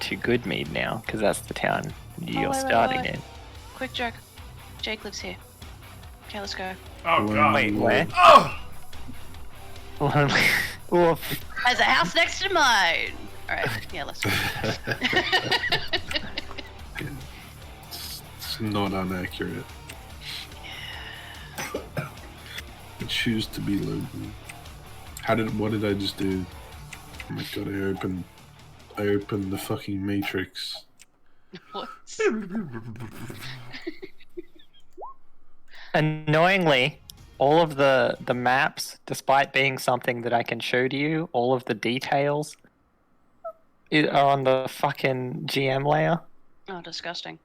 to Goodmead now, because that's the town you're wait. starting in. Quick joke. Jake lives here. Okay, let's go. Oh god. Wait, where? Oh! Oof. There's a house next to mine. Alright, yeah, let's go. It's not inaccurate. I choose to be Logan. What did I just do? Oh my god, I opened the fucking Matrix. What? Annoyingly, all of the maps, despite being something that I can show to you, all of the details are on the fucking GM layer. Oh, disgusting.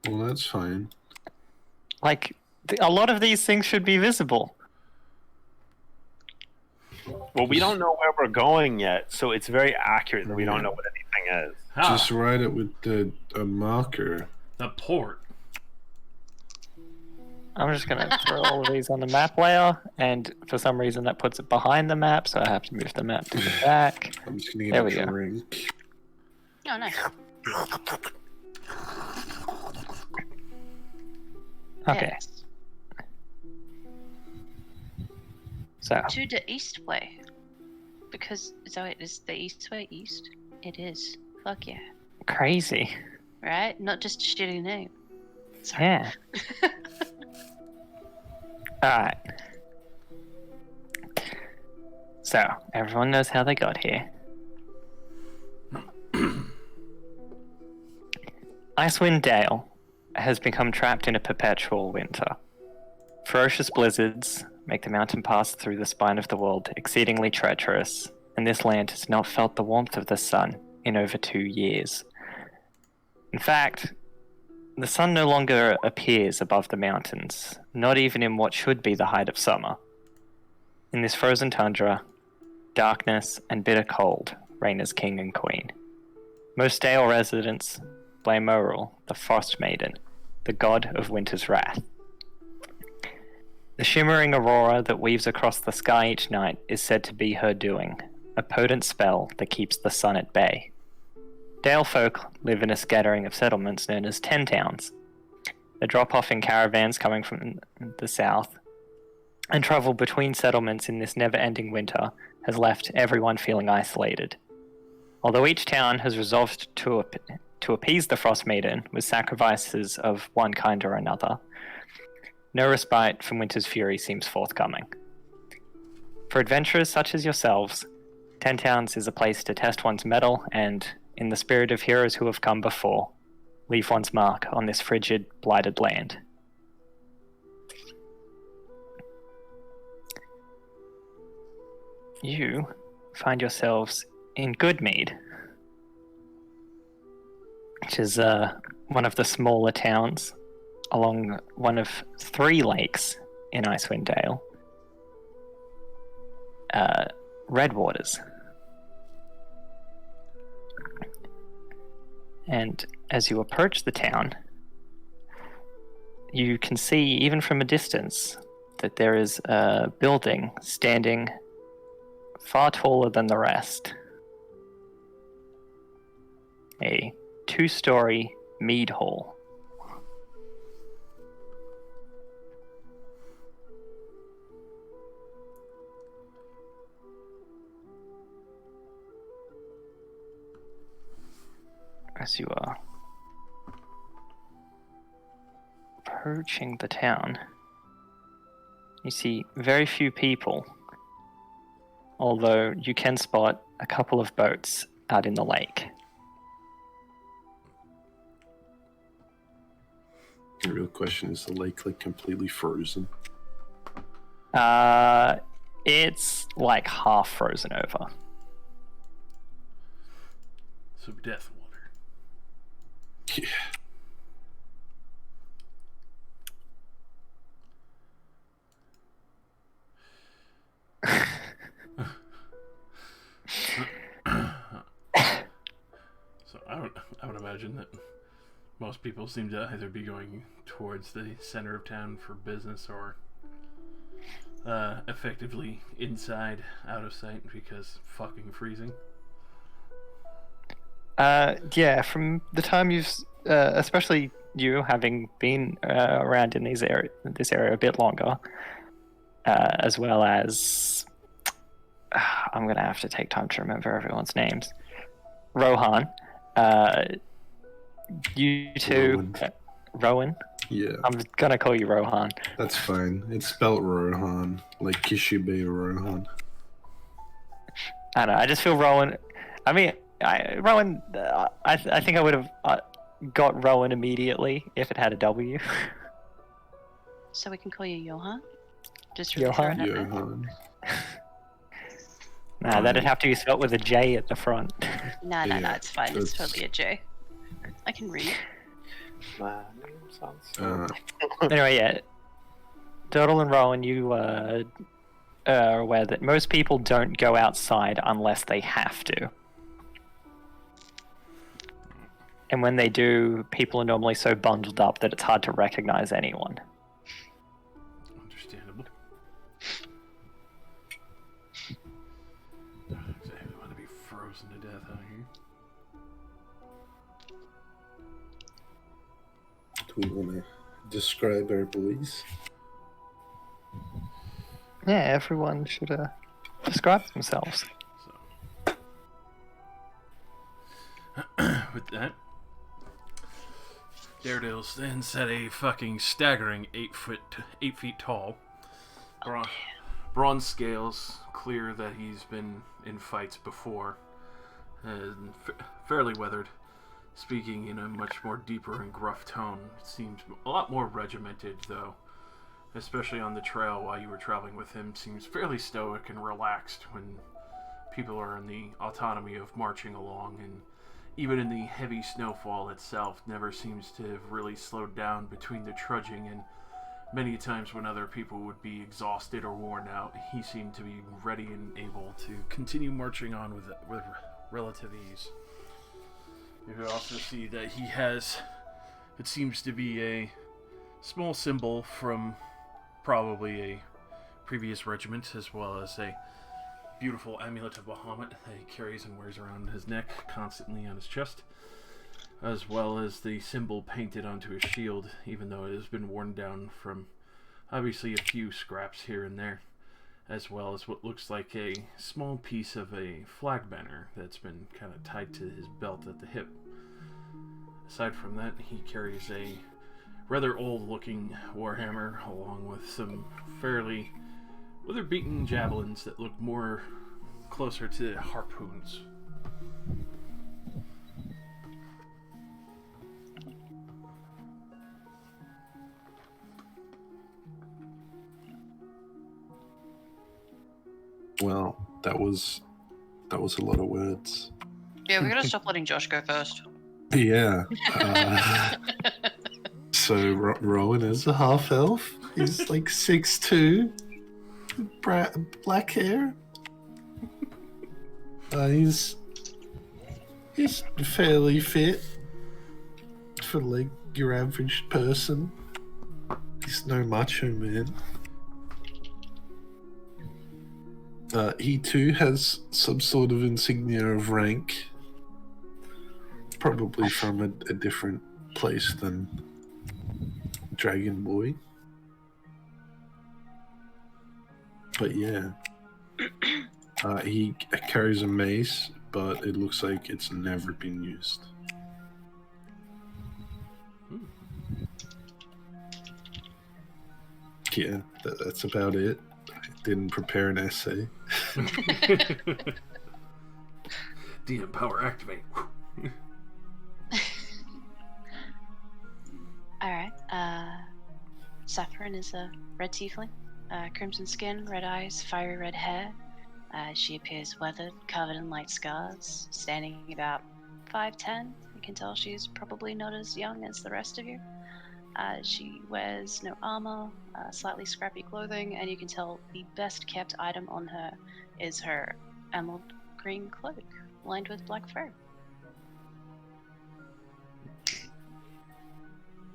Well, that's fine. Like, a lot of these things should be visible. Well, we don't know where we're going yet, so it's very accurate that we don't know what anything is. Huh. Just write it with a marker. The port. I'm just going to throw all of these on the map layer, and for some reason that puts it behind the map, so I have to move the map to the back. I'm just gonna There get we a go. drink. Oh, nice. Okay, Yes. so To the east way. Because, is the east way east? It is. Fuck yeah. crazy. Right? Not just a shitty name. Sorry. Yeah. Alright. So, everyone knows how they got here. Icewind Dale has become trapped in a perpetual winter. Ferocious blizzards make the mountain pass through the spine of the world exceedingly treacherous, and this land has not felt the warmth of the sun in over 2 years. In fact, the sun no longer appears above the mountains, not even in what should be the height of summer. In this frozen tundra, darkness and bitter cold reign as king and queen. Most Dale residents blame Merle, the Frostmaiden, the god of winter's wrath. The shimmering aurora that weaves across the sky each night is said to be her doing, a potent spell that keeps the sun at bay. Dale folk live in a scattering of settlements known as 10 towns. They drop off in caravans coming from the south, and travel between settlements in this never-ending winter has left everyone feeling isolated. Although each town has resolved to appease the Frostmaiden with sacrifices of one kind or another, no respite from winter's fury seems forthcoming. For adventurers such as yourselves, 10 Towns is a place to test one's mettle and, in the spirit of heroes who have come before, leave one's mark on this frigid, blighted land. You find yourselves in Goodmead, which is one of the smaller towns along one of 3 lakes in Icewind Dale. Redwaters. And as you approach the town, you can see, even from a distance, that there is a building standing far taller than the rest. A 2-story mead hall. As you are approaching the town, you see very few people, although you can spot a couple of boats out in the lake. The real question is the lake like completely frozen? It's like half frozen over. So death water. Yeah. So I would imagine that most people seem to either be going towards the center of town for business or effectively inside, out of sight, because fucking freezing. Yeah, from the time especially you having been around in this area a bit longer, as well as I'm gonna have to take time to remember everyone's names. Rohan, you two, Rowan. Yeah, I'm gonna call you Rohan. that's fine. It's spelled Rohan, like Kishibe Rohan. I don't know. I just feel Rowan. I mean, Rowan. I think I would have got Rowan immediately if it had a W. So we can call you Johan? Just Johan? Johan. Nah, that'd have to be spelled with a J at the front. No, Yeah, it's fine. It's that's- totally a J. I can read. My name sounds Anyway, yeah. Turtle and Rowan, you are aware that most people don't go outside unless they have to. And when they do, people are normally so bundled up that it's hard to recognize anyone. Understandable. Don't exactly want to be frozen to death out here. Do we want to describe our boys? Yeah, everyone should describe themselves. So, with that, Daredevil stands at a fucking staggering 8 feet tall. Bronze scales, clear that he's been in fights before, and fairly weathered. Speaking in a much more deeper and gruff tone, it seems a lot more regimented, though. Especially on the trail while you were traveling with him, seems fairly stoic and relaxed when people are in the autonomy of marching along, and even in the heavy snowfall itself, never seems to have really slowed down between the trudging, and many times when other people would be exhausted or worn out, he seemed to be ready and able to continue marching on with relative ease. You can also see that he has, it seems to be a small symbol from probably a previous regiment, as well as a beautiful amulet of Bahamut that he carries and wears around his neck, constantly on his chest, as well as the symbol painted onto his shield, even though it has been worn down from obviously a few scraps here and there, as well as what looks like a small piece of a flag banner that's been kind of tied to his belt at the hip. Aside from that, he carries a rather old-looking warhammer, along with some fairly weather-beaten javelins that look more closer to harpoons. Well, that was a lot of words. Yeah, we gotta stop letting Josh go first. Yeah. So Rowan is a half elf. He's like 6'2", black hair. He's fairly fit for like your average person. He's no macho man. He too has some sort of insignia of rank, probably from a different place than Dragon Boy. But yeah, he carries a mace, but it looks like it's never been used. Yeah, that's about it. I didn't prepare an essay. DM power activate. Alright, Saffron is a red tiefling. Crimson skin, red eyes, fiery red hair. She appears weathered, covered in light scars, standing about 5'10". You can tell she's probably not as young as the rest of you. She wears no armor, slightly scrappy clothing, and you can tell the best kept item on her is her emerald green cloak, lined with black fur.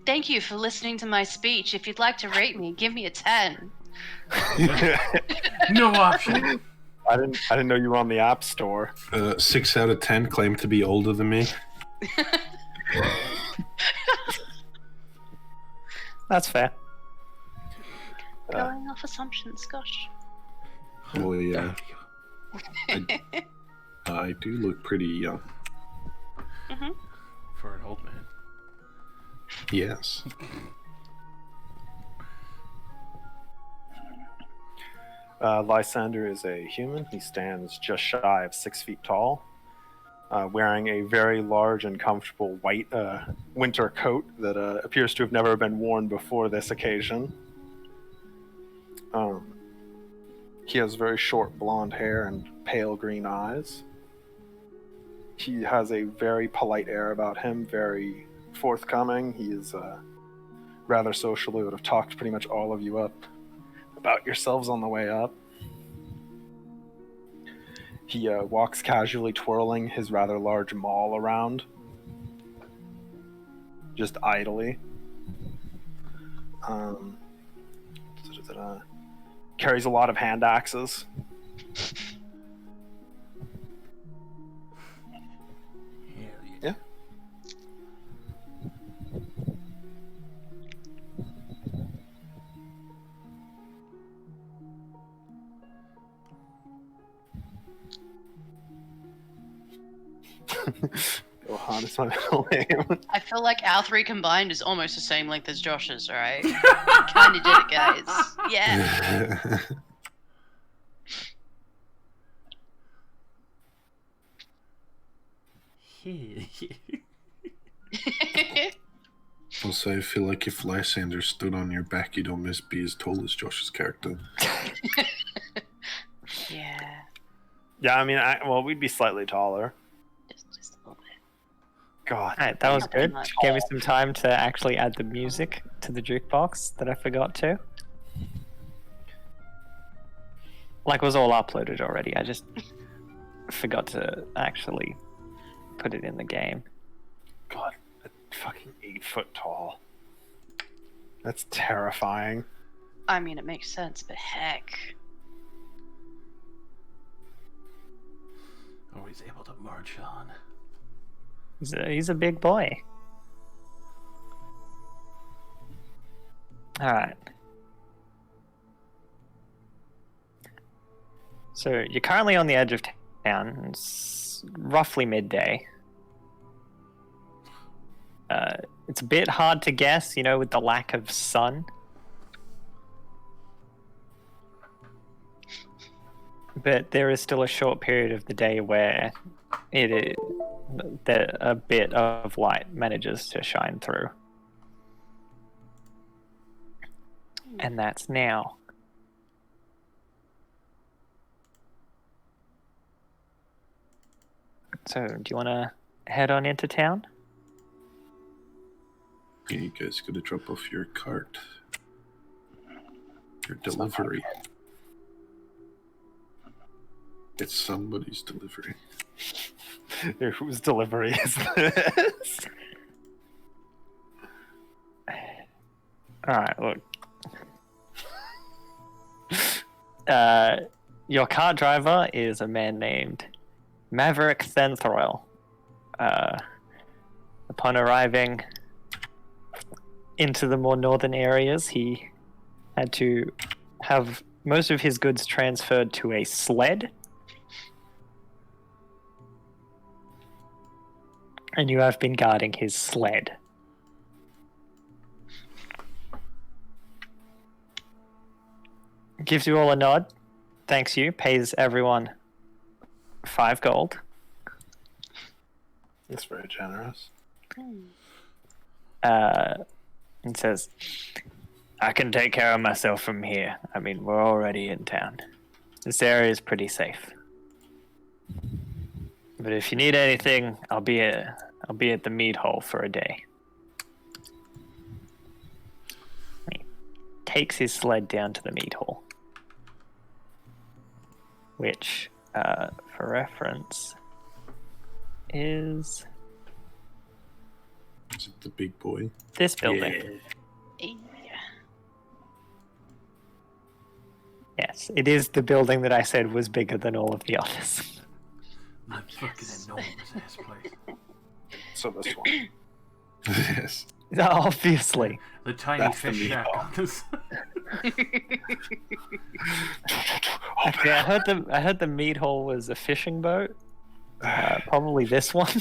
Thank you for listening to my speech. If you'd like to rate me, give me a 10. No option. I didn't know you were on the App Store. 6 out of 10 claim to be older than me. That's fair. Going off assumptions, gosh. Oh yeah, I do look pretty young. For an old man. Yes. Lysander is a human. He stands just shy of 6 feet tall, wearing a very large and comfortable white winter coat that appears to have never been worn before this occasion. He has very short blonde hair and pale green eyes. He has a very polite air about him, very forthcoming. He is rather social. He would have talked pretty much all of you up about yourselves on the way up. He walks casually, twirling his rather large maul around, just idly. Carries a lot of hand axes. Yeah. Johan is my middle name. I feel like our three combined is almost the same length as Josh's, alright? Kinda did it, guys. Yeah. Also, I feel like if Lysander stood on your back, you'd almost be as tall as Josh's character. Yeah. Yeah, I mean, well, we'd be slightly taller. Just a little bit. God. Alright, that was Not good. much. Gave me some time to actually add the music to the jukebox that I forgot to. Like, it was all uploaded already. I just forgot to actually put it in the game. God, fucking 8 foot tall. That's terrifying. I mean, it makes sense, but heck. Always able to march on. He's a big boy. Alright. So you're currently on the edge of town. It's roughly midday. It's a bit hard to guess, you know, with the lack of sun. But there is still a short period of the day where a bit of light manages to shine through. And that's now. So, do you want to head on into town? Yeah, you guys gotta drop off your cart. Your delivery. It's somebody's delivery. Whose delivery is this? Alright, look. Your cart driver is a man named Maverick Thenthril. Upon arriving into the more northern areas, he had to have most of his goods transferred to a sled. And you have been guarding his sled. Gives you all a nod. Thanks you. Pays everyone 5 gold. That's very generous. And says, I can take care of myself from here. I mean, we're already in town. This area is pretty safe. But if you need anything, I'll be at the mead hall for a day. He takes his sled down to the mead hall, which, for reference, is Is it the big boy? this building. Yeah. Yeah. Yes, it is the building that I said was bigger than all of the others. That fucking enormous ass place. So this one. Yes. Obviously. The tiny That's the fish meat shack hall. on this. Okay, I heard the meat hall was a fishing boat. Probably this one.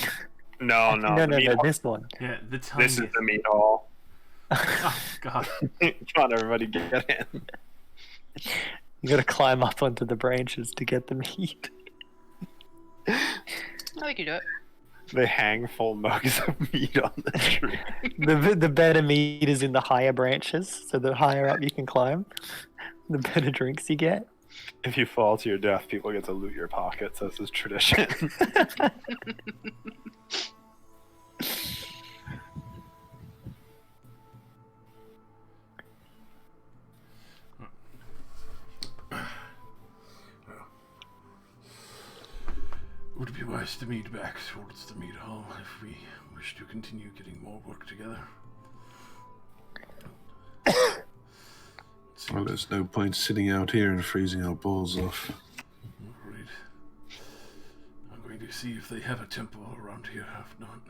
No, no, the meat hall. this one. Yeah, the tiniest. This is the meat hall. Oh, God. Come on, everybody, get in. You gotta climb up onto the branches to get the meat. Oh, we can do it. They hang full mugs of meat on the tree. The better meat is in the higher branches, so the higher up you can climb, the better drinks you get. If you fall to your death, people get to loot your pockets. This is tradition. Would it be wise to meet back towards the meat hall if we wish to continue getting more work together? Well, there's no point sitting out here and freezing our balls off. Right. I'm going to see if they have a temple around here. If not,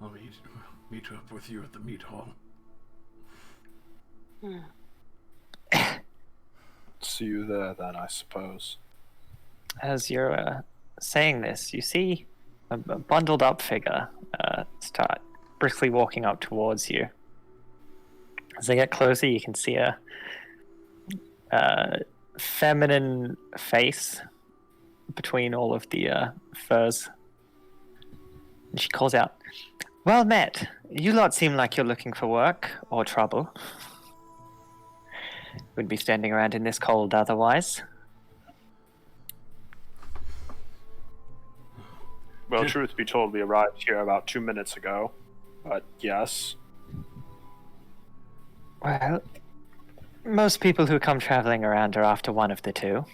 I'll meet up with you at the meat hall. See you there, then, I suppose. As you're saying this, you see a bundled up figure start briskly walking up towards you. As they get closer, you can see a feminine face between all of the furs. And she calls out, "Well met. You lot seem like you're looking for work or trouble. Wouldn't be standing around in this cold otherwise." Well, truth be told, we arrived here about 2 minutes ago. But yes. Well, most people who come traveling around are after one of the two.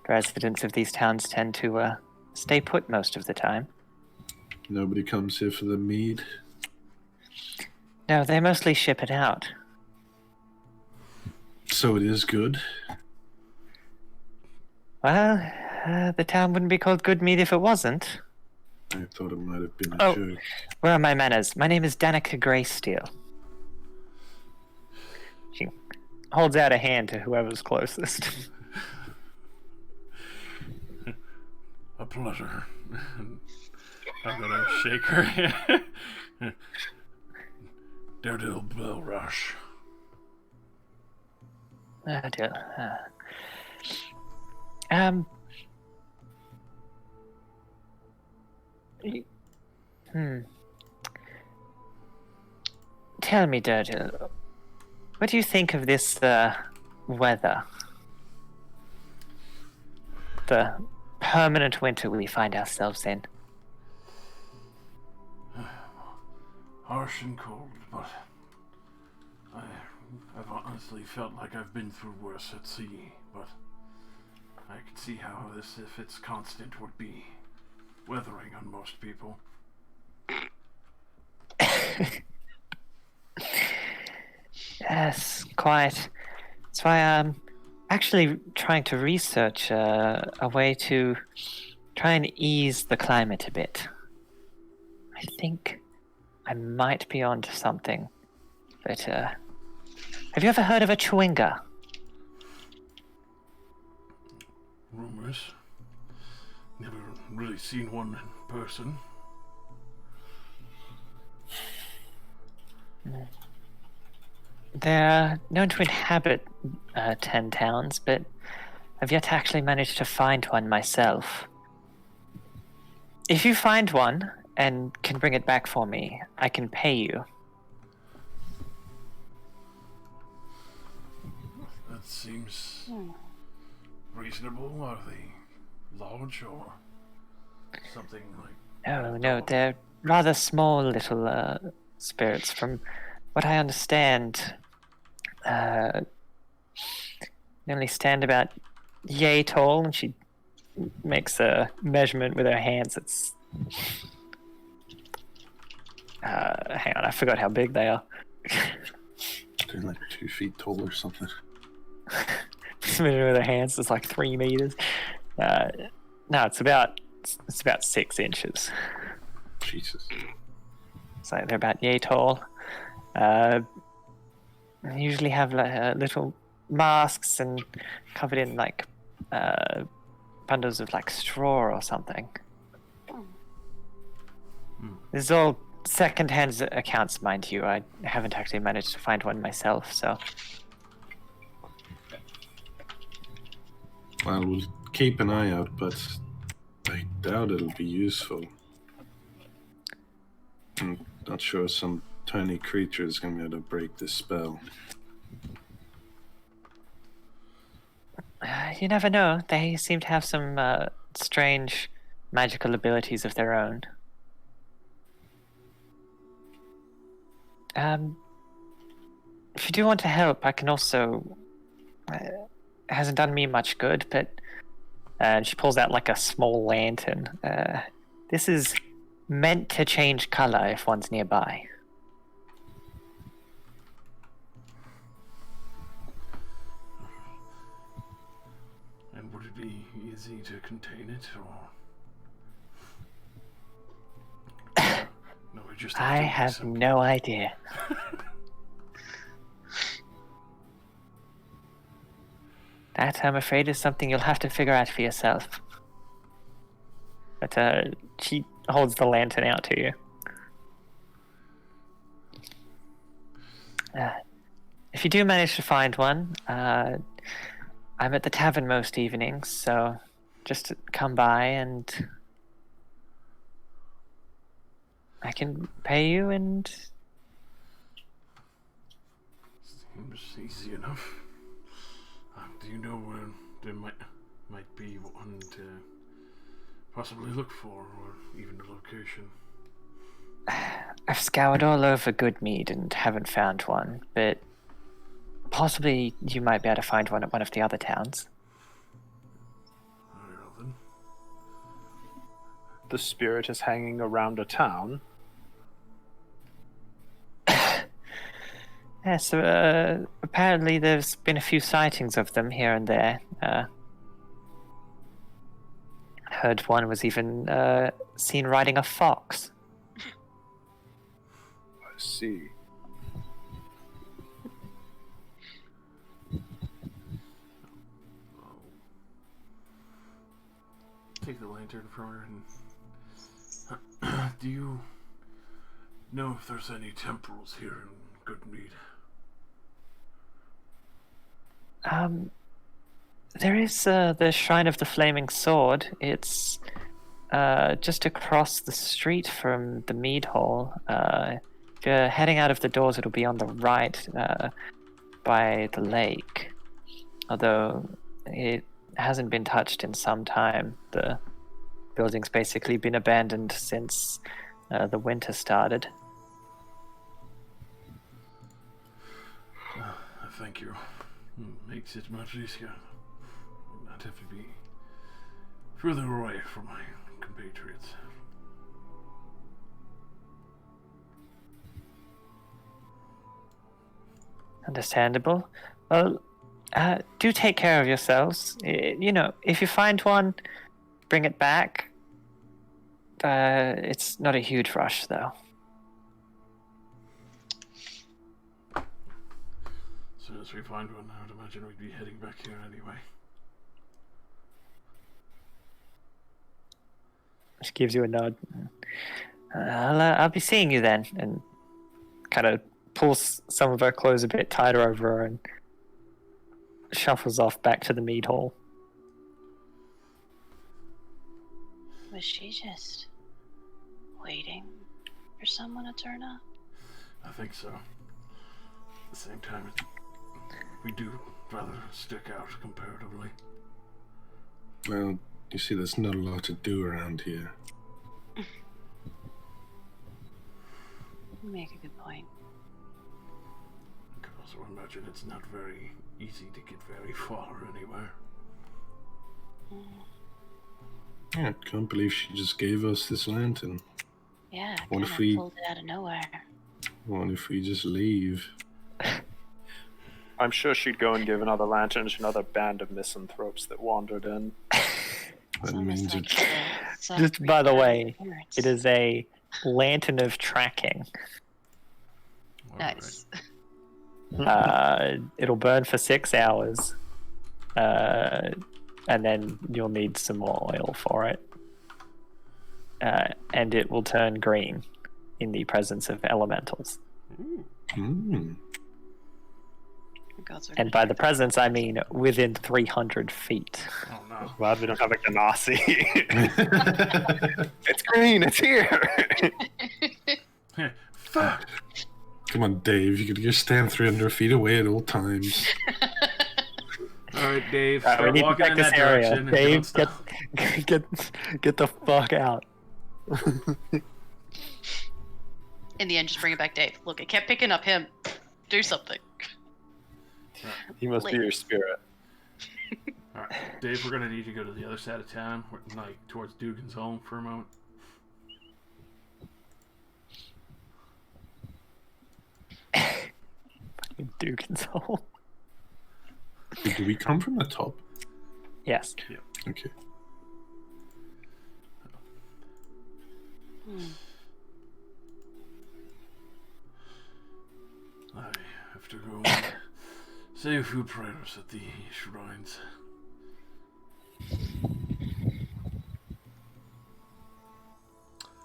Residents of these towns tend to stay put most of the time. Nobody comes here for the mead. No, they mostly ship it out. So it is good. Well, the town wouldn't be called Good Mead if it wasn't. I thought it might have been a Oh. joke. Where are my manners? My name is Danica Greysteel. She holds out a hand to whoever's closest. A pleasure. I'm gonna shake her hand. Daredevil Bell Rush. Oh dear. Tell me, Dirtle, what do you think of this weather? The permanent winter we find ourselves in. Harsh and cold, but I've honestly felt like I've been through worse at sea, but I can see how this, if it's constant, would be weathering on most people. Yes, quite. That's why I'm actually trying to research a way to try and ease the climate a bit. I think I might be onto something. But, have you ever heard of a chewinga? Rumors. Never really seen one in person. They're known to inhabit 10 towns, but I've yet to actually manage to find one myself. If you find one and can bring it back for me, I can pay you. That seems reasonable. Are they large or something like... No, they're rather small little spirits. From what I understand, they only stand about yay tall, and she makes a measurement with her hands. It's hang on, I forgot how big they are. They're like 2 feet tall or something. Smidgen with her hands. It's like 3 meters. No, it's about 6 inches. Jesus. So they're about yay tall. They usually have like little masks and covered in like bundles of like straw or something. This is all second-hand accounts, mind you. I haven't actually managed to find one myself, so. Well, we'll keep an eye out, but I doubt it'll be useful. I'm not sure some tiny creature is going to be able to break this spell. You never know. They seem to have some strange magical abilities of their own. If you do want to help, I can also. It hasn't done me much good, but. And she pulls out like a small lantern. This is meant to change color if one's nearby. And would it be easy to contain it, or? No, we just. I have no idea. That, I'm afraid, is something you'll have to figure out for yourself. But she holds the lantern out to you. If you do manage to find one, I'm at the tavern most evenings, so just come by and I can pay you and... Seems easy enough. Do you know where there might be one to possibly look for, or even the location? I've scoured all over Goodmead and haven't found one, but possibly you might be able to find one at one of the other towns. Very well then. The spirit is hanging around a town. Yeah, so apparently there's been a few sightings of them here and there. Heard one was even seen riding a fox. I see. Take the lantern from her and... Do you know if there's any temporals here in Goodmead? There is the Shrine of the Flaming Sword. It's just across the street from the Mead Hall. If you're heading out of the doors, it'll be on the right by the lake. Although it hasn't been touched in some time. The building's basically been abandoned since the winter started. Thank you. Makes it much easier. Not have to be further away from my compatriots. Understandable. Well, do take care of yourselves. You know, if you find one, bring it back. It's not a huge rush, though. As soon as we find one, I would imagine we'd be heading back here anyway. She gives you a nod. I'll be seeing you then, and kind of pulls some of her clothes a bit tighter over her and shuffles off back to the mead hall. Was she just waiting for someone to turn up? I think so. At the same time, we do rather stick out comparatively. Well, you see, there's not a lot to do around here. You make a good point. I can also imagine it's not very easy to get very far anywhere. Yeah, I can't believe she just gave us this lantern. Yeah, What kind if of we- pulled it out of nowhere. What if we just leave? I'm sure she'd go and give another lantern to another band of misanthropes that wandered in. That means it. Just by the way, it is a lantern of tracking. All Nice. It'll burn for 6 hours, and then you'll need some more oil for it. And it will turn green in the presence of elementals. Mm. And by the presence, I mean within 300 feet. Oh no. Glad we don't have a Ganassi. It's green, it's here. Fuck. Come on, Dave. You could just stand 300 feet away at all times. All right, Dave. We Start need to walking check in this that area. direction. And Dave, don't stop. get the fuck out. In the end, just bring it back, Dave. Look, it kept picking up him. Do something. He must be your spirit. All right, Dave. We're gonna need you to go to the other side of town, like towards Dugan's home, for a moment. Dugan's hole. Do we come from the top? Yes. Okay. I have to go and say a few prayers at the shrines.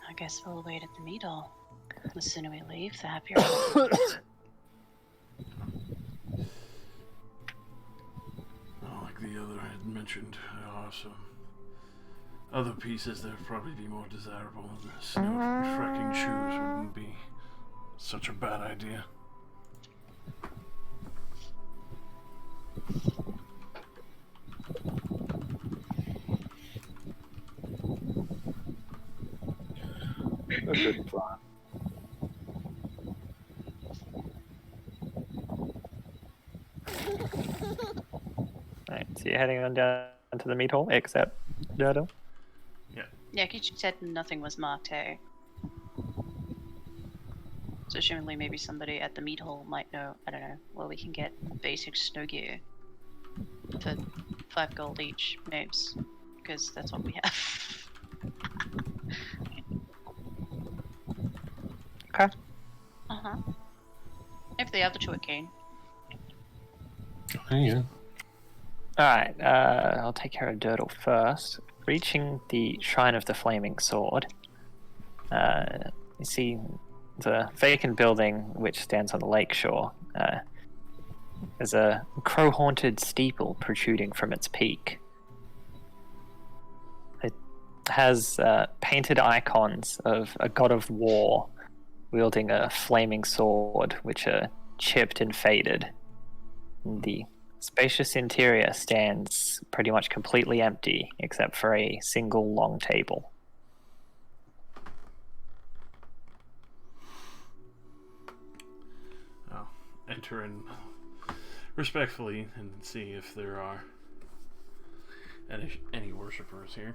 I guess we'll wait at the meat hall. The sooner we leave, the happier. Like the other had mentioned, there are some other pieces that would probably be more desirable. The snow trekking shoes wouldn't be such a bad idea. A good plan. Alright, so you're heading on down to the meat hall, except Dodo. Yeah, you said nothing was marked, hey? So assumingly maybe somebody at the meat hall might know, I don't know, where we can get basic snow gear for 5 gold each, maybe, because that's what we have. Okay. Uh-huh. If the other two are keen. Oh, yeah. Alright, I'll take care of Dirtle first. Reaching the Shrine of the Flaming Sword, you see the vacant building which stands on the lake shore. There's a crow-haunted steeple protruding from its peak. It has painted icons of a god of war wielding a flaming sword, which are chipped and faded. The spacious interior stands pretty much completely empty, except for a single long table. I'll enter in respectfully and see if there are any worshippers here.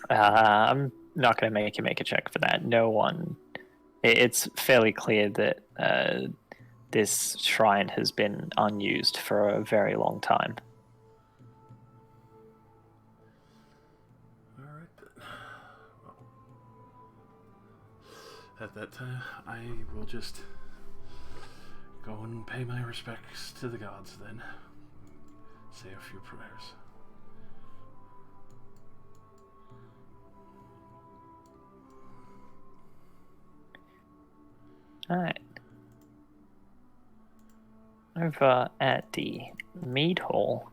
I'm not going to make you make a check for that. No one. It's fairly clear that this shrine has been unused for a very long time. Alright then. Well, at that time, I will just go and pay my respects to the gods then. Say a few prayers. Alright. Over at the mead hall,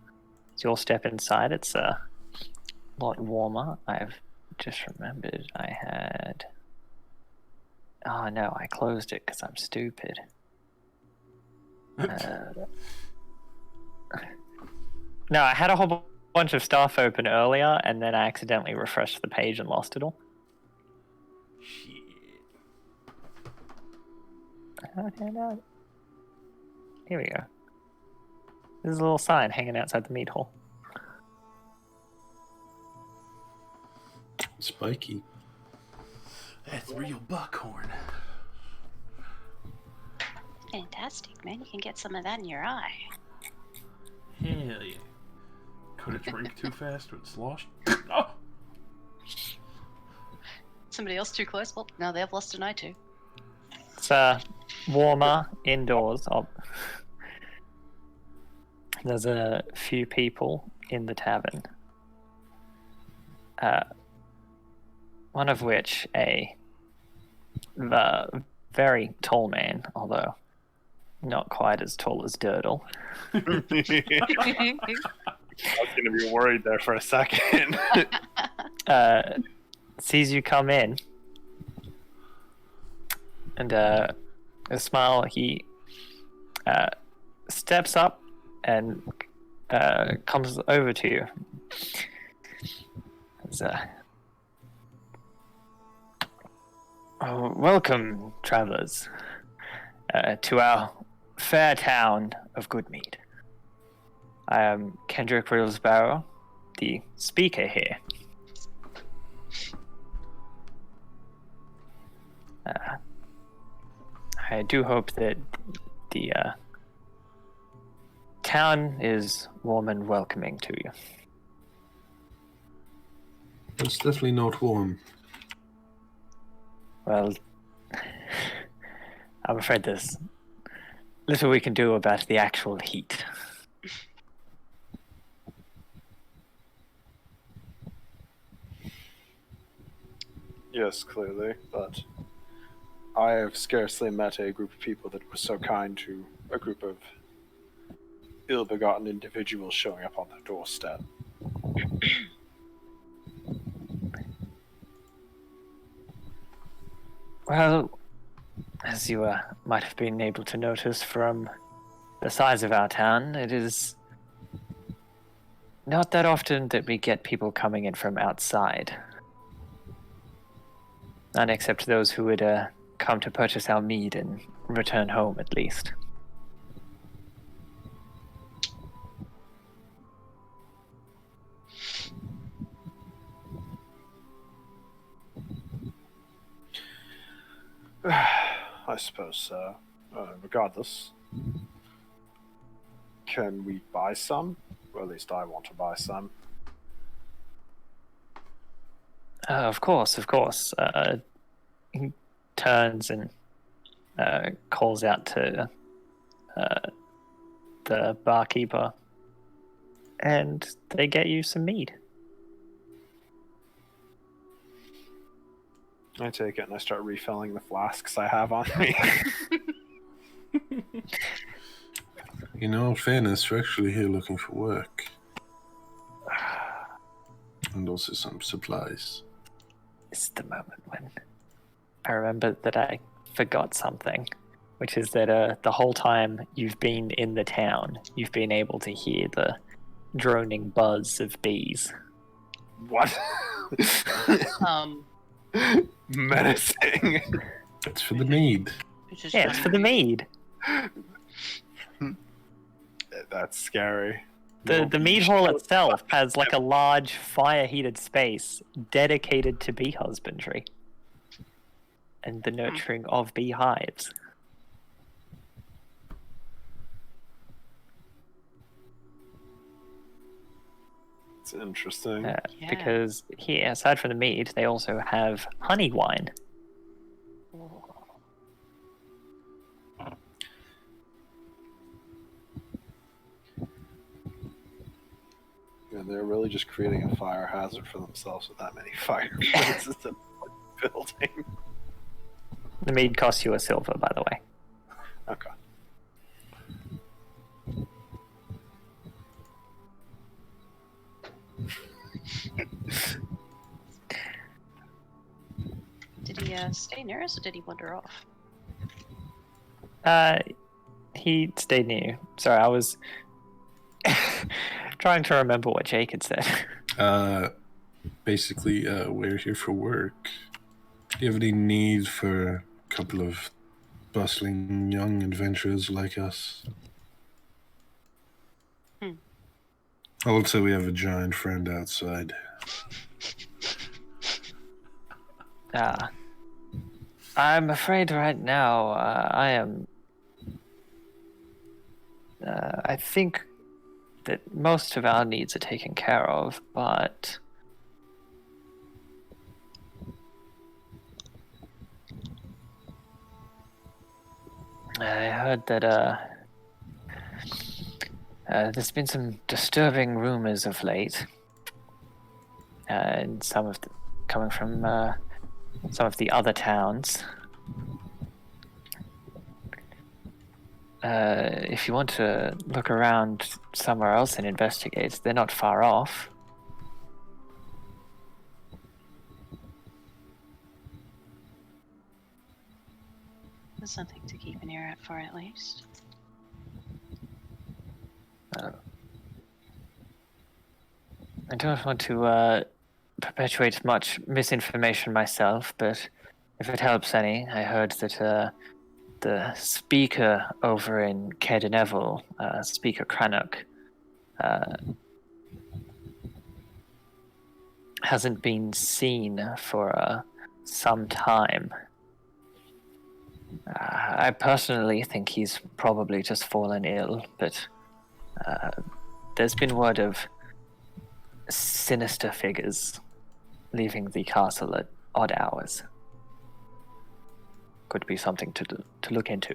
as you'll step inside, it's a lot warmer. I've just remembered I had... Oh no, I closed it because I'm stupid. No, I had a whole bunch of stuff open earlier, and then I accidentally refreshed the page and lost it all. Shit. No. Here we go. There's a little sign hanging outside the meat hall. Spiky. That's real buckhorn. Fantastic, man. You can get some of that in your eye. Hell yeah. Could it drink too fast or it's lost? Oh! Somebody else too close? Well, now they have lost an eye too. It's warmer indoors. There's a few people in the tavern. One of which a very tall man, although not quite as tall as Durdle. I was gonna be worried there for a second. Sees you come in, and a smile. He steps up and comes over to you. Welcome, travelers, to our fair town of Goodmead. I am Kendrick Riddlesbarrow, the speaker here. I do hope that the town is warm and welcoming to you. It's definitely not warm. Well, I'm afraid there's little we can do about the actual heat. Yes, clearly, but I have scarcely met a group of people that was so kind to a group of ill-begotten individuals showing up on their doorstep. Well, as you might have been able to notice from the size of our town, it is not that often that we get people coming in from outside. None except those who would come to purchase our mead and return home, at least. I suppose so. Regardless, can we buy some? Or at least I want to buy some. Of course, of course. He turns and calls out to the barkeeper, and they get you some mead. I take it and I start refilling the flasks I have on me. In all fairness, we're actually here looking for work. And also some supplies. This is the moment when I remember that I forgot something, which is that the whole time you've been in the town, you've been able to hear the droning buzz of bees. What? Menacing. It's for the mead. Yeah, it's for the mead. That's scary. The mead hall itself has like a large fire-heated space dedicated to bee husbandry and the nurturing of beehives. It's interesting. Yeah. Because here, aside from the mead, they also have honey wine. And they're really just creating a fire hazard for themselves with that many fireplaces in one building. The mead costs you a silver, by the way. Okay. Did he stay near us or did he wander off? He stayed near you. Sorry, I was trying to remember what Jake had said. Basically, we're here for work. Do you have any need for a couple of bustling young adventurers like us? Also, we have a giant friend outside. I'm afraid right now I am I think that most of our needs are taken care of, but I heard that there's been some disturbing rumors of late, and coming from some of the other towns. If you want to look around somewhere else and investigate, they're not far off. There's something to keep an ear out for, at least. I don't want to perpetuate much misinformation myself, but if it helps any, I heard that the speaker over in Cadeneville, Speaker Crannock, hasn't been seen for some time. I personally think he's probably just fallen ill, but there's been word of sinister figures leaving the castle at odd hours. Could be something to look into.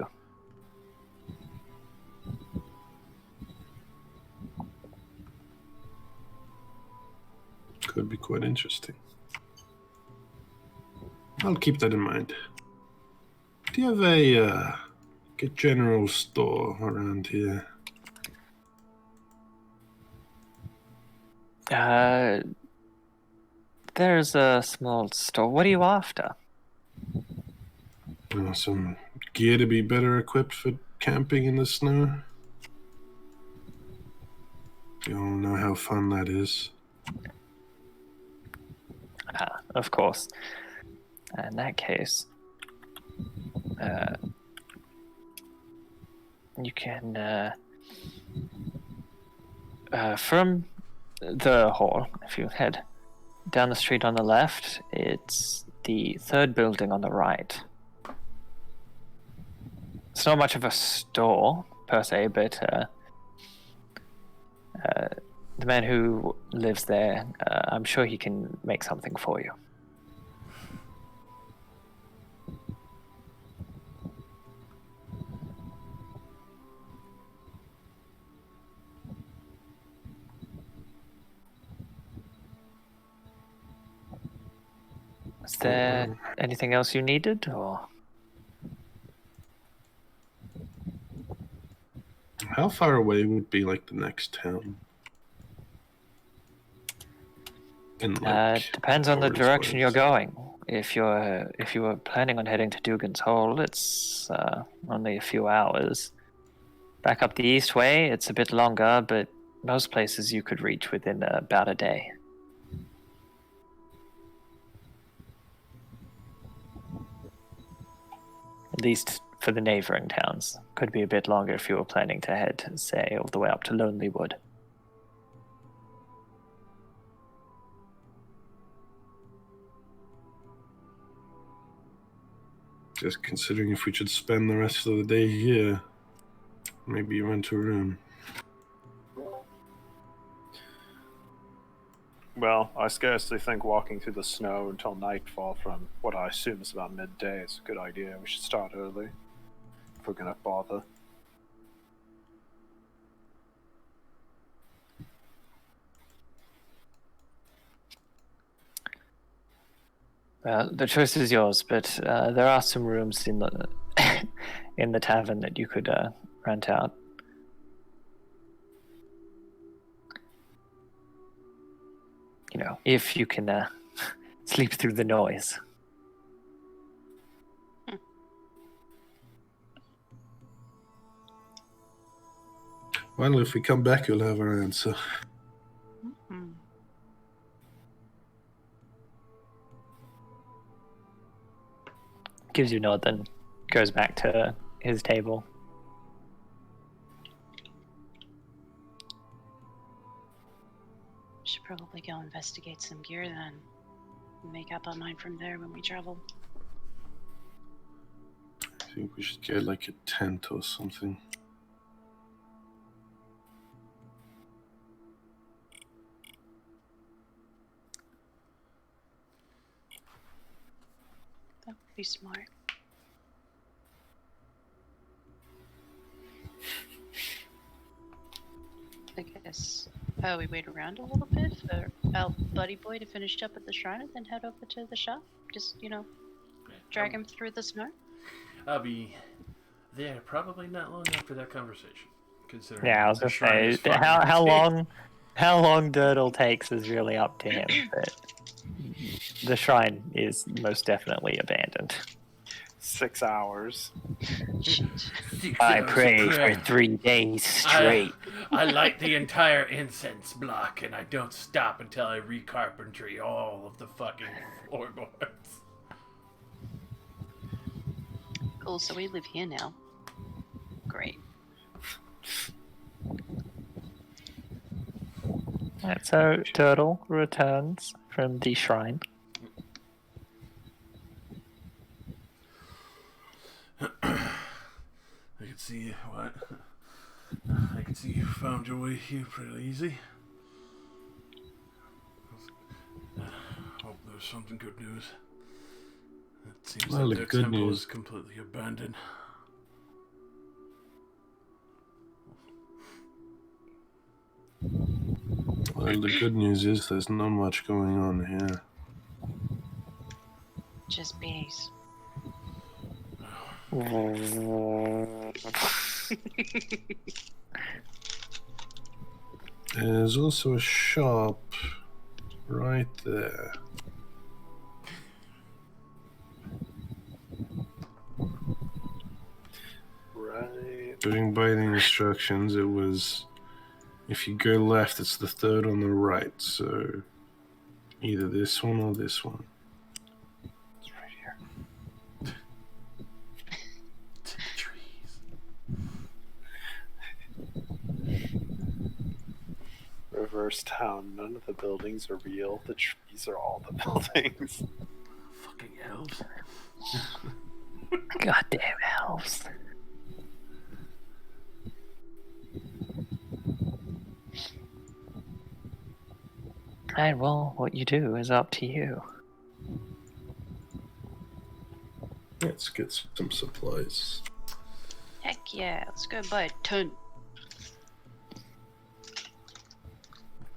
Could be quite interesting. I'll keep that in mind. Do you have a general store around here? There's a small store. What are you after? Some gear to be better equipped for camping in the snow. You all know how fun that is. Of course. In that case, you can, from the hall, if you head down the street on the left, it's the third building on the right. It's not much of a store, per se, but the man who lives there, I'm sure he can make something for you. Is there anything else you needed, or? How far away would be like the next town? And, Depends on the towards direction you're west? going. If you were planning on heading to Dugan's Hole, it's only a few hours. Back up the east way, it's a bit longer, but most places you could reach within about a day. At least for the neighboring towns. Could be a bit longer if you were planning to head, say, all the way up to Lonely Wood. Just considering if we should spend the rest of the day here, maybe rent a room. Well, I scarcely think walking through the snow until nightfall from what I assume is about midday is a good idea. We should start early if we're gonna bother. The choice is yours, but there are some rooms in the in the tavern that you could rent out. You know, if you can sleep through the noise. Well, if we come back, you'll have our answer. Mm-hmm. Gives you a nod, then goes back to his table. Should probably go investigate some gear then. Make up our mind from there when we travel. I think we should get like a tent or something. Be smart. I guess we wait around a little bit for our buddy boy to finish up at the shrine and then head over to the shop. Just, drag him through the snow. I'll be there probably not long after that conversation. Considering Yeah, I was the gonna shrine is say fucking how long Dirtle takes is really up to him. But the shrine is most definitely abandoned. 6 hours. Shit. 6 I hours of pray for prayer. 3 days straight. I light the entire incense block, and I don't stop until I recarpentry all of the fucking floorboards. Cool, so we live here now. Great. Right, so Turtle returns from the shrine. I can see what. I can see you found your way here pretty easy. Hope there's something good news. It seems Well, that the their good temple news- is completely abandoned. Well, the good news is there's not much going on here. Just bees. There's also a shop right there. Right. Going by the instructions, it was if you go left, it's the third on the right. So either this one or this one. It's right here. Trees. Reverse town. None of the buildings are real. The trees are all the buildings. Fucking elves. Goddamn elves. And well, what you do is up to you. Let's get some supplies. Heck yeah, let's go buy a ton.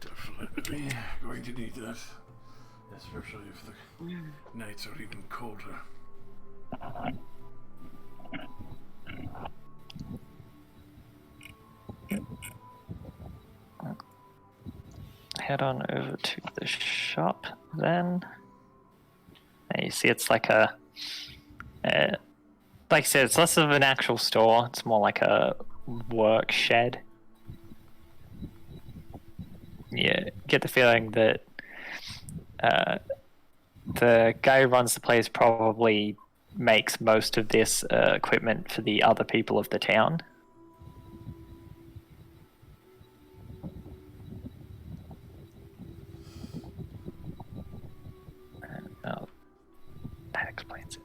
Definitely going to need that. Especially if the nights are even colder. Head on over to the shop then. And you see it's like a... like I said, it's less of an actual store. It's more like a work shed. You get the feeling that the guy who runs the place probably makes most of this equipment for the other people of the town. Oh, that explains it.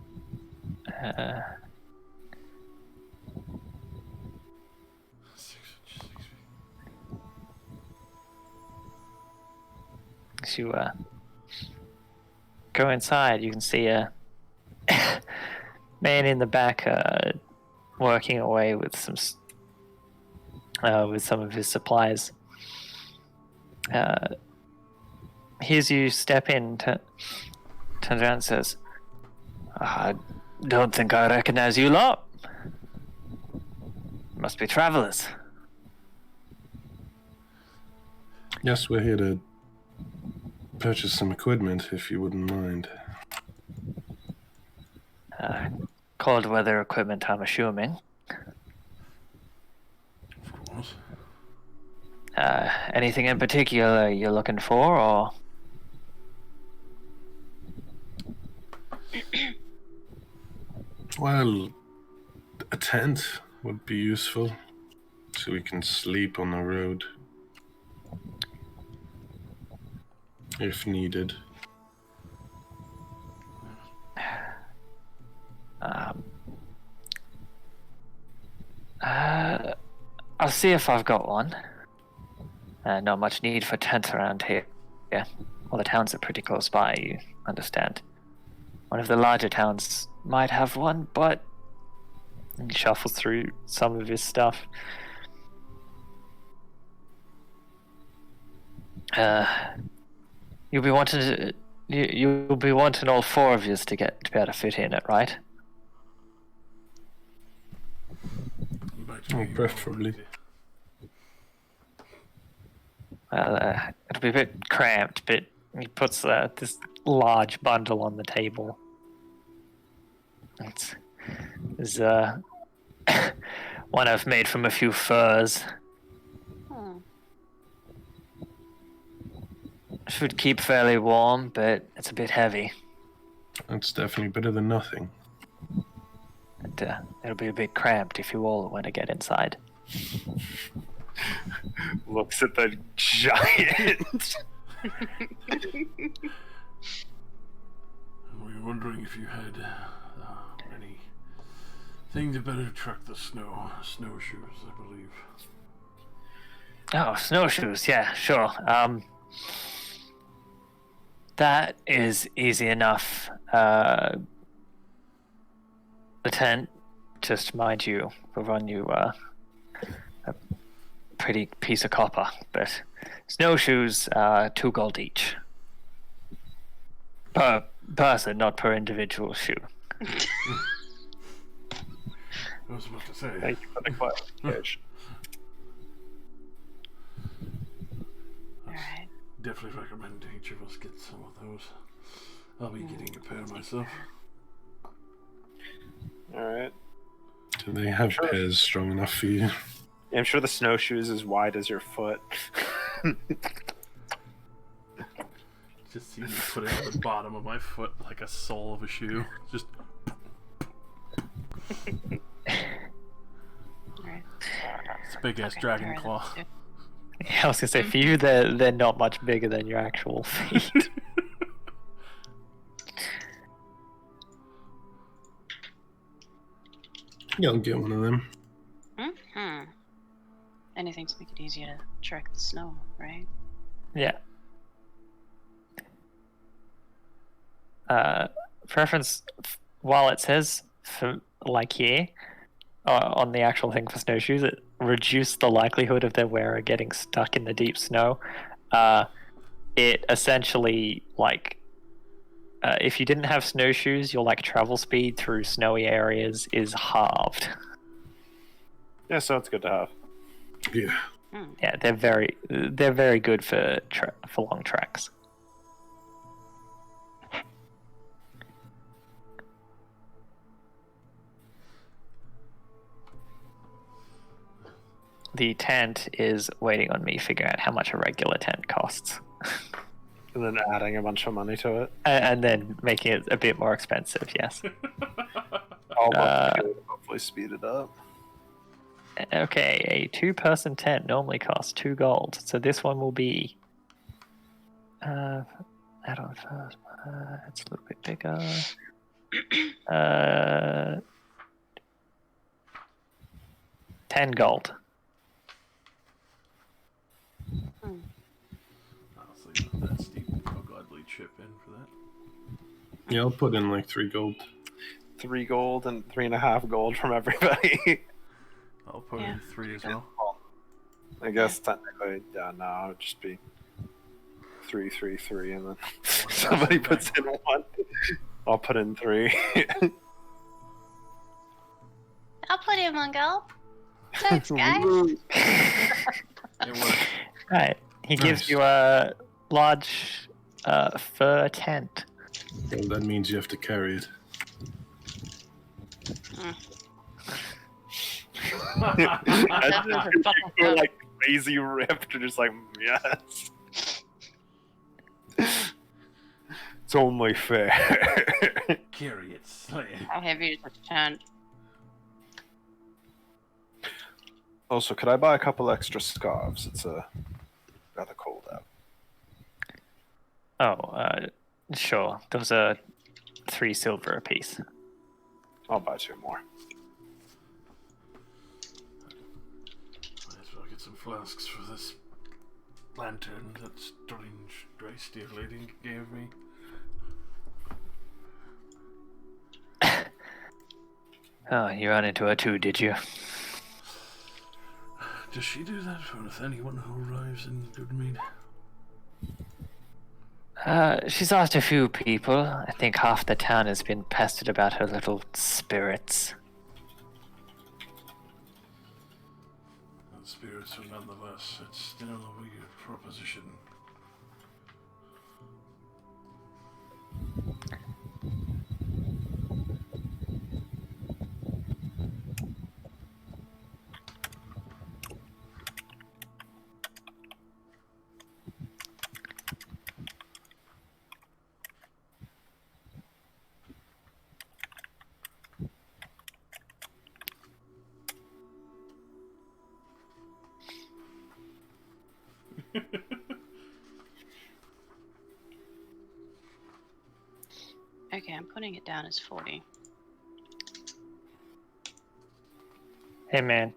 As you go inside, you can see a man in the back working away with some of his supplies. Hears you step in, turns around and says, "I don't think I recognize you lot. Must be travelers." Yes, we're here to purchase some equipment, if you wouldn't mind. Cold weather equipment, I'm assuming. Of course. Anything in particular you're looking for, or? Well, a tent would be useful, so we can sleep on the road. If needed. I'll see if I've got one. Not much need for tents around here. Yeah. Well, the towns are pretty close by, you understand. One of the larger towns might have one, but he shuffles through some of his stuff. You'll be wanting to, you'll be wanting all four of yous to be able to fit in it, right? Oh, preferably. It'll be a bit cramped, but he puts this large bundle on the table. It's one I've made from a few furs. Hmm. Should keep fairly warm, but it's a bit heavy. That's definitely better than nothing. And, it'll be a bit cramped if you all want to get inside. Looks at the giant. We were wondering if you had anything to better truck the snowshoes, I believe. Oh, snowshoes, yeah, sure. That is easy enough. The tent, just mind you, will run you a pretty piece of copper, but snowshoes, 2 gold each. Per person, not per individual shoe. I was about to say. Thank you for the clarification. Alright. Definitely recommend each of us get some of those. I'll be getting a pair myself. Alright. Do they have pairs strong enough for you? Yeah, I'm sure the snowshoes as wide as your foot. Just see me put it on the bottom of my foot like a sole of a shoe. Just Alright. it's a big ass Okay, dragon alright, claw. that's Yeah, I was gonna say, for you, they're not much bigger than your actual feet. Yeah, I'll get one of them. Mm-hmm. Anything to make it easier to track the snow, right? Yeah. Preference, while it says for like here on the actual thing for snowshoes, it reduced the likelihood of their wearer getting stuck in the deep snow. It essentially if you didn't have snowshoes, your travel speed through snowy areas is halved. Yeah, so it's good to have. Yeah. Yeah, they're very good for long treks. The tent is waiting on me figuring out how much a regular tent costs. And then adding a bunch of money to it. And then making it a bit more expensive, yes. I'll hopefully speed it up. Okay, a 2-person tent normally costs 2 gold, so this one will be. Add on first. It's a little bit bigger. 10 gold. Honestly, not that steep. I'll gladly chip in for that. Yeah, I'll put in 3 gold. 3 gold and 3.5 gold from everybody. I'll put in 3 as well. I guess technically, yeah, no, it would just be 3, 3, 3, and then somebody puts in 1. I'll put in 3. I'll put in 1 gold. Thanks, guys. It worked. Right. He gives Nice. you a large fur tent. Well, that means you have to carry it. You're like crazy ripped, and just like, yes. It's only fair. Carry it, slay it. How heavy is the tent? Also, could I buy a couple extra scarves? It's rather cold out. Oh, sure. Those are 3 silver apiece. I'll buy 2 more. Might as well get some flasks for this lantern that strange dry steel lady gave me. Oh, you ran into her too, did you? Does she do that with anyone who arrives in Goodmead? She's asked a few people. I think half the town has been pestered about her little spirits. Spirits are nonetheless. It's still a weird proposition. Okay, I'm putting it down as 40. Hey man,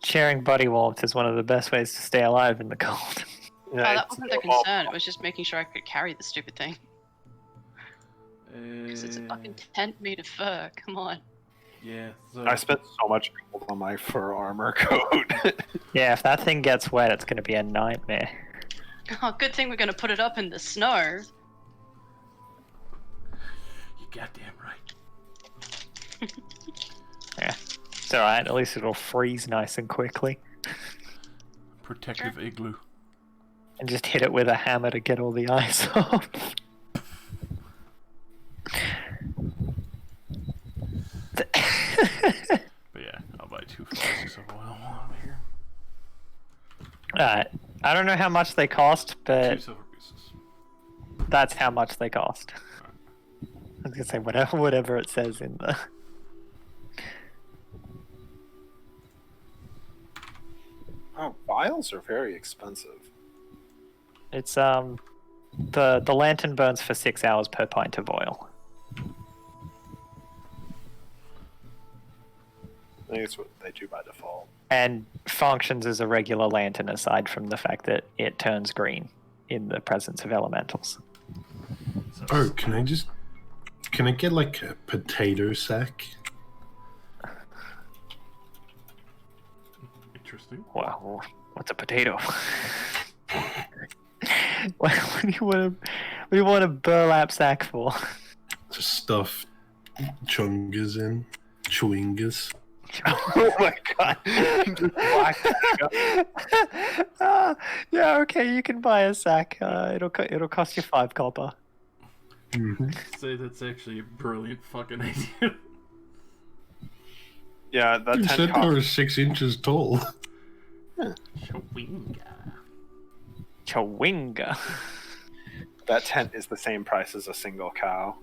sharing body warmth is one of the best ways to stay alive in the cold. Oh, that wasn't the concern. It was just making sure I could carry the stupid thing. Because it's a fucking tent made of fur. Come on. Yeah. So I spent so much gold on my fur armor coat. Yeah, if that thing gets wet, it's gonna be a nightmare. Oh, good thing we're gonna put it up in the snow. you goddamn right. Yeah, it's alright, at least it'll freeze nice and quickly. Protective igloo. And just hit it with a hammer to get all the ice off. But yeah, I'll buy 2 flasks of oil while I'm here. Alright, I don't know how much they cost, 2 but silver pieces. that's how much they cost. I was gonna say whatever it says in the... Oh, vials are very expensive. It's the lantern burns for 6 hours per pint of oil. I think it's what they do by default. And functions as a regular lantern aside from the fact that it turns green in the presence of elementals. So, Oh, can I get like a potato sack? interesting. Wow, what's a potato? what do you want a burlap sack for? To stuff chungas in. Chewingas. Oh my god. Just whack Yeah, okay, you can buy a sack. It'll cost you 5 copper. Mm-hmm. Say that's actually a brilliant fucking idea. Yeah, that You tent said they were 6 inches tall. Chewinga. Chawinga. that tent is the same price as a single cow.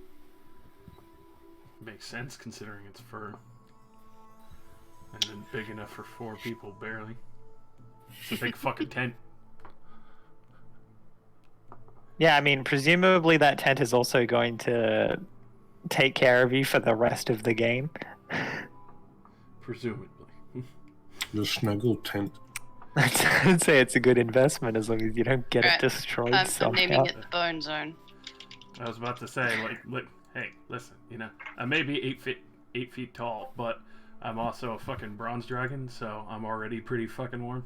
Makes sense considering it's fur. And then big enough for 4 people, barely. It's a big fucking tent. Yeah, I mean, presumably that tent is also going to take care of you for the rest of the game. Presumably. The snuggle tent. I'd say it's a good investment as long as you don't get Alright, it destroyed I'm somehow. naming it the Bone Zone. I was about to say, like, look, hey, listen, you know, I may be 8 feet tall, but I'm also a fucking bronze dragon, so I'm already pretty fucking warm.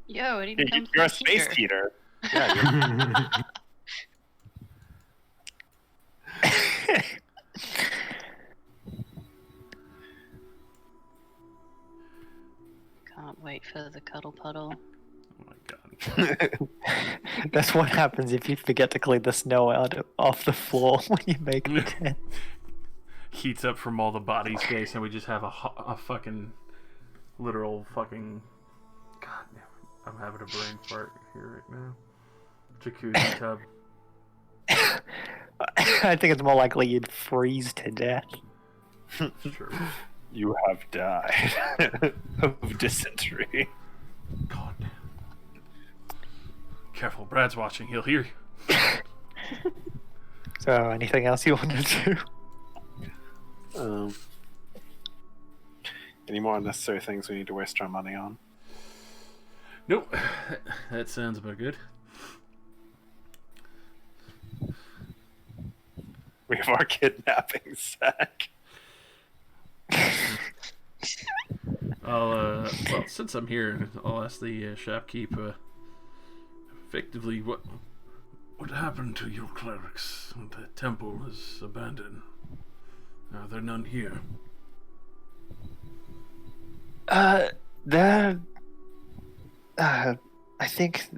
Yo, it even comes You're a with space heater. heater. Yeah, Can't wait for the cuddle puddle. Oh my god. That's what happens if you forget to clean the snow off the floor when you make the tent. Heats up from all the body space, and we just have a fucking literal fucking. God damn it. I'm having a brain fart here right now. Jacuzzi tub. I think it's more likely you'd freeze to death. Sure. you have died of dysentery. God. Careful, Brad's watching. He'll hear you. So, anything else you want to do? Any more unnecessary things we need to waste our money on? Nope. That sounds about good. We have our kidnapping sack. Well, since I'm here, I'll ask the shopkeep. Effectively, what happened to your clerics? The temple is abandoned. Are there none here? There. I think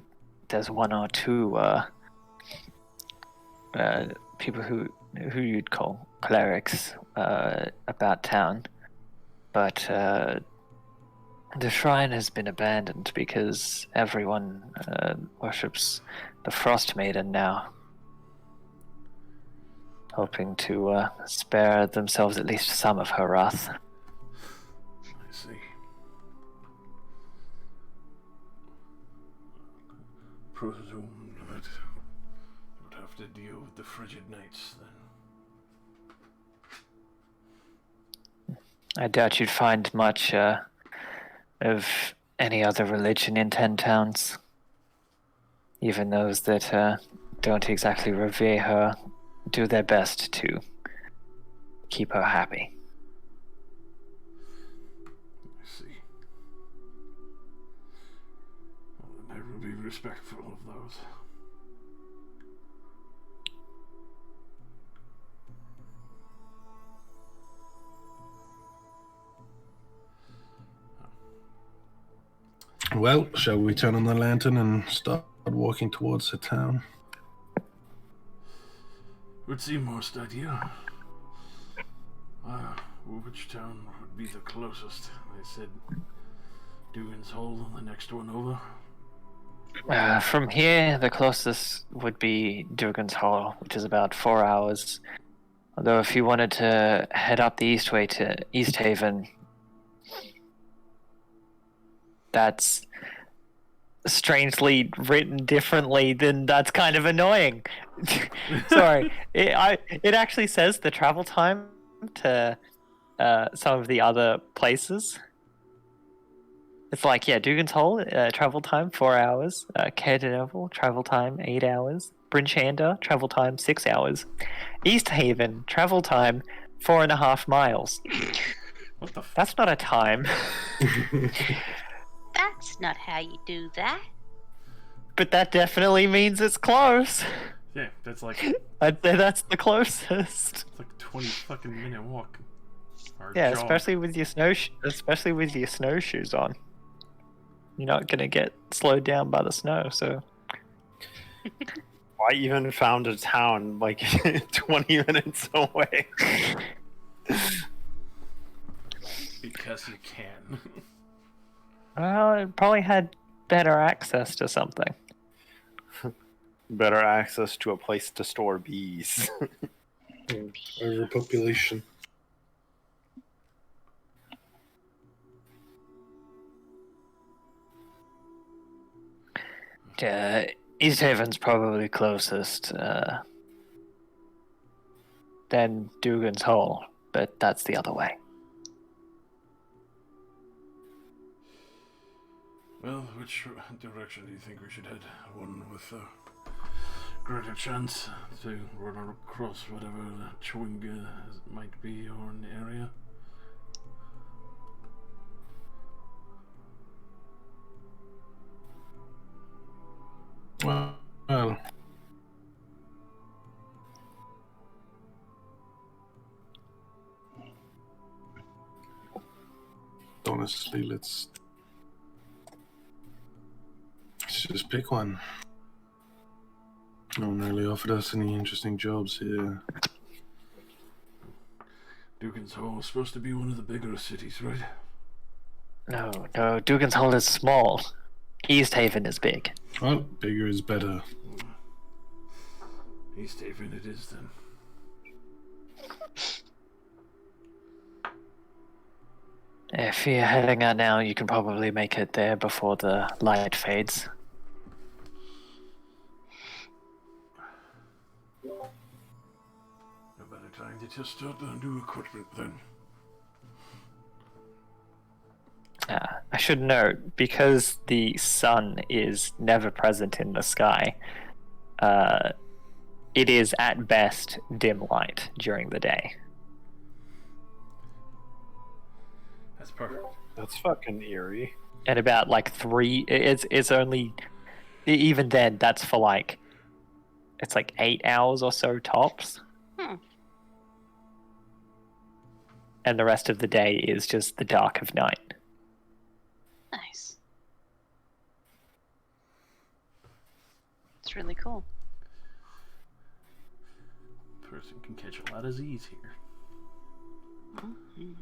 there's one or two people who you'd call clerics about town, but the shrine has been abandoned because everyone worships the Frostmaiden now, hoping to spare themselves at least some of her wrath. I see. Presume that would have to deal with the frigid nights then. I doubt you'd find much of any other religion in 10 towns. Even those that don't exactly revere her do their best to keep her happy. I see. Well, then I will be respectful of those. Well, shall we turn on the lantern and start walking towards the town? Would seem most ideal. Which town would be the closest? I said Dugan's Hole, the next one over. From here, the closest would be Durgan's Hall, which is about 4 hours. Although if you wanted to head up the east way to East Haven, that's strangely written differently, then that's kind of annoying. Sorry. It actually says the travel time to some of the other places. It's like, yeah, Dugan's Hole, travel time 4 hours. Cairdeneville, travel time 8 hours. Brinchander, travel time 6 hours. East Haven, travel time 4.5 miles. What the That's not a time. That's not how you do that. But that definitely means it's close. Yeah, that's like I'd say that's the closest. it's like a 20 fucking minute walk. Or Yeah, jog. especially with your snowshoes on. You're not gonna get slowed down by the snow, so I even found a town like 20 minutes away. Because you can. well, it probably had better access to something. Better access to a place to store bees. Overpopulation. East Haven's probably closest. Then Dugan's Hole, but that's the other way. Well, which direction do you think we should head? One with greater chance to run across whatever Chewinga might be or an area? Well, honestly, let's just pick one. No one really offered us any interesting jobs here. Dugan's Hole is supposed to be one of the bigger cities, right? No, Dugan's Hole is small. East Haven is big. Well, bigger is better. East Haven it is then. If you're heading out now, you can probably make it there before the light fades. No better time to just start the new equipment then. I should note, because the sun is never present in the sky, it is at best dim light during the day. That's perfect. That's fucking eerie. At about like 3, it's only, even then, that's for like, it's like 8 hours or so tops. Hmm. And the rest of the day is just the dark of night. Nice. It's really cool. Person can catch a lot of Z's here. Mm-hmm.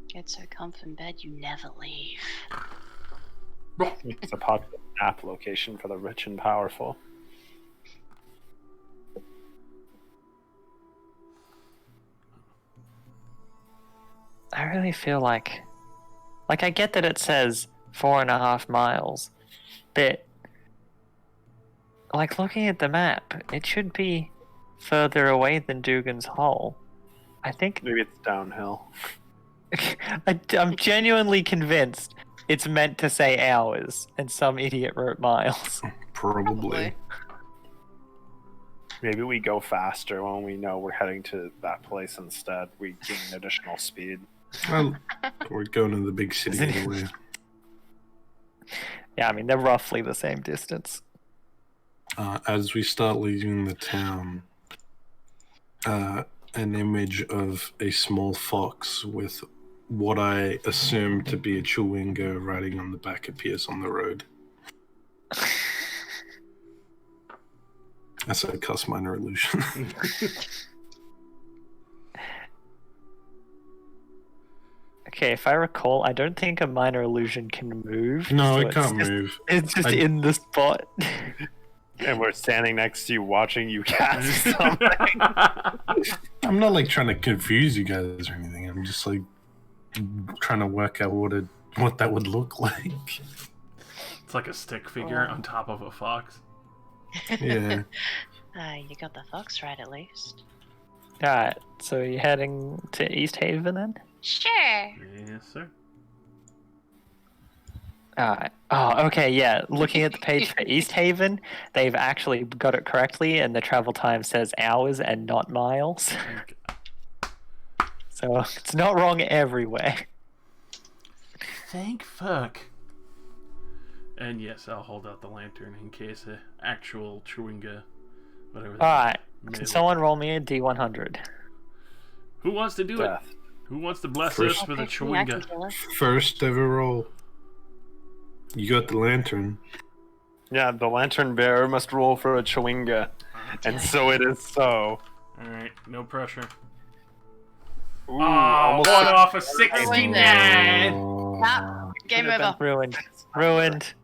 Get so comfy in bed you never leave. It's a popular nap location for the rich and powerful. I really feel like I get that it says 4.5 miles, but like looking at the map, it should be further away than Dugan's Hole. I think Maybe it's downhill. I'm genuinely convinced it's meant to say hours, and some idiot wrote miles. Probably. Maybe we go faster when we know we're heading to that place instead. We gain additional speed. Well, we're going to the big city Isn't it? anyway. Yeah, I mean they're roughly the same distance. As we start leaving the town, an image of a small fox with what I assume to be a chewinga riding on the back appears on the road. That's a cast minor illusion. Okay, if I recall, I don't think a minor illusion can move. No, so it it's can't just- move. It's just I- in the spot. And we're standing next to you watching you cast something. I'm not like trying to confuse you guys or anything. I'm just like trying to work out what that would look like. It's like a stick figure on top of a fox. Yeah. You got the fox right at least. Alright, so you're heading to East Haven then? Sure. Yes, sir. Alright. Oh, okay, yeah. Looking at the page for East Haven, they've actually got it correctly, and the travel time says hours and not miles. So it's not wrong everywhere. Thank fuck. And yes, I'll hold out the lantern in case an actual chewinga, whatever. that Alright, may can look. someone roll me a D100? Who wants to do it? Death. Who wants to bless First- us with a Okay, for me, I can chewinga? kill her. First ever roll. You got the lantern. Yeah, the lantern bearer must roll for a chewinga. And so it is so. Alright, no pressure. Ooh, Oh, almost one a- off a 69! Oh, Game Could've been over. Ruined. Ruined.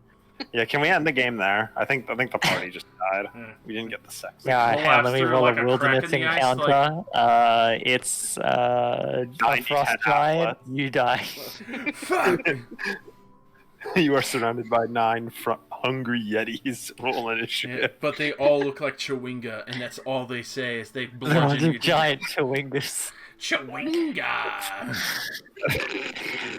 Yeah, can we end the game there? I think the party just died. Yeah. We didn't get the sex. Yeah, alright, hang on, let me Collapse roll through a like a crack wilderness in the ice, encounter. It's a 90 frost head giant. atlas. You die. Fuck! You are surrounded by 9 hungry yetis. Roll Yeah, initiative. but they all look like chewinga, and that's all they say is they They're bludgeon you. the giant chewingas. Chewinga!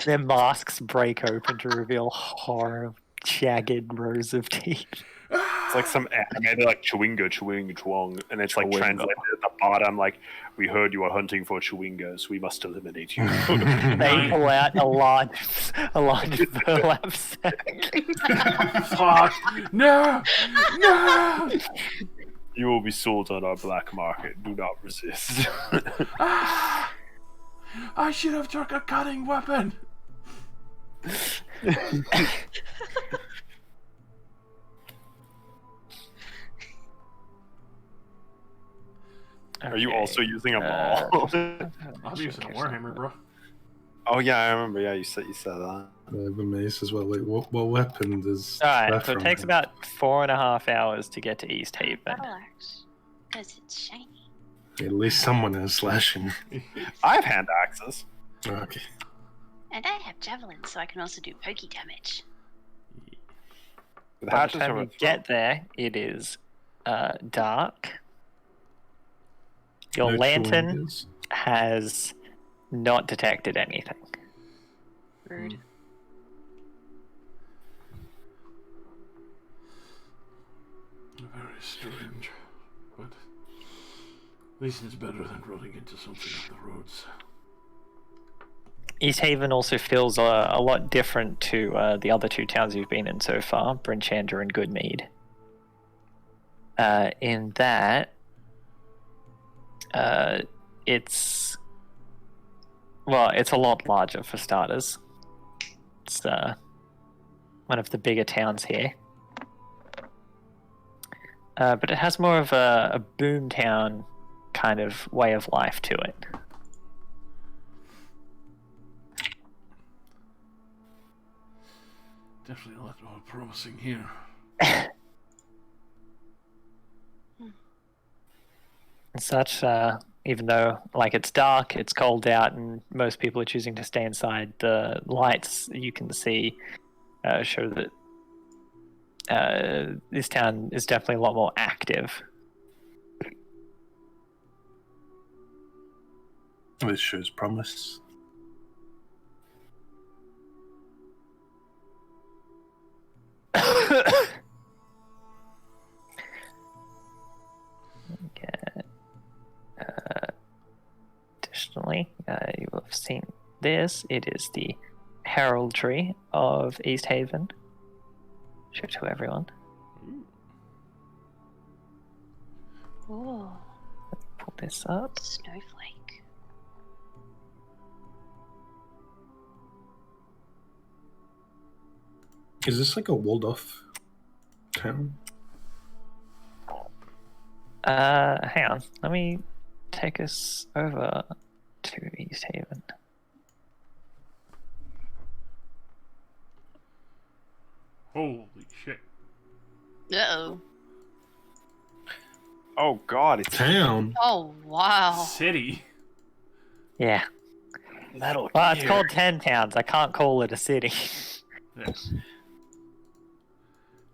Their masks break open to reveal horror, jagged rows of teeth. It's like some animated like chewinga, chewing, and it's like Chewinga. translated at the bottom like, we heard you are hunting for chewingas, we must eliminate you. They pull out a large burlap sack. Fuck! No! No! You will be sold on our black market. Do not resist. Ah! I should have took a cutting weapon. Are you Okay. also using a ball? I'm using a warhammer, bro. Oh yeah, I remember. Yeah, you said that. I have a mace as well. Wait, what weapon does Alright, that so it from takes have? about 4.5 hours to get to East Haven. Battle axe. Because it's shiny. At least someone has slashing. I have hand axes. Okay. And I have javelins, so I can also do pokey damage. The By the hatches time are you get there, it is dark. Your No lantern chewingas? has not detected anything. Rude. Very strange. But at least it's better than running into something on the roads. East Haven also feels a lot different to the other 2 towns you've been in so far, Brinchander and Goodmead. In that, it's a lot larger for starters. It's one of the bigger towns here. But it has more of a boom town kind of way of life to it. Definitely a lot more promising here. And such, even though it's dark, it's cold out, and most people are choosing to stay inside, the lights you can see show that this town is definitely a lot more active. This shows promise. Okay. Additionally, you will have seen this. It is the heraldry of East Haven. Show it to everyone. Ooh, Pull this up. snowflake. Is this like a walled-off town? Hang on. Let me take us over to East Haven. Holy shit. Uh-oh. Oh God, it's Town? Oh, wow. City. Yeah. Metal Well, it's Gear. called 10 towns. I can't call it a city. Yes.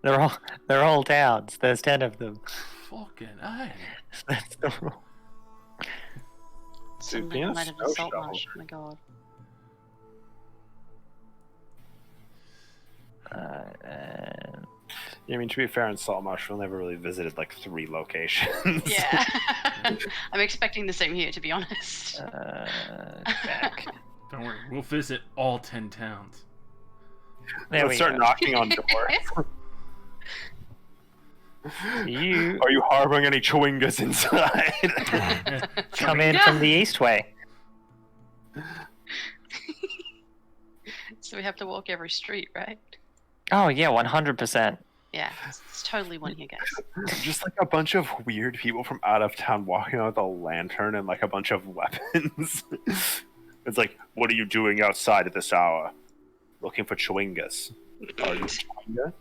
They're all towns. There's 10 of them. Fucking aye. That's the rule. Some being little a night of snow the salt shovel. marsh. Oh my god. And I mean, to be fair, in Saltmarsh, we've never really visited like 3 locations. Yeah. I'm expecting the same here, to be honest. back. Don't worry, we'll visit all 10 towns. There we Let's start go. knocking on doors. You Are you harboring any Chewingas inside? come in from the east way. So we have to walk every street, right? Oh yeah, 100%. Yeah, it's totally one here, guys. Just like a bunch of weird people from out of town walking out with a lantern and like a bunch of weapons. It's like, what are you doing outside at this hour? Looking for Chewingas. Are you a Chewinga?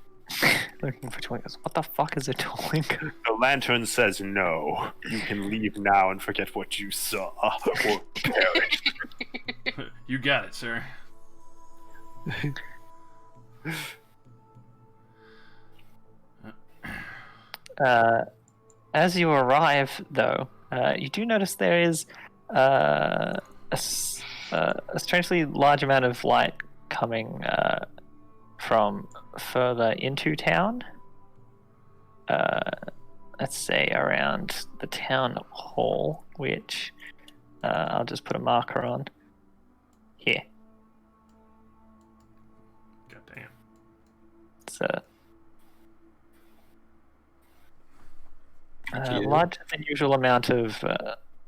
Looking for Twinkies. What the fuck is a Twinkie? The lantern says no. You can leave now and forget what you saw, or perish. You got it, sir. As you arrive, though, you do notice there is a strangely large amount of light coming from further into town. Let's say around the town hall, which I'll just put a marker on here. Goddamn. It's a Yeah. larger than usual amount of,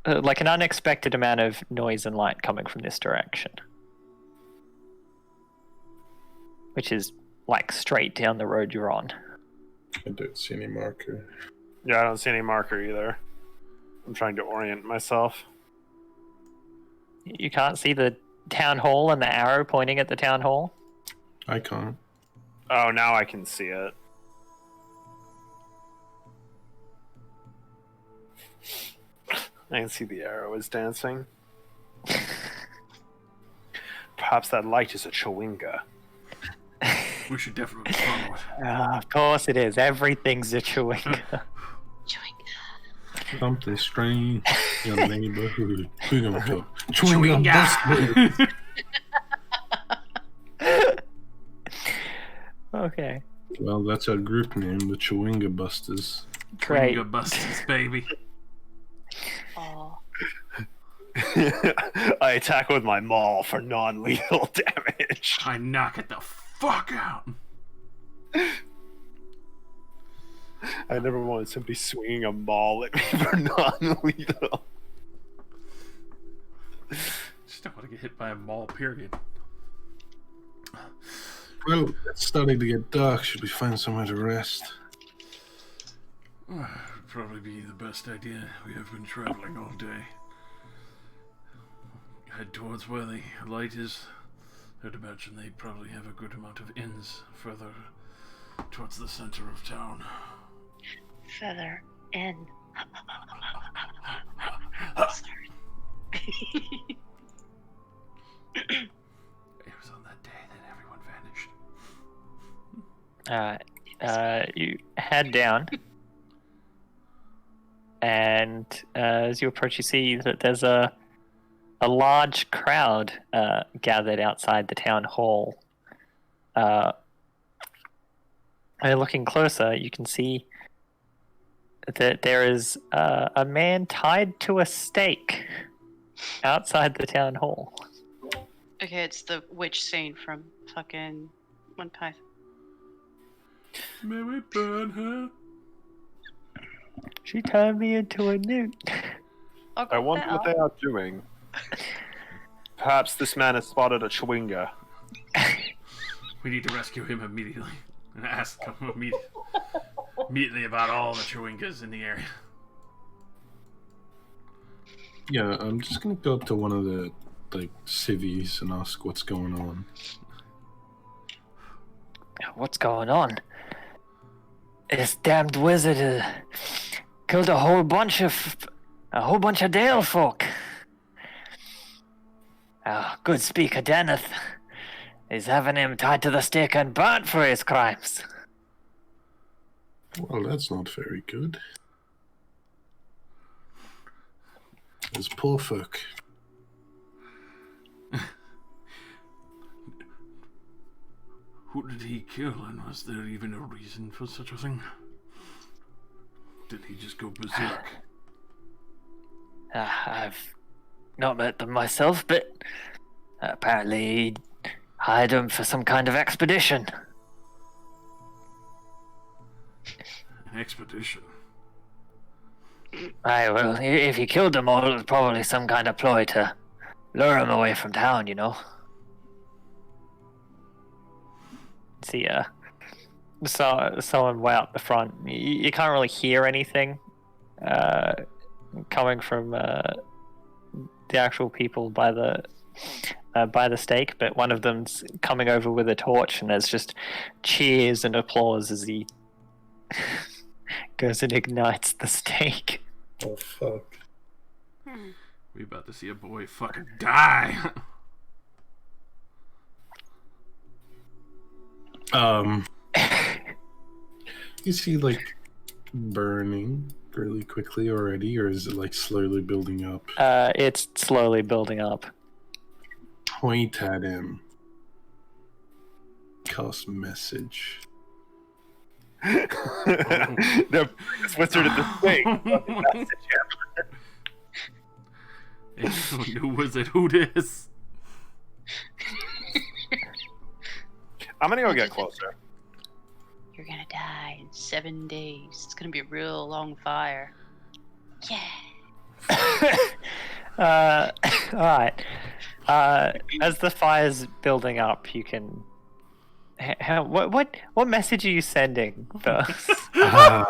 like an unexpected amount of noise and light coming from this direction. Which is like straight down the road you're on. I don't see any marker. Yeah, I don't see any marker either. I'm trying to orient myself. You can't see the town hall and the arrow pointing at the town hall? I can't. Oh, now I can see it. I can see the arrow is dancing. Perhaps that light is a Chewinga. We should definitely follow it. Of course it is. Everything's a Chewinga. Chewing. Something strange in the neighborhood. We're gonna talk. Chewing gum busters. Okay. Well, that's our group name, the Chewinga Busters. Great. Chewinga Busters, baby. Oh. I attack with my maul for non-lethal damage. I knock it the fuck out. I never wanted somebody swinging a maul at me for non-lethal. Just don't want to get hit by a maul, period. Well, it's starting to get dark. Should we find somewhere to rest? Would probably be the best idea. We have been traveling all day. Head towards where the light is. I'd imagine they probably have a good amount of inns further towards the center of town. Feather in. It was on that day that everyone vanished. You head down, and as you approach, you see that there's a large crowd gathered outside the town hall. And looking closer, you can see that there is a man tied to a stake outside the town hall. Okay, it's the witch scene from fucking One Python. May we burn her? She turned me into a newt. I wonder what they are doing. Perhaps this man has spotted a chewinga. We need to rescue him immediately and ask him immediately about all the chewingas in the area. Yeah, I'm just gonna go up to one of the civvies and ask what's going on. What's going on? This damned wizard killed a whole bunch of Dale folk. Good speaker Deneth is having him tied to the stake and burnt for his crimes. Well, that's not very good. There's poor folk. Who did he kill, and was there even a reason for such a thing? Did he just go berserk? I've not met them myself, but apparently he hired them for some kind of expedition. An expedition? Aye, well, if he killed them all, it was probably some kind of ploy to lure them away from town, you know. See, someone way up the front. You can't really hear anything coming from the actual people by the stake, but one of them's coming over with a torch, and there's just cheers and applause as he goes and ignites the stake. Oh, fuck. We about to see a boy fucking die. Is he burning really quickly already, or is it slowly building up? It's slowly building up. Point at him. Cast message. The wizard at the stake. New wizard, who this? I'm gonna go get closer. You're gonna die in 7 days. It's gonna be a real long fire. Yeah. Alright. As the fire's building up, you can. What message are you sending first? I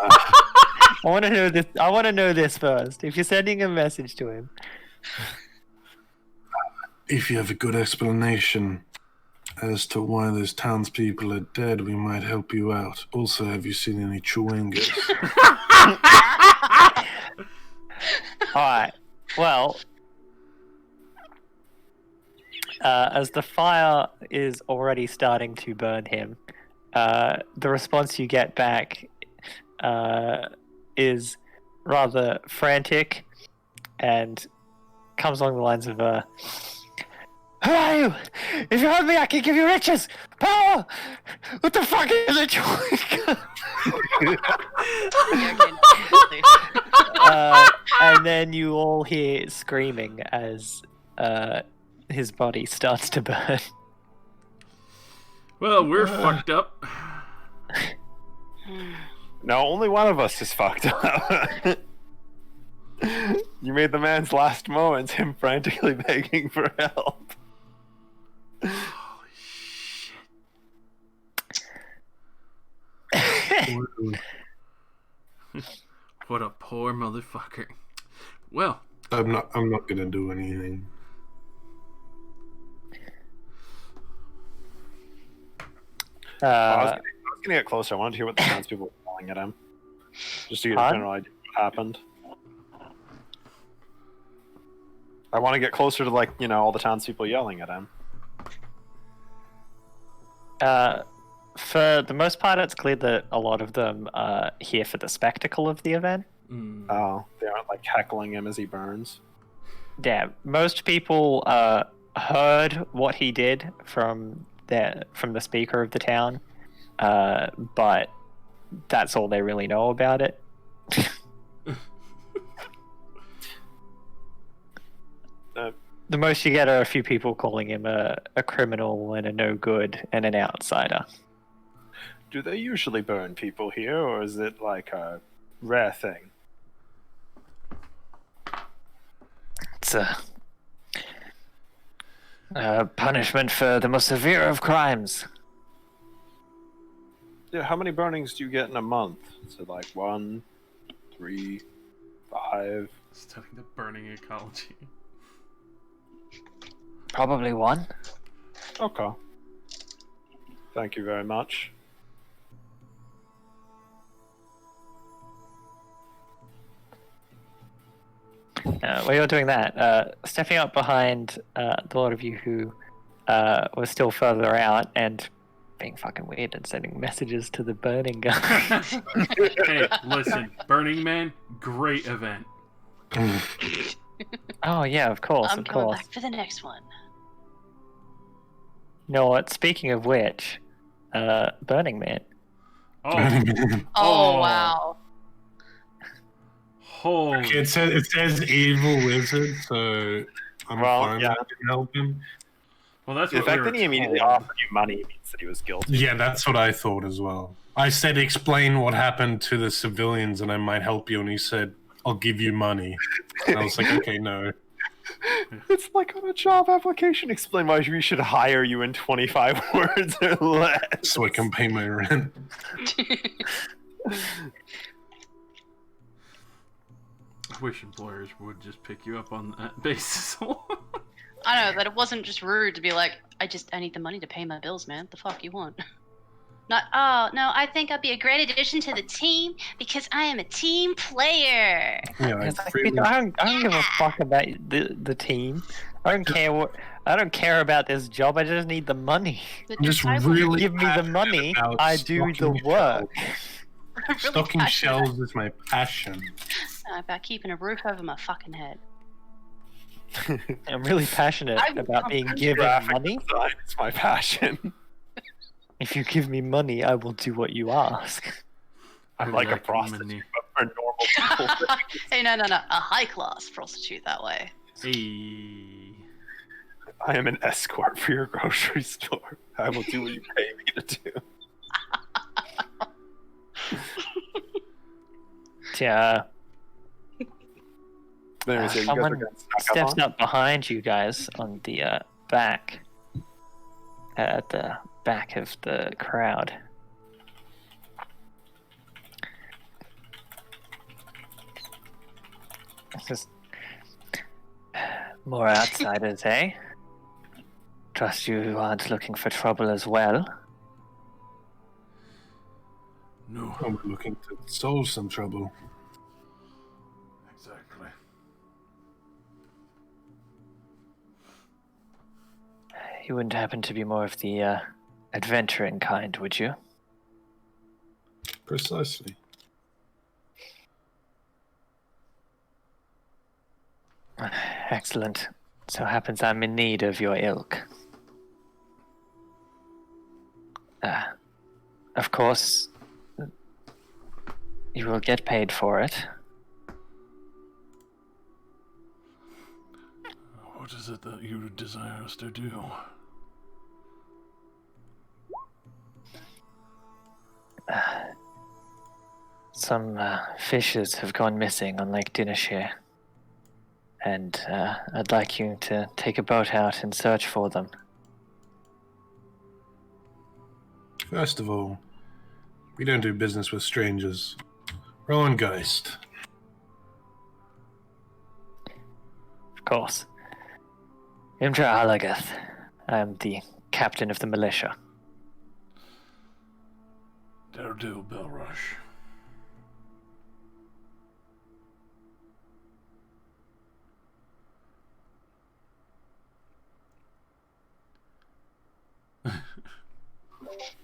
want to know this. I want to know this first. If you're sending a message to him, If you have a good explanation as to why those townspeople are dead, we might help you out. Also, have you seen any chewingas? alright. Well, as the fire is already starting to burn him, the response you get back is rather frantic and comes along the lines of, who are you? If you help me, I can give you riches, power. What the fuck is a chewinga? And then you all hear screaming as his body starts to burn. Well, we're fucked up. No, only one of us is fucked up. You made the man's last moments him frantically begging for help. Holy shit. What a poor motherfucker. Well, I'm not gonna do anything. I was gonna get closer. I wanted to hear what the townspeople were yelling at him, just to get a general idea of what happened. I want to get closer to, like, all the townspeople yelling at him. For the most part, it's clear that a lot of them are here for the spectacle of the event. Oh, they aren't like heckling him as he burns. Yeah, most people heard what he did from the speaker of the town, but that's all they really know about it. The most you get are a few people calling him a criminal and a no good and an outsider. Do they usually burn people here, or is it like a rare thing? It's a punishment for the most severe of crimes. Yeah, how many burnings do you get in a month? Is it like 1, 3, 5? Studying the burning ecology. Probably one. Okay. Thank you very much. While you're doing that, stepping up behind the lot of you who were still further out and being fucking weird and sending messages to the burning guy. Hey, listen, Burning Man, great event. Oh yeah, of course, I'm of coming course. back for the next one. You know what? Speaking of which, Burning Man. Oh, Oh, wow. holy. Okay, it says evil wizard, so I'm fine. yeah. I can help him. Well, that's The what fact we were that he immediately told. offered you money means that he was guilty. Yeah, that's what I thought as well. I said, explain what happened to the civilians and I might help you. And he said, I'll give you money. And I was like, okay, no. It's like on a job application. Explain why we should hire you in 25 words or less. So I can pay my rent. I wish employers would just pick you up on that basis. I know, but it wasn't just rude to be like, I need the money to pay my bills, man. The fuck you want? Not, oh, no, I think I'll be a great addition to the team because I am a team player. Yeah, It's like, I don't give a fuck about the team. I don't care about this job. I just need the money. But I'm just I will- really Give me the passionate money. about I do the stocking work. I'm really Stocking passionate shelves is my passion. about keeping a roof over my fucking head. I'm really passionate I will about being given Graphic money. design is my passion. If you give me money, I will do what you ask. I'm like a prostitute, but for normal people. Hey, no, a high class prostitute that way. Hey. I am an escort for your grocery store. I will do what you pay me to do. Yeah. Anyways, yeah, you guys are Someone getting snuck steps up on? up behind you guys on the back. At the back of the crowd. It's just more outsiders, eh? Trust you aren't looking for trouble as well. No. I'm looking to solve some trouble. Exactly. You wouldn't happen to be more of the adventuring kind, would you? Precisely. Excellent. So happens I'm in need of your ilk. Of course, You will get paid for it. What is it that you desire us to do? Some fishes have gone missing on Lake Dinashire. And I'd like you to take a boat out and search for them. First of all, we don't do business with strangers. Rowan Geist. Of course. Imdra Alagath. I'm the captain of the militia. Daredevil Belrush.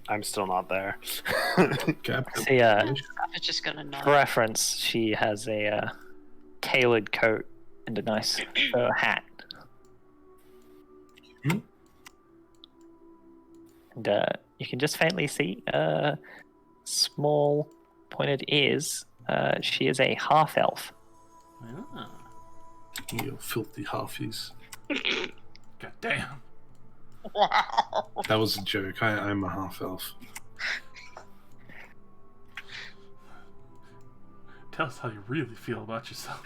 I'm still not there. Captain. See, I was just gonna nod. for reference, she has a tailored coat and a nice fur hat. Hmm? And you can just faintly see small pointed ears. She is a half elf. Ah. You filthy halfies. God damn. That was a joke. I'm a half elf. Tell us how you really feel about yourself.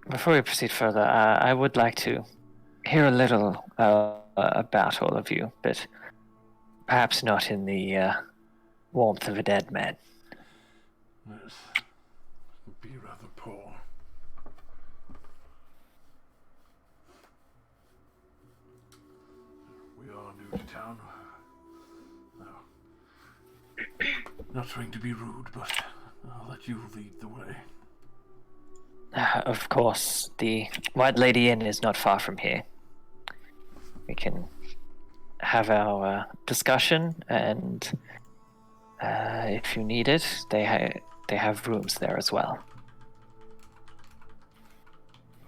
Before we proceed further, I would like to hear a little about all of you, but perhaps not in the warmth of a dead man. Yes. Would be rather poor. We are new to town. No. Not trying to be rude, but I'll let you lead the way. Of course, the White Lady Inn is not far from here. We can have our discussion, and if you need it, they have rooms there as well.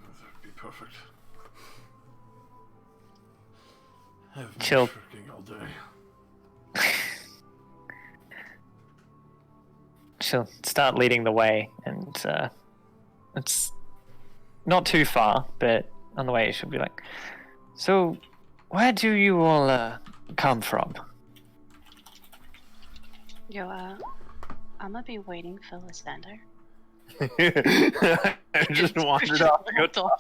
That'd be perfect. I've been Chill. working all day. She'll start leading the way, and it's not too far, but on the way she'll be like, "So, where do you all come from?" Yo, I'm gonna be waiting for Lysander. I just wandered off to go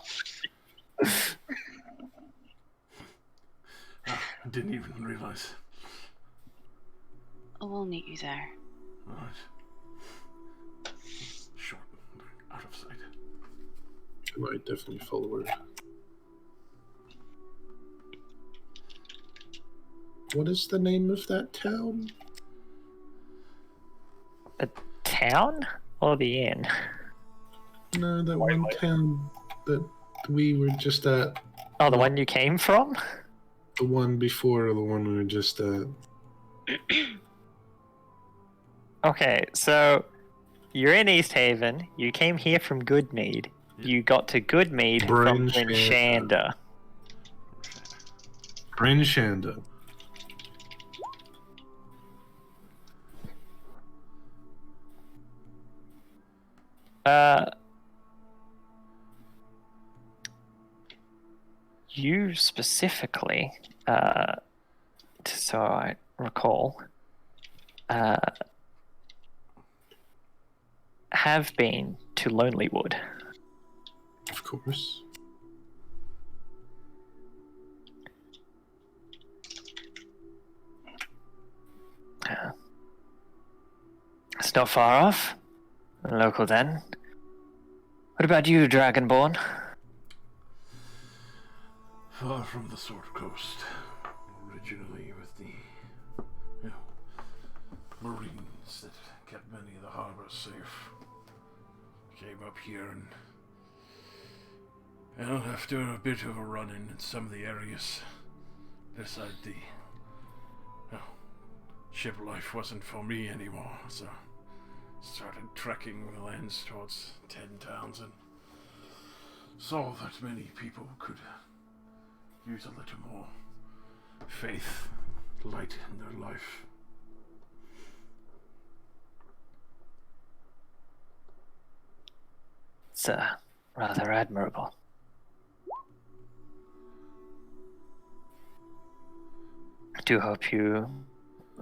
I didn't even realize. We'll meet you there. Alright. Short, out of sight. I might definitely follow her. What is the name of that town? The town or the inn? No, that one town that we were just at. Oh, the one you came from? The one before the one we were just at. Okay, so you're in East Haven. You came here from Goodmead. You got to Goodmead from Bryn Shanda. Bryn Shanda. You specifically, so I recall, have been to Lonelywood. Of course. It's not far off. Local then. What about you, Dragonborn? Far from the Sword Coast. Originally with the Marines that kept many of the harbors safe. Came up here and after a bit of a run-in some of the areas, decided the ship life wasn't for me anymore, so started trekking the lands towards 10 towns and saw that many people could use a little more faith, light in their life. It's rather admirable. I do hope you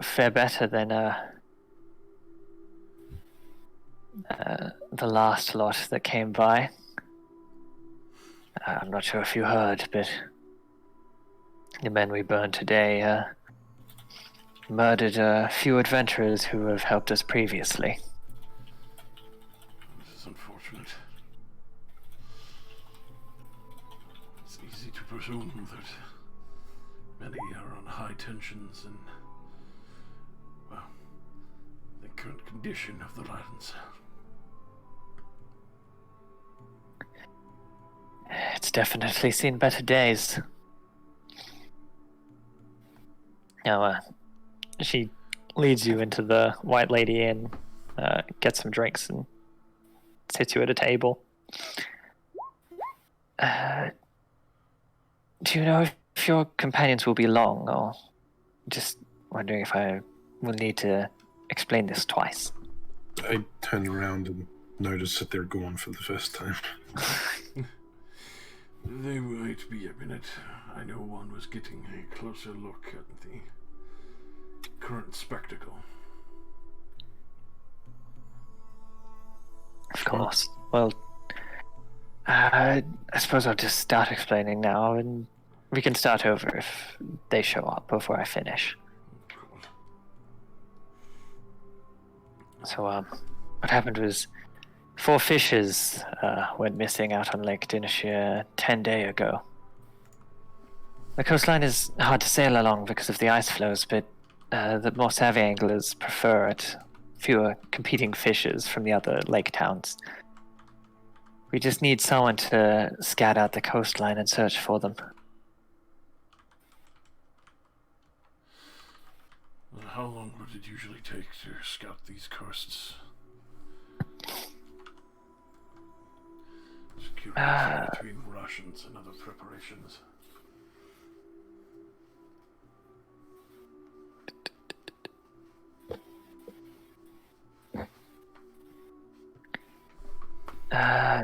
fare better than the last lot that came by. I'm not sure if you heard, but the men we burned today murdered a few adventurers who have helped us previously. This is unfortunate. It's easy to presume that many are on high tensions and, well, the current condition of the lands. It's definitely seen better days. Now, she leads you into the White Lady Inn, gets some drinks, and sits you at a table. Do you know if your companions will be long, or just wondering if I will need to explain this twice? I turn around and notice that they're gone for the first time. They might be a minute. I know one was getting a closer look at the current spectacle. Of course. Well, I suppose I'll just start explaining now, and we can start over if they show up before I finish. Cool. So, what happened was 4 fishers went missing out on Lake Dinashire 10 days ago. The coastline is hard to sail along because of the ice floes, but the more savvy anglers prefer it. Fewer competing fishers from the other lake towns. We just need someone to scout out the coastline and search for them. How long would it usually take to scout these coasts? Just curious between rations and other preparations.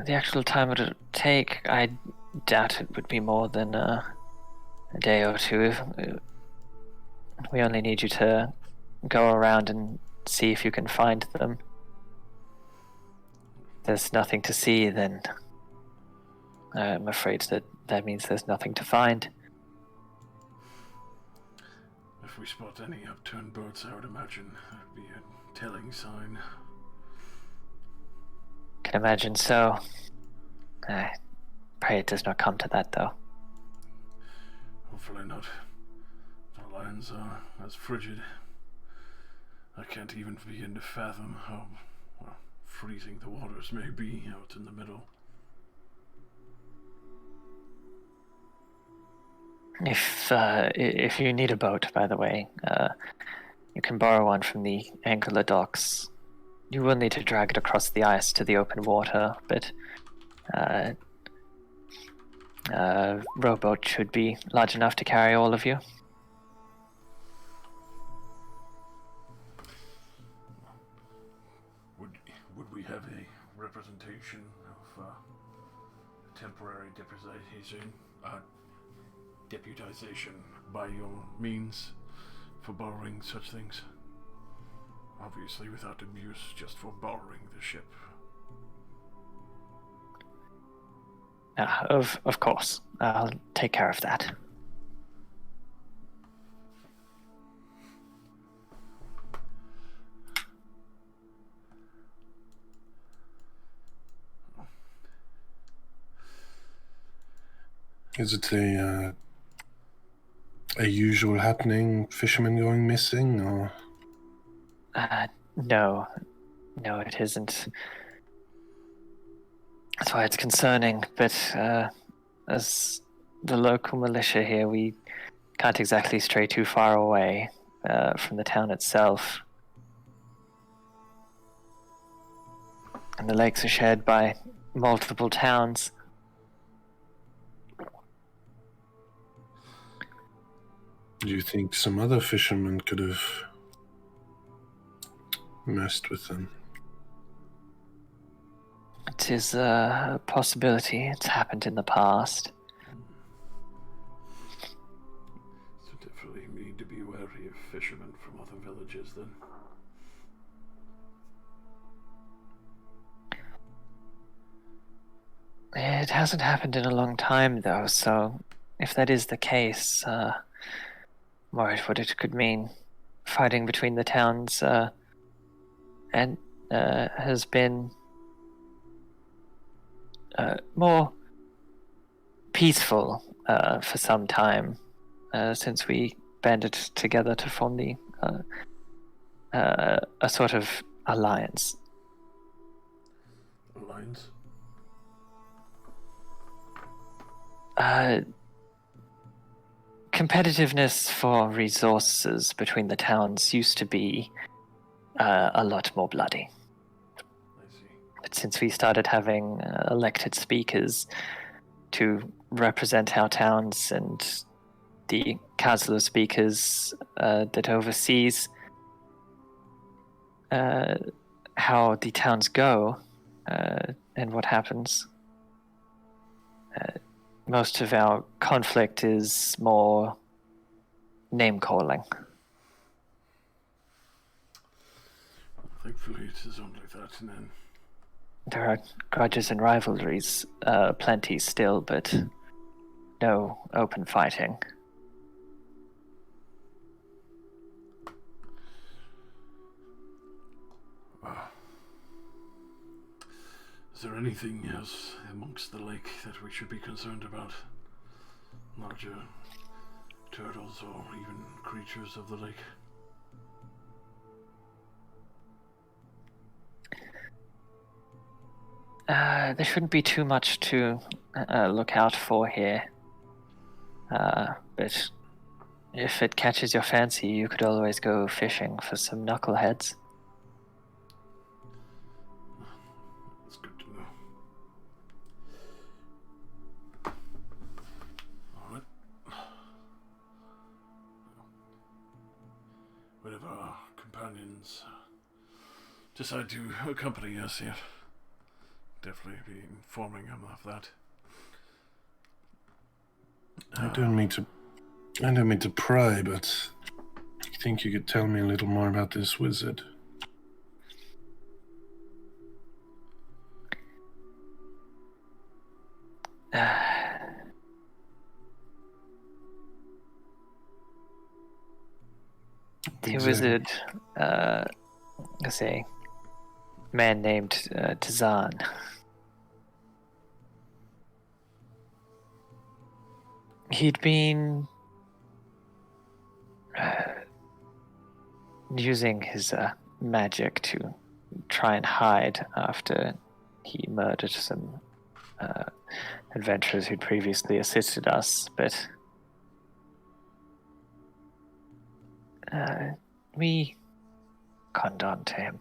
The actual time it would take, I doubt it would be more than a day or two. We only need you to go around and see if you can find them. If there's nothing to see, then I'm afraid that means there's nothing to find. If we spot any upturned boats, I would imagine that'd be a telling sign. Can imagine so. I pray it does not come to that, though. Hopefully not. The lands are as frigid. I can't even begin to fathom how, well, freezing the waters may be out in the middle. If you need a boat, by the way, you can borrow one from the Angler docks. You will need to drag it across the ice to the open water, but rowboat should be large enough to carry all of you. Would we have a representation of temporary deputization by your means for borrowing such things? Obviously without abuse, just for borrowing the ship. Of course. I'll take care of that. Is it a usual happening, fishermen going missing, or? No, it isn't. That's why it's concerning, but as the local militia here, we can't exactly stray too far away from the town itself. And the lakes are shared by multiple towns. Do you think some other fishermen could have messed with them? It is a possibility. It's happened in the past. So definitely need to be wary of fishermen from other villages then. It hasn't happened in a long time, though, so if that is the case, worried what it could mean. Fighting between the towns and has been more peaceful for some time since we banded together to form the a sort of alliance. Alliance? Competitiveness for resources between the towns used to be a lot more bloody. I see. But since we started having elected speakers to represent our towns and the council of speakers that oversees how the towns go and what happens, most of our conflict is more name calling. Thankfully it is only that, and then There are grudges and rivalries, plenty still, but no open fighting. is there anything else amongst the lake that we should be concerned about? Larger turtles or even creatures of the lake? There shouldn't be too much to look out for here. But if it catches your fancy, you could always go fishing for some knuckleheads. That's good to know. Alright. Whenever our companions decide to accompany us here, definitely be informing them of that. I don't mean to pry, but I think you could tell me a little more about this wizard. The wizard, is a man named Tazan. He'd been using his magic to try and hide after he murdered some adventurers who'd previously assisted us, but we conned on to him.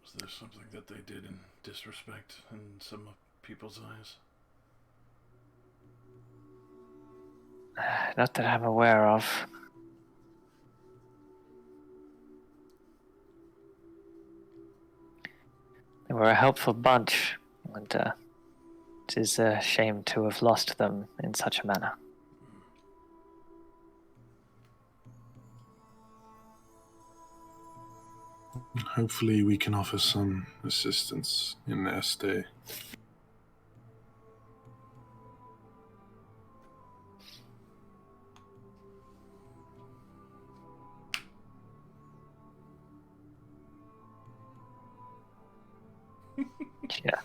Was there something that they did in disrespect in some people's eyes? Not that I'm aware of. They were a helpful bunch, and it is a shame to have lost them in such a manner. Hopefully we can offer some assistance in their stay. Yeah.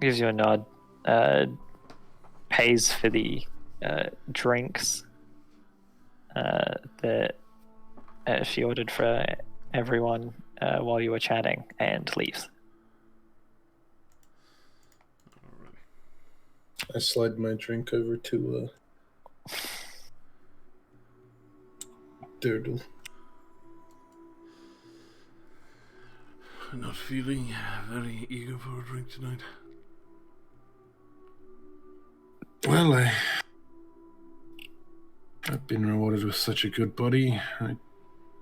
Gives you a nod. Pays for the drinks that she ordered for everyone while you were chatting, and leaves. I slide my drink over to Dirtle. not feeling very eager for a drink tonight. Well, I've been rewarded with such a good body. I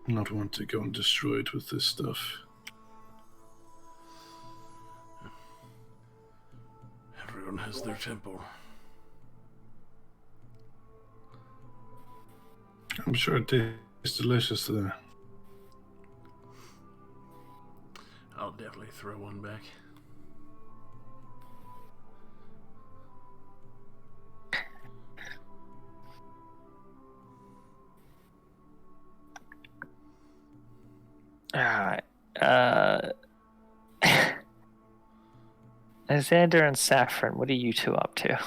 not want to go and destroy it with this stuff. Everyone has their tempo. I'm sure it tastes delicious there. I'll definitely throw one back. Alright. Xander and Saffron, what are you two up to?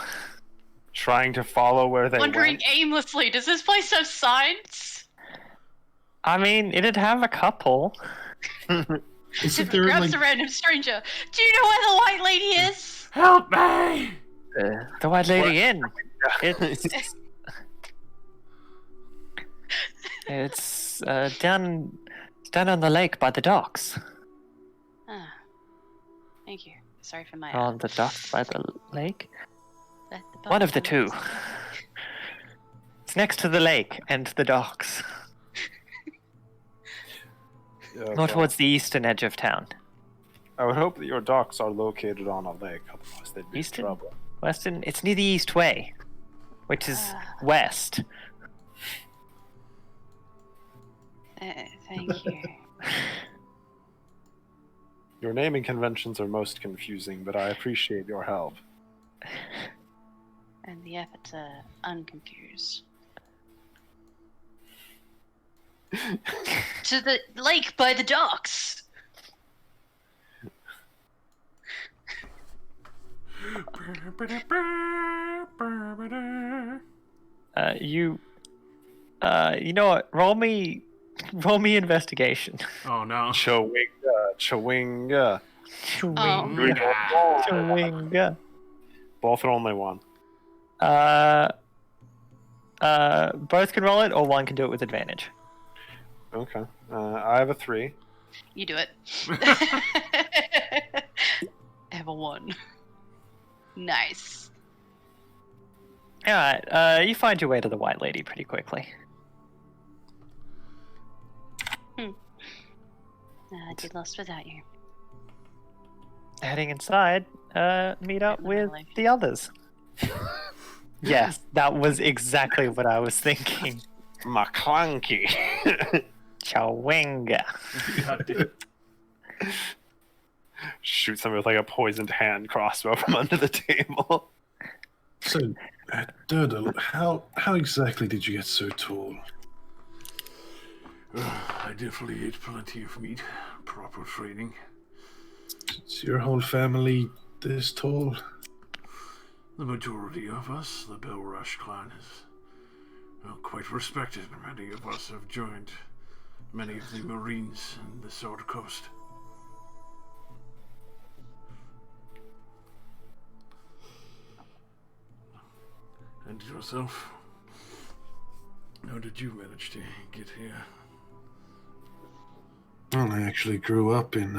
Trying to follow where they Wandering went. aimlessly. Does this place have signs? I mean, it'd have a couple. Isn't there Grabs like a random stranger. Do you know where the White Lady is? Help me! The White Lady Inn. It's down on the lake by the docks. Ah, thank you. Sorry for my. On the docks by the lake? the One of the two. bottom. It's next to the lake and the docks. Yeah, More well, towards the eastern edge of town. I would hope that your docks are located on a lake, otherwise they'd be Eastern? in trouble. Western? It's near the East Way, which is west. Thank you. Your naming conventions are most confusing, but I appreciate your help. And the effort to unconfuse. To the lake by the docks. You know what? Roll me investigation. Oh no. Chawinga. Chewinga. Chewinga. Both are only one. Both can roll it, or one can do it with advantage. Okay. I have a 3. You do it. I have a 1. Nice. Alright, you find your way to the White Lady pretty quickly. I get lost without you. Heading inside, meet up with Literally. the others. Yes, that was exactly what I was thinking. McClunky. Chawinga. God damn. Shoot somebody with like a poisoned hand crossbow from under the table. so? Doodle, how exactly did you get so tall? I definitely ate plenty of meat. Proper training. Is your whole family this tall? The majority of us, the Bell Rush clan, is quite respected. Many of us have joined many of the Marines in the Sword Coast. And yourself? How did you manage to get here? Well, I actually grew up in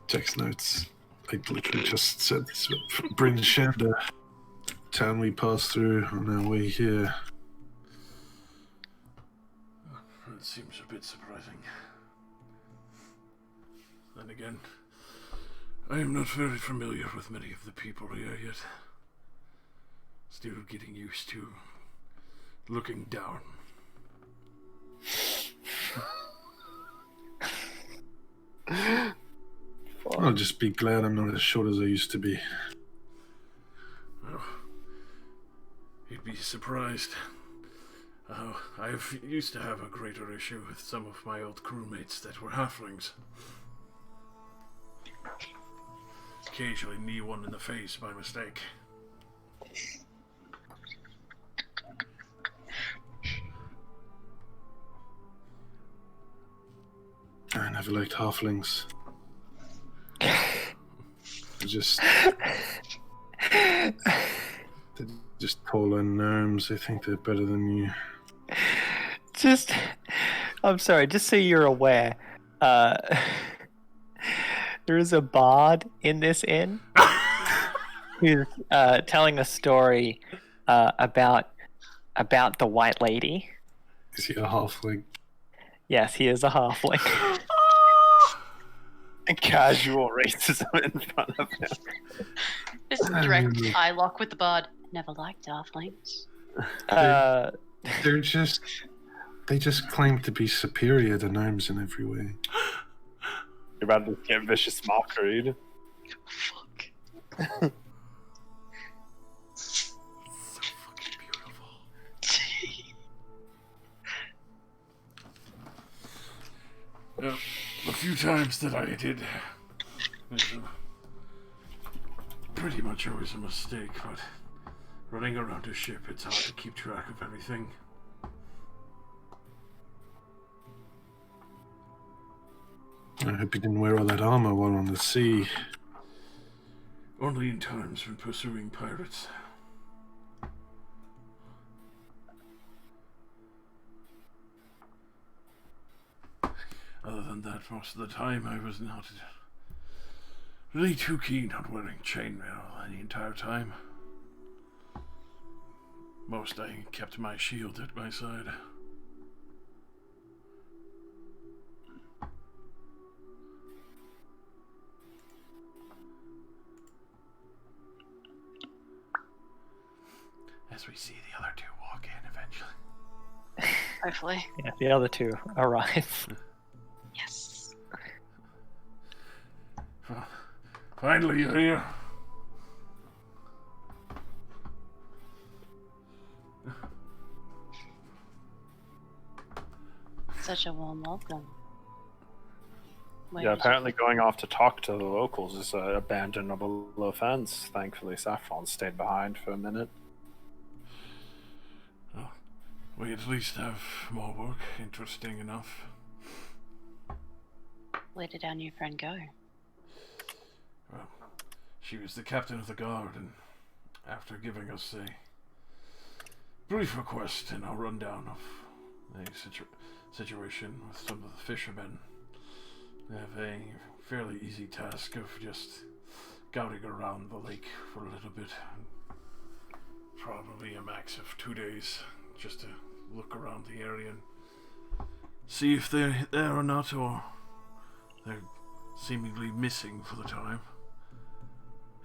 text notes. I literally just said this. Bryn Shanda, town we passed through on our way here. That seems a bit surprising. Then again, I am not very familiar with many of the people here yet. Still getting used to looking down. I'll just be glad I'm not as short as I used to be. Well, you'd be surprised. I used to have a greater issue with some of my old crewmates that were halflings. Occasionally knee one in the face by mistake. I never liked halflings. They're just tall and gnomes. They think they're better than you. Just I'm sorry, just so you're aware, uh, there is a bard in this inn who's telling a story about the White Lady. Is he a halfling? Yes, he is a halfling. Casual racism in front of him. Just direct eye lock with the bard. Never liked halflings. They just claim to be superior to gnomes in every way. You're about to get vicious mockery. Fuck. So fucking beautiful. The few times that I did, pretty much always a mistake, but running around a ship, it's hard to keep track of everything. I hope you didn't wear all that armor while on the sea. Only in times when pursuing pirates. Other than that, most of the time I was not really too keen on wearing chainmail the entire time. Most I kept my shield at my side. As we see the other two walk in eventually. Hopefully. Yeah, the other two arrive. Yes. Finally, you're here. Such a warm welcome. Where Yeah, did you- apparently going off to talk to the locals is an abandonable offense. Thankfully, Saffron stayed behind for a minute. Oh, we at least have more work interesting enough. Where did our new friend go? Well, she was the captain of the guard, and after giving us a brief request and a rundown of the situation with some of the fishermen, we have a fairly easy task of just scouting around the lake for a little bit. Probably a max of 2 days, just to look around the area and see if they're there or not, or they're seemingly missing for the time.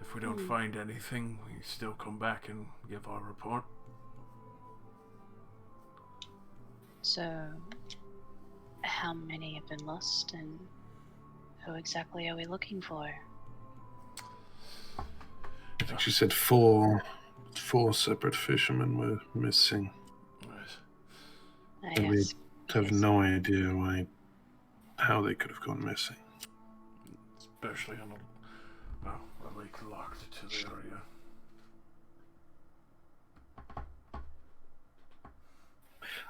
If we don't find anything, we still come back and give our report. So, how many have been lost, and who exactly are we looking for? I think she said four separate fishermen were missing. Right. And we Yes. have no idea how they could have gone missing. Especially on a lake locked to the area.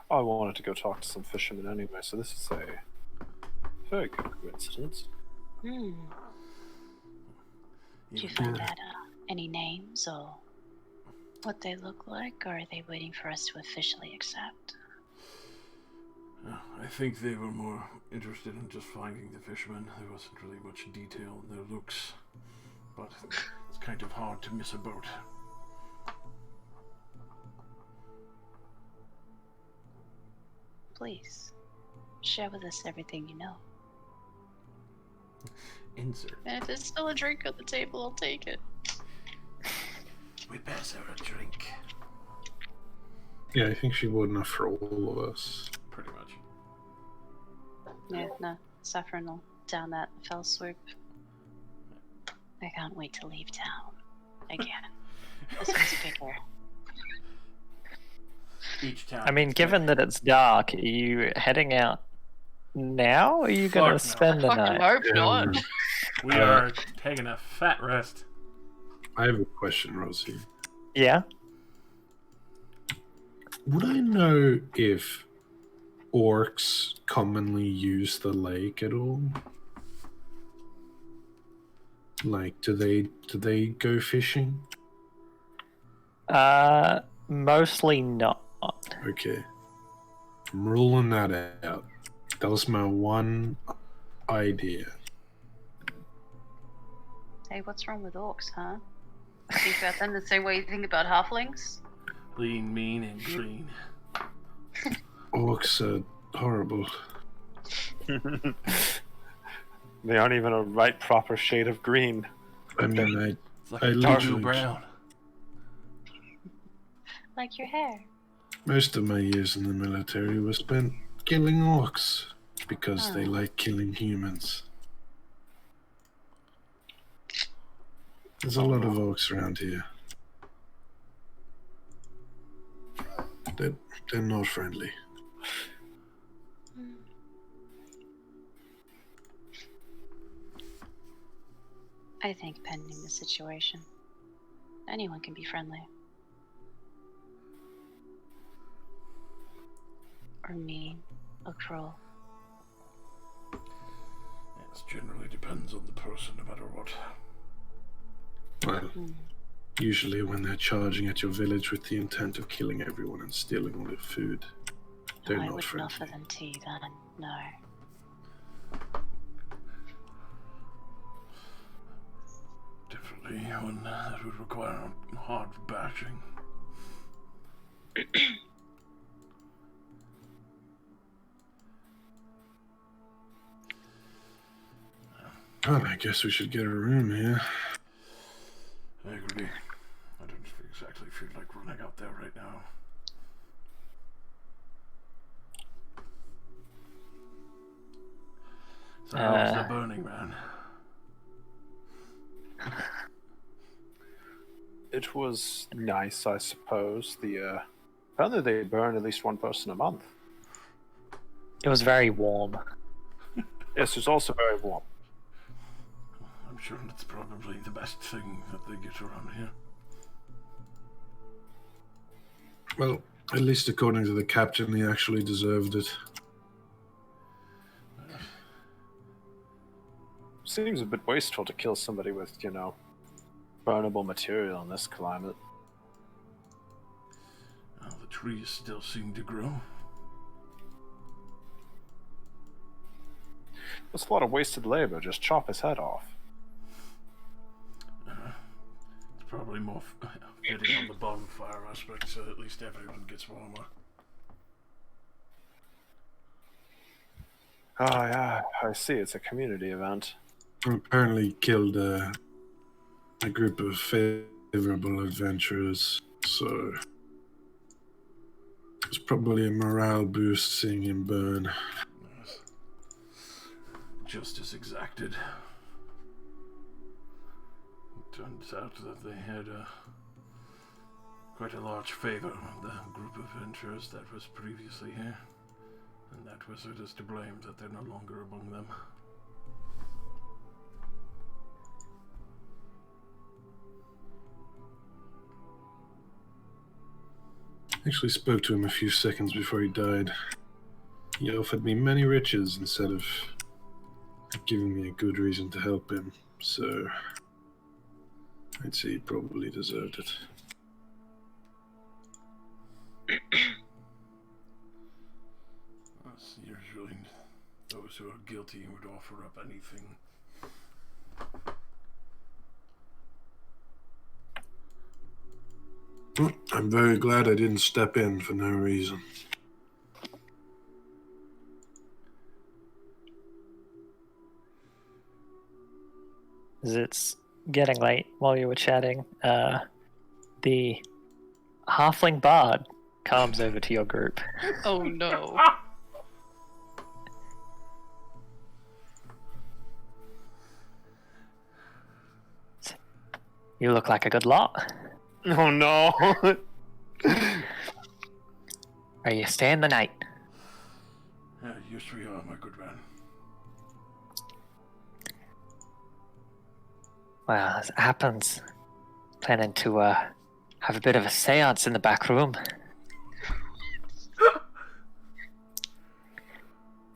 I wanted to go talk to some fishermen anyway, so this is a very good coincidence. Did you find out any names or what they look like, or are they waiting for us to officially accept? I think they were more interested in just finding the fishermen. There wasn't really much detail in their looks, but it's kind of hard to miss a boat. Please, share with us everything you know. Insert. And if there's still a drink on the table, I'll take it. We pass her a drink. Yeah, I think she would enough for all of us. Pretty much. Yeah, no, Saffron will down that fell swoop. I can't wait to leave town. Again. This one's a bigger. Each time. I mean, given that it's dark, are you heading out now, or are you going to Fuck no. spend the Fucking night? hope not. We are taking a fat rest. I have a question, Rosie. Yeah? Would I know if orcs commonly use the lake at all? Like, do they go fishing? Mostly not. Okay. I'm ruling that out. That was my one idea. Hey, what's wrong with orcs, huh? Think about them the same way you think about halflings? Lean, mean, and green. Orcs are horrible. They aren't even a right proper shade of green. I mean, It's like I a dark literally- brown. Like your hair. most of my years in the military was spent killing orcs because they Oh. like killing humans. There's a lot of orcs around here. They're not friendly. I think, pending the situation, anyone can be friendly. Or mean, or cruel. It generally depends on the person, no matter what. Well, Hmm. usually when they're charging at your village with the intent of killing everyone and stealing all your food, they're I not wouldn't offer friendly. them tea then, no. Definitely one that would require a hard bashing. Well, I guess we should get a room here. I agree. I don't exactly feel like running out there right now. So how's the Burning Man? It was nice, I suppose. Apparently they burn at least one person a month. It was very warm. Yes, it's also very warm. I'm sure that's probably the best thing that they get around here. Well, at least according to the captain, he actually deserved it. Seems a bit wasteful to kill somebody with, burnable material in this climate. Well, the trees still seem to grow. That's a lot of wasted labor. Just chop his head off. It's probably more hitting on the bonfire aspect, so at least everyone gets warmer. Oh, yeah, I see. It's a community event. Apparently killed a group of favorable adventurers, so it's probably a morale boost seeing him burn. Yes. Justice exacted. It turns out that they had quite a large favor with the group of adventurers that was previously here, and that wizard is to blame that they're no longer among them. Actually spoke to him a few seconds before he died. He offered me many riches instead of giving me a good reason to help him, so I'd say he probably deserved it. That's usually those who are guilty would offer up anything. I'm very glad I didn't step in for no reason. As it's getting late while you were chatting, the halfling bard comes over to your group. Oh no. You look like a good lot. Oh, no. Are you staying the night? Yes, we are, my good man. Well, as it happens, planning to have a bit of a seance in the back room.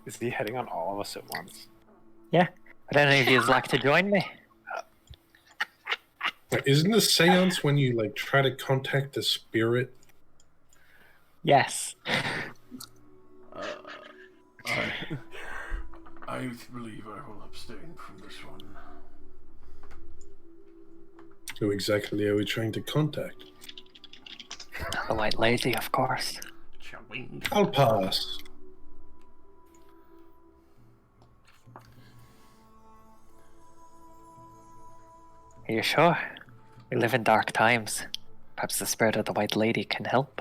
Is he hitting on all of us at once? Yeah, I don't know if you'd like to join me. Wait, isn't a seance when you try to contact a spirit? Yes. I believe I will abstain from this one. Who exactly are we trying to contact? The White Lady, of course. Chowing. I'll pass. Are you sure? We live in dark times. Perhaps the spirit of the White Lady can help.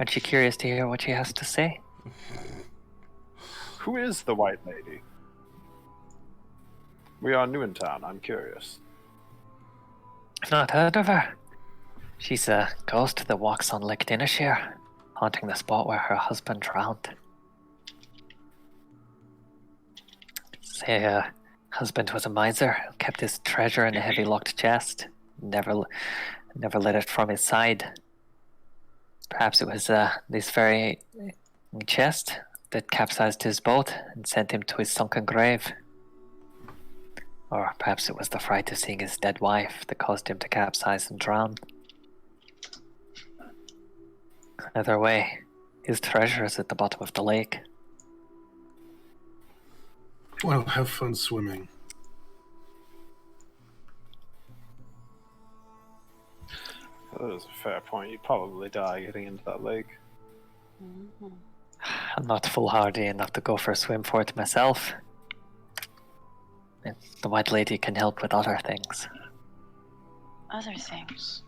Aren't you curious to hear what she has to say? Who is the White Lady? We are new in town. I'm curious. I've not heard of her. She's a ghost that walks on Lake Dinnershire, haunting the spot where her husband drowned. Say her husband was a miser, kept his treasure in a heavy locked chest, never let it from his side. Perhaps it was this very chest that capsized his boat and sent him to his sunken grave. Or perhaps it was the fright of seeing his dead wife that caused him to capsize and drown. Either way, his treasure is at the bottom of the lake. Well, have fun swimming. That is a fair point. You'd probably die getting into that lake. Mhm. I'm not foolhardy enough to go for a swim for it myself. And the White Lady can help with other things. Other things.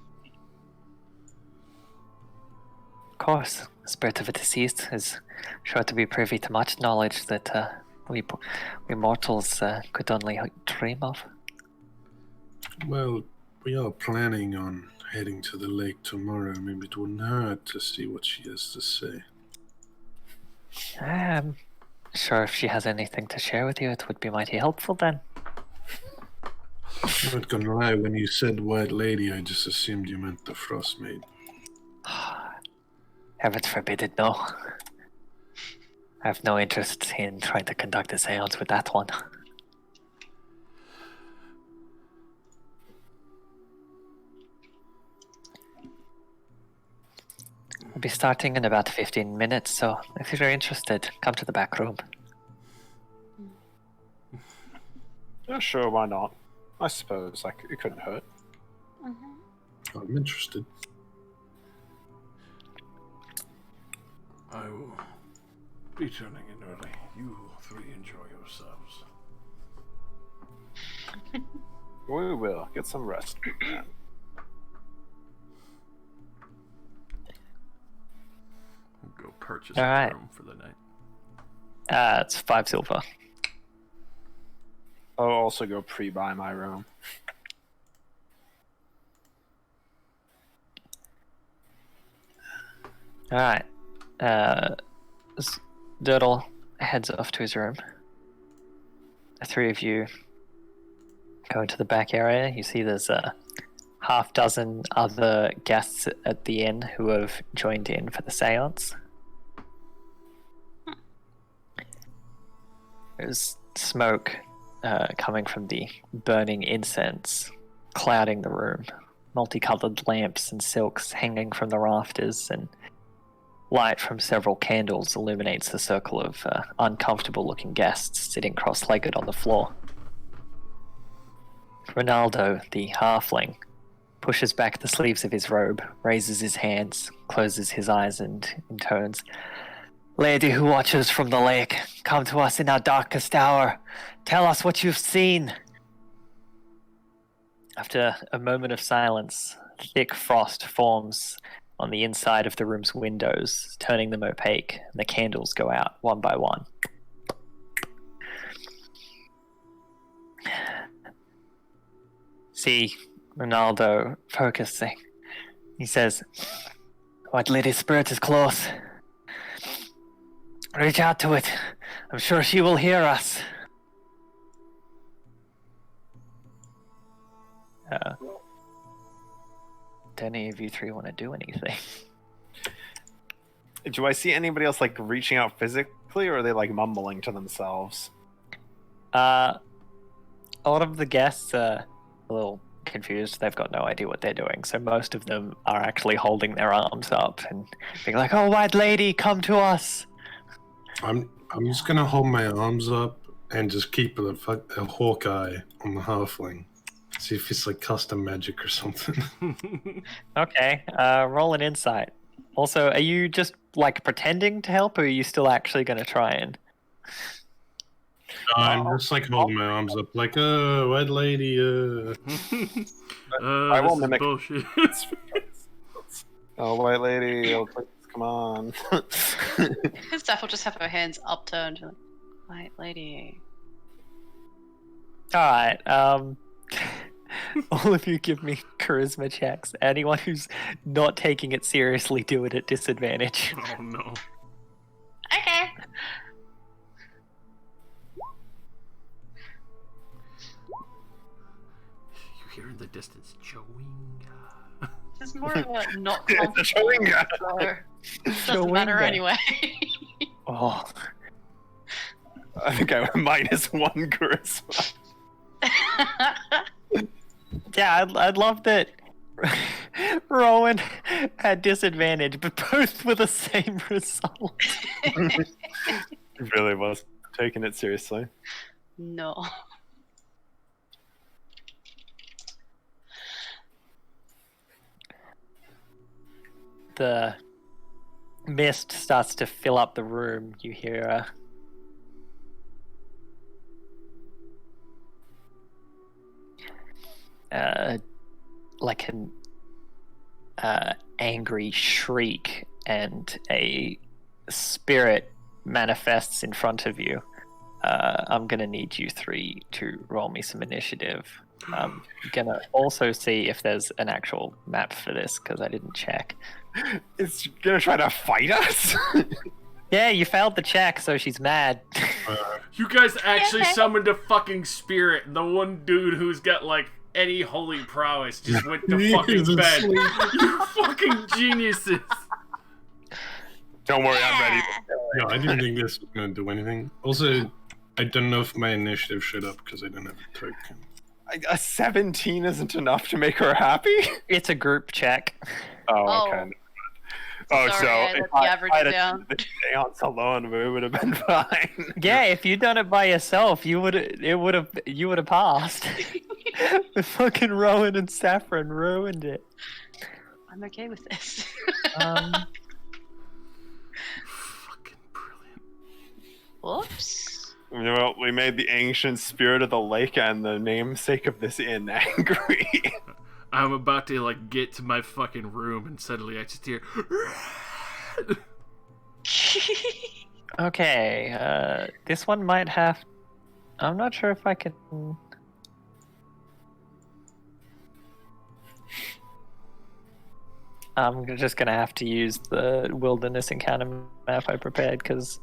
Of course, the spirit of a deceased is sure to be privy to much knowledge that we mortals could only dream of. Well, we are planning on heading to the lake tomorrow. Maybe it wouldn't hurt to see what she has to say. I'm sure if she has anything to share with you, it would be mighty helpful then. I'm not gonna lie, when you said White Lady, I just assumed you meant the Frostmaiden. Heavens forbid it, no. I have no interest in trying to conduct a seance with that one. We'll be starting in about 15 minutes, so if you're interested, come to the back room. Yeah, sure, why not? I suppose it couldn't hurt. Mm-hmm. I'm interested. I will be turning in early. You three enjoy yourselves. We will. Get some rest. We'll go purchase All a right. room for the night. It's 5 silver. I'll also go pre-buy my room. Alright. Dirtle heads off to his room. The three of you go into the back area. You see there's a half dozen other guests at the inn who have joined in for the seance. There's smoke coming from the burning incense, clouding the room. Multicolored lamps and silks hanging from the rafters, and light from several candles illuminates the circle of uncomfortable-looking guests sitting cross-legged on the floor. Ronaldo, the halfling, pushes back the sleeves of his robe, raises his hands, closes his eyes, and intones, "Lady who watches from the lake, come to us in our darkest hour. Tell us what you've seen." After a moment of silence, thick frost forms on the inside of the room's windows, turning them opaque, and the candles go out one by one. See Ronaldo focusing. He says, "White Lady's spirit is close. Reach out to it. I'm sure she will hear us." Do any of you three want to do anything? Do I see anybody else reaching out physically, or are they mumbling to themselves? A lot of the guests are a little confused. They've got no idea what they're doing, so most of them are actually holding their arms up and being like, "Oh, White Lady, come to us!" I'm I'm just gonna hold my arms up and just keep a hawk eye on the halfling. See if it's like custom magic or something. Okay, roll an insight. Also, are you just like pretending to help, or are you still actually going to try and? I'm just like holding my arms up, like, white lady. I will This is mimic- bullshit. Oh, white lady, oh, please, come on. Steph will just have her hands upturned. Like, white lady. All right. All of you give me charisma checks. Anyone who's not taking it seriously, do it at disadvantage. Oh no. Okay. You hear in the distance, Chewinga. It's more of a not It's a comfortable. chewinga. So doesn't matter Chewinga. anyway. Oh, I think I went -1 charisma. yeah. I'd love that. Rowan had disadvantage, but both were the same result. It really was taking it seriously. No. The mist starts to fill up the room. You hear like an angry shriek, and a spirit manifests in front of you. I'm gonna need you three to roll me some initiative. I'm gonna also see if there's an actual map for this because I didn't check. It's gonna try to fight us? Yeah, you failed the check, so she's mad. You guys actually okay. summoned a fucking spirit, and the one dude who's got like any holy prowess just went to He fucking is bed. asleep. You fucking geniuses. Don't worry, I'm ready. No, I didn't think this was gonna do anything. Also, I don't know if my initiative showed up because I didn't have a token. A 17 isn't enough to make her happy? It's a group check. Oh, okay. Oh, Sorry, I let the average down. The seance alone, we would have been fine. Yeah, if you'd done it by yourself, you would have passed. The fucking Rowan and Saffron ruined it. I'm okay with this. Fucking brilliant. Whoops. Well, we made the ancient spirit of the lake and the namesake of this inn angry. I'm about to like get to my fucking room and suddenly I just hear Okay, this one might have. I'm not sure if I can. I'm just gonna have to use the wilderness encounter map I prepared because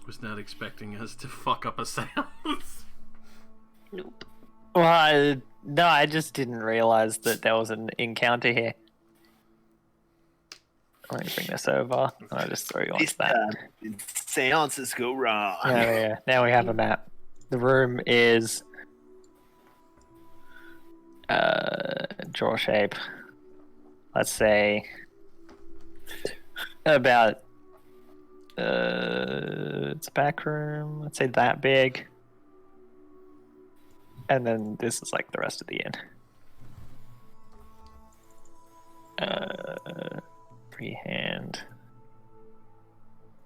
was not expecting us to fuck up a seance. Nope. well, no, I just didn't realize that there was an encounter here. Let me bring this over. I'll just throw you on that. Seances go wrong. Yeah. Now we have a map. The room is draw shape. Let's say about it's a back room. Let's say that big, and then this is like the rest of the inn. Freehand.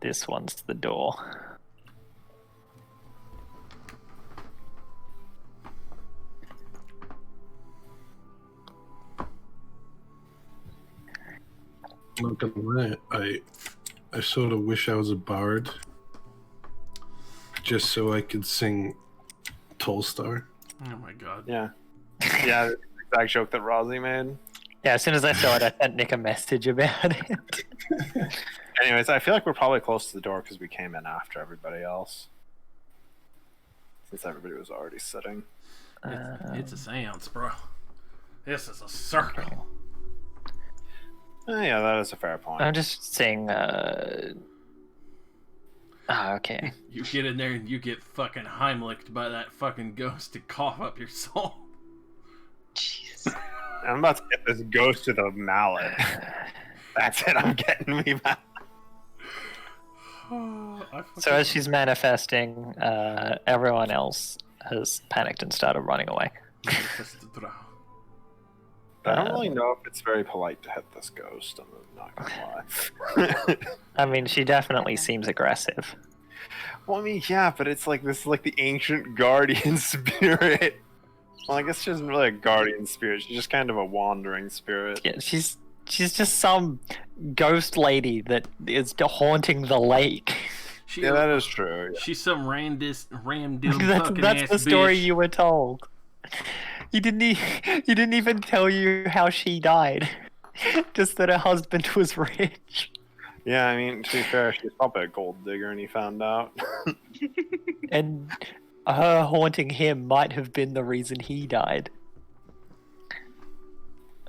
This one's the door. I'm not gonna lie, I sort of wish I was a bard, just so I could sing Tolstar. Oh my god. Yeah. Yeah, the exact joke that Rosie made. Yeah, as soon as I saw it, I sent Nick a message about it. Anyways, I feel like we're probably close to the door because we came in after everybody else. Since everybody was already sitting. It's a seance, bro. This is a circle. Yeah, that is a fair point. I'm just saying. Okay. You get in there and you get fucking Heimlicked by that fucking ghost to cough up your soul. Jeez. I'm about to get this ghost with a mallet. That's it, I'm getting me back. So as she's manifesting, everyone else has panicked and started running away. I don't really know if it's very polite to hit this ghost. I'm not gonna lie. I mean, she definitely seems aggressive. Well, I mean, yeah, but it's like this is like the ancient guardian spirit. Well, I guess she isn't really a guardian spirit. She's just kind of a wandering spirit. Yeah, she's just some ghost lady that is haunting the lake. Yeah, that is true. Yeah. She's some random That's the story you were told. He didn't even tell you how she died. Just that her husband was rich. Yeah, I mean, to be fair, she's probably a gold digger, and he found out. And her haunting him might have been the reason he died.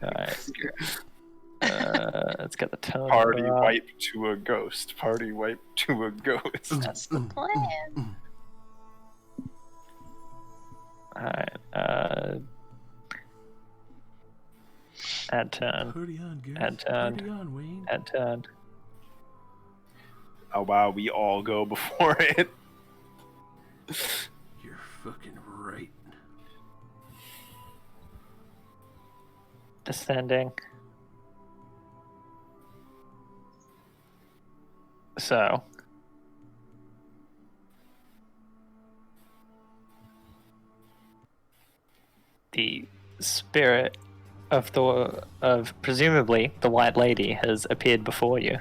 Alright. Let's get the tone. Party wipe to a ghost. Party wipe to a ghost. That's the plan. Alright. Add turn. Party on, girls. Add turn. Party on, Wayne. Add turn. Oh wow, we all go before it. You're fucking right. Descending. So. The spirit of presumably the White Lady has appeared before you.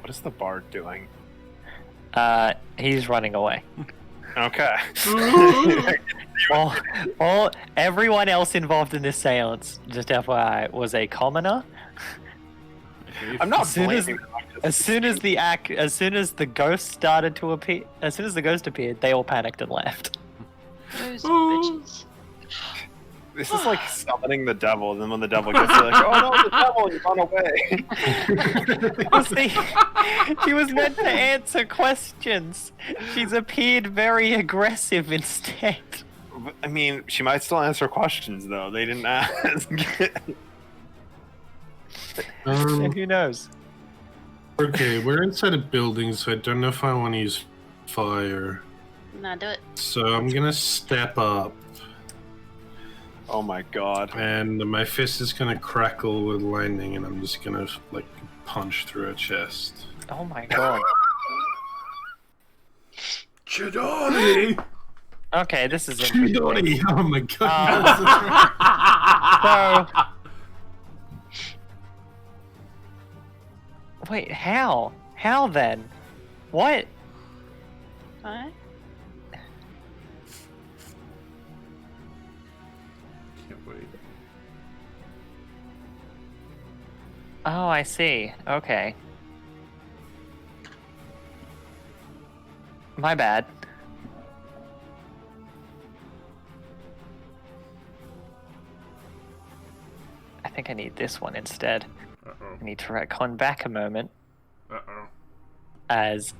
What is the bard doing? He's running away. Okay. Everyone else involved in this seance, just FYI, was a commoner. I'm not As soon as- blaming them, I'm just- As soon as the ghost started to appear, as soon as the ghost appeared, they all panicked and left. Those bitches. This is like summoning the devil, and then when the devil gets there, like, oh no, the devil, you run away. See, she was meant to answer questions. She's appeared very aggressive instead. I mean, she might still answer questions, though. They didn't ask. Who knows? Okay, we're inside a building, so I don't know if I want to use fire. Nah, do it. So I'm gonna step up, Oh my god. and my fist is gonna crackle with lightning, and I'm just gonna like punch through her chest. Oh my god. Chidori! Okay, this is interesting. Chidori! Oh my god! So, wait, how? How then? What? What? Can't wait. Oh, I see. Okay. My bad. I think I need this one instead. Uh-oh. I need to retcon back a moment Uh-oh. as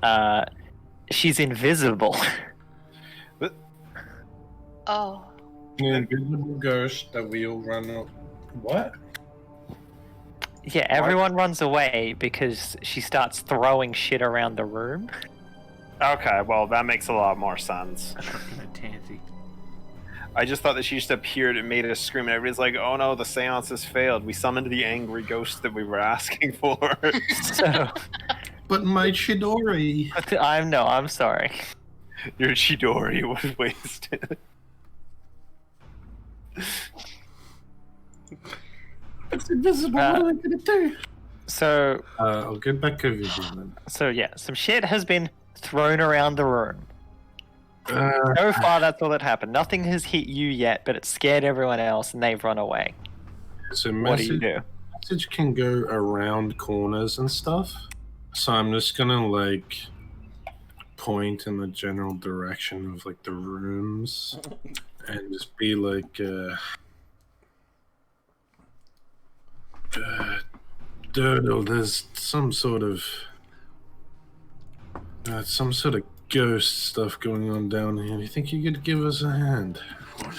she's invisible. Oh. An invisible ghost that we all run up. What? Yeah, everyone runs away because she starts throwing shit around the room. Okay, well, that makes a lot more sense. Fucking a tansy. I just thought that she just appeared and made a scream, and everybody's like, oh no, the seance has failed. We summoned the angry ghost that we were asking for. So, But my Chidori! I'm sorry. Your Chidori was wasted. It's invisible, what am I gonna do? So, I'll get back over here then. so yeah, some shit has been thrown around the room. Uh, So far, that's all that happened. Nothing has hit you yet, but it scared everyone else, and they've run away. so What do you do? message can go around corners and stuff. So I'm just gonna like point in the general direction of like the rooms and just be like Dodo, there's some sort of ghost stuff going on down here. You think you could give us a hand? What?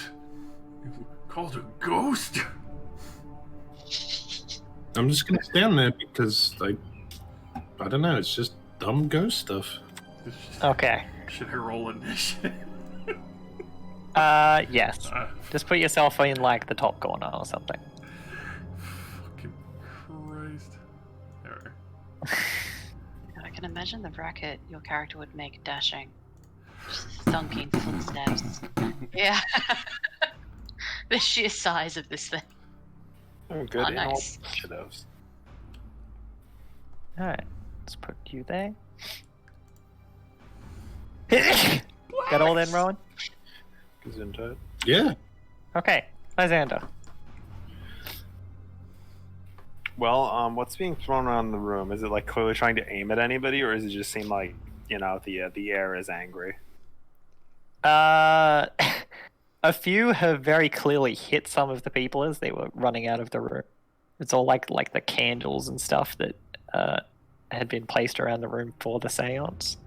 You called a ghost? I'm just gonna stand there because I don't know. It's just dumb ghost stuff. Okay. Should I roll initiative? Yes. Just put yourself in like the top corner or something. Fucking Christ. There. I can imagine the racket your character would make dashing. Just thunking footsteps. Yeah. The sheer size of this thing. Oh, good. Oh, nice. Initiatives. Alright. Let's put you there. Got all then, Rowan? Gesundheit. Yeah. Okay. Lysander. Well, what's being thrown around the room? Is it like clearly trying to aim at anybody, or does it just seem like the air is angry? A few have very clearly hit some of the people as they were running out of the room. It's all like the candles and stuff that had been placed around the room for the seance.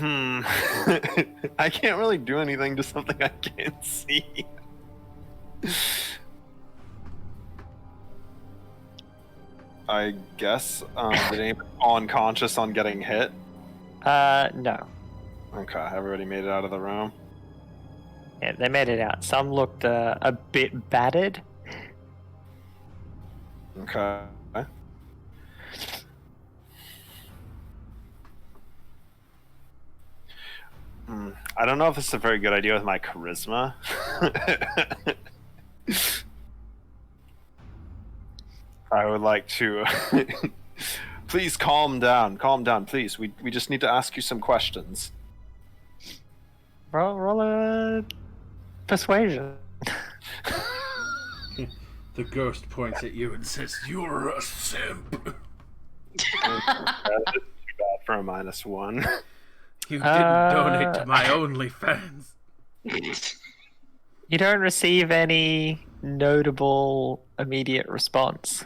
I can't really do anything to something I can't see. I guess did anyone fall unconscious on getting hit? No. Okay, everybody made it out of the room. Yeah, they made it out. Some looked a bit battered. Okay. I don't know if this is a very good idea with my charisma. I would like to... Please calm down. Calm down, please. We just need to ask you some questions. Roll a persuasion. The ghost points at you and says, "You're a simp." That is too bad for a -1. You didn't donate to my OnlyFans. You don't receive any notable immediate response.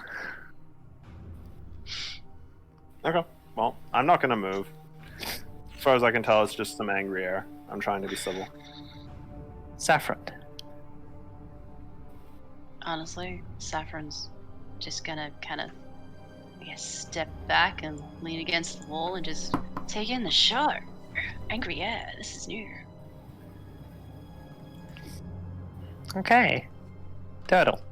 Okay. Well, I'm not going to move. As far as I can tell, it's just some angry air. I'm trying to be civil. Saffron. Honestly, Saffron's just gonna kind of, I guess, step back and lean against the wall and just take in the show. Angry air, this is new. Okay. Turtle.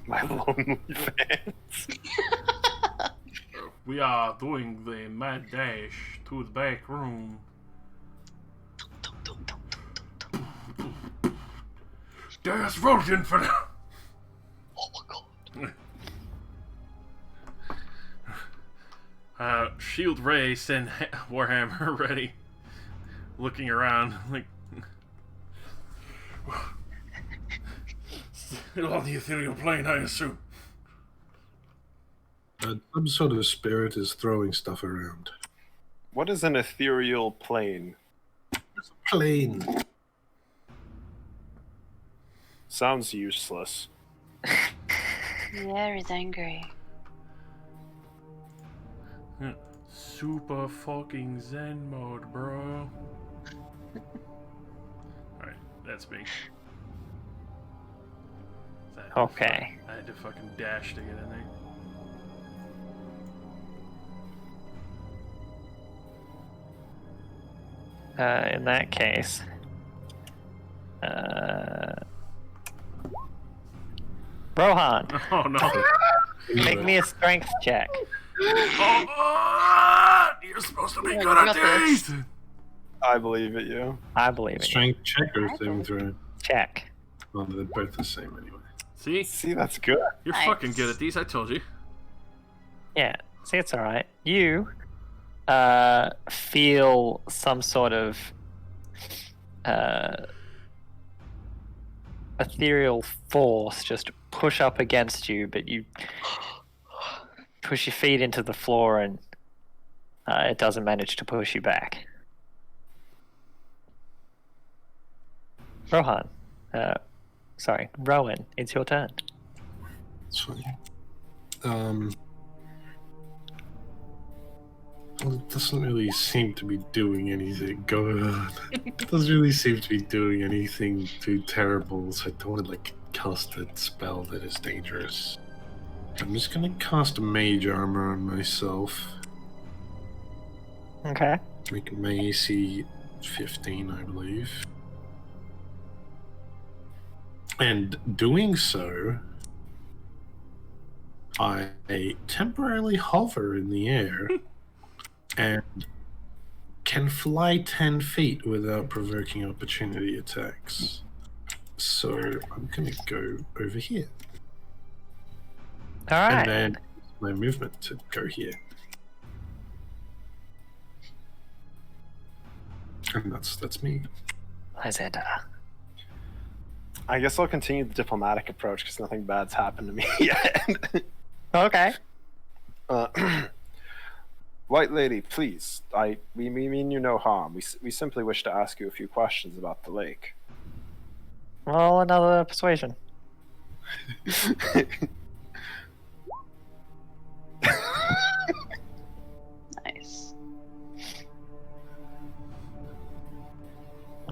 My lonely fans. We are doing the mad dash to the back room. There's Rogan for now. Oh my god. Shield race and Warhammer ready. Looking around like still on the ethereal plane, I assume. Some sort of spirit is throwing stuff around. What is an ethereal plane? Plane. Sounds useless. The air is angry. Super fucking zen mode, bro. Alright, that's me. Okay. I had to fucking dash to get in there. In that case, Rohan, Oh no. make me a strength check. You're supposed to be Yeah, good you at got these! I believe it, you. I believe it. Strength check or saving throw? Check. Well, they're both the same anyway. See? See, that's good. You're Nice. fucking good at these, I told you. Yeah. See, it's all right. You feel some sort of ethereal force just push up against you, but you push your feet into the floor and it doesn't manage to push you back. Rohan, Rowan, it's your turn. It's fine. Well, it doesn't really seem to be doing anything. Go on. It doesn't really seem to be doing anything too terrible, so I don't want to like cast a spell that is dangerous. I'm just gonna cast mage armor on myself. Okay. Make my AC 15, I believe. And doing so, I temporarily hover in the air and can fly 10 feet without provoking opportunity attacks. So I'm gonna go over here. All right. And then my movement to go here. And that's me. Lysander. I guess I'll continue the diplomatic approach because nothing bad's happened to me yet. Okay. White lady, please. We mean you no harm. We simply wish to ask you a few questions about the lake. Roll another persuasion. Nice.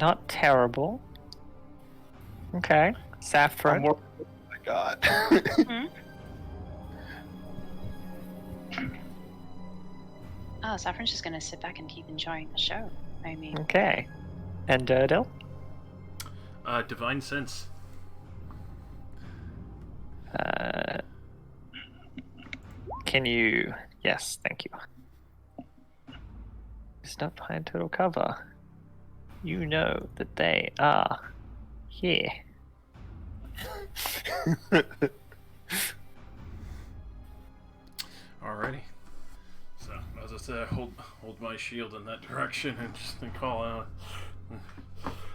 Not terrible. Okay. Saffron. Oh my god. Oh, Saffron's just gonna sit back and keep enjoying the show. I mean, Okay. And Durdle? Divine sense. Can you... Yes, thank you. It's not behind total cover. You know that they are here. Alrighty. So, as I said, hold my shield in that direction and just call out.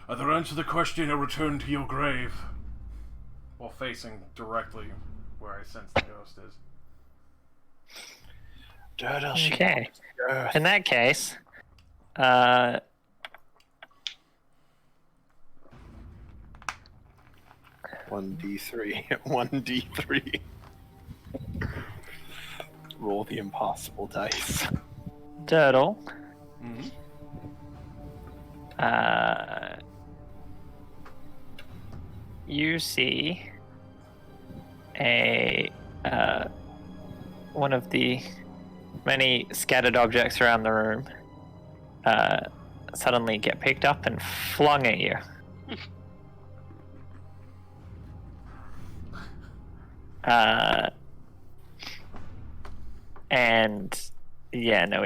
Either answer the question or return to your grave. While facing directly where I sense the ghost is. Okay. In that case, 1d3. 1d3. Roll the impossible dice. Durdle. Mm-hmm. You see a one of the many scattered objects around the room suddenly get picked up and flung at you. And yeah, no,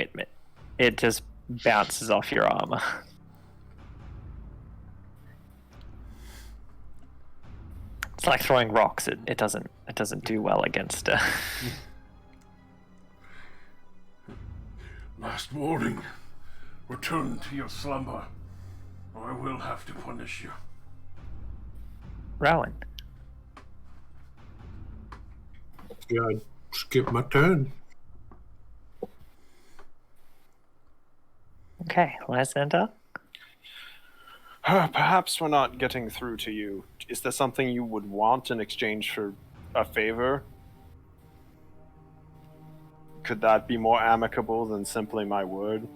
it just bounces off your armor. It's like throwing rocks. It doesn't do well against. Last warning. Return to your slumber, or I will have to punish you. Rowan. Yeah, I skip my turn. Okay, Lysander. Perhaps we're not getting through to you. Is there something you would want in exchange for a favor? Could that be more amicable than simply my word?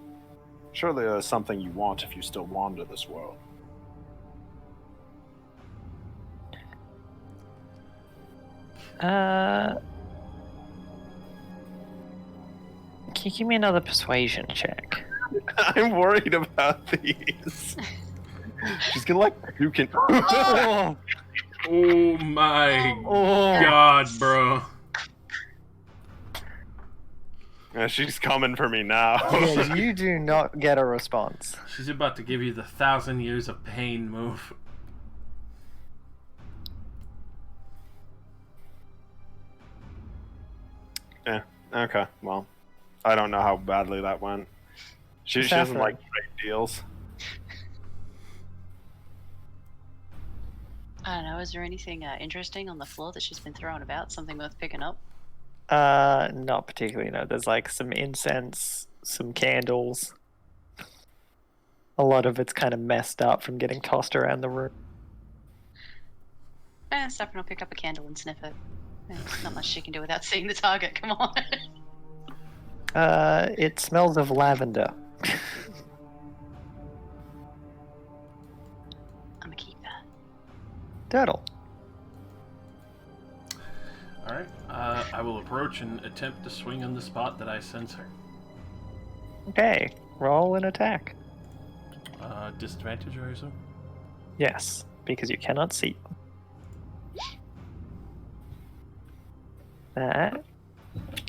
Surely there's something you want if you still wander this world. Can you give me another persuasion check? I'm worried about these. She's gonna you can. Oh, Oh my oh. god, bro. She's coming for me now. Yeah, you do not get a response. She's about to give you the 1,000 years of pain move. Yeah. Okay. Well, I don't know how badly that went. She doesn't like trade deals. I don't know. Is there anything interesting on the floor that she's been throwing about? Something worth picking up? Not particularly. No, there's like some incense, some candles. A lot of it's kind of messed up from getting tossed around the room. Saffron will pick up a candle and sniff it. There's not much she can do without seeing the target. Come on. It smells of lavender. I'm gonna keep that. Turtle. Alright, I will approach and attempt to swing on the spot that I sense her. Okay, roll an attack. Disadvantage, I assume? Yes, because you cannot see them. That.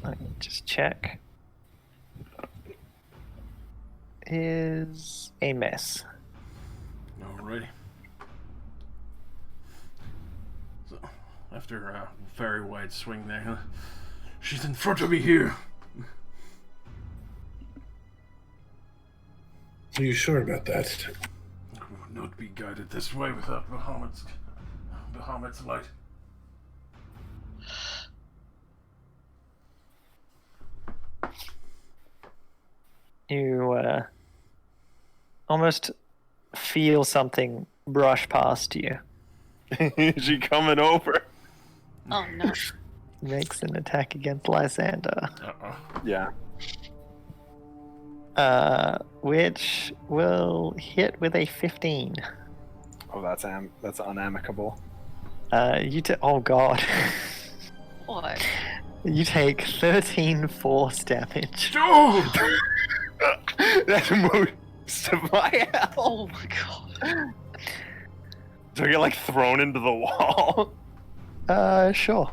Let me just check. Is a miss. Alrighty. So, after a very wide swing there, she's in front of me here. Are you sure about that? I would not be guided this way without Bahamut's light. You almost feel something brush past you. Is she coming over? Oh no. Makes an attack against Lysander. Yeah. Which will hit with a 15. Oh, that's unamicable. Oh god. What? You take 13 force damage. Oh! That's most of my health. Oh my god. Do I get like thrown into the wall? Sure.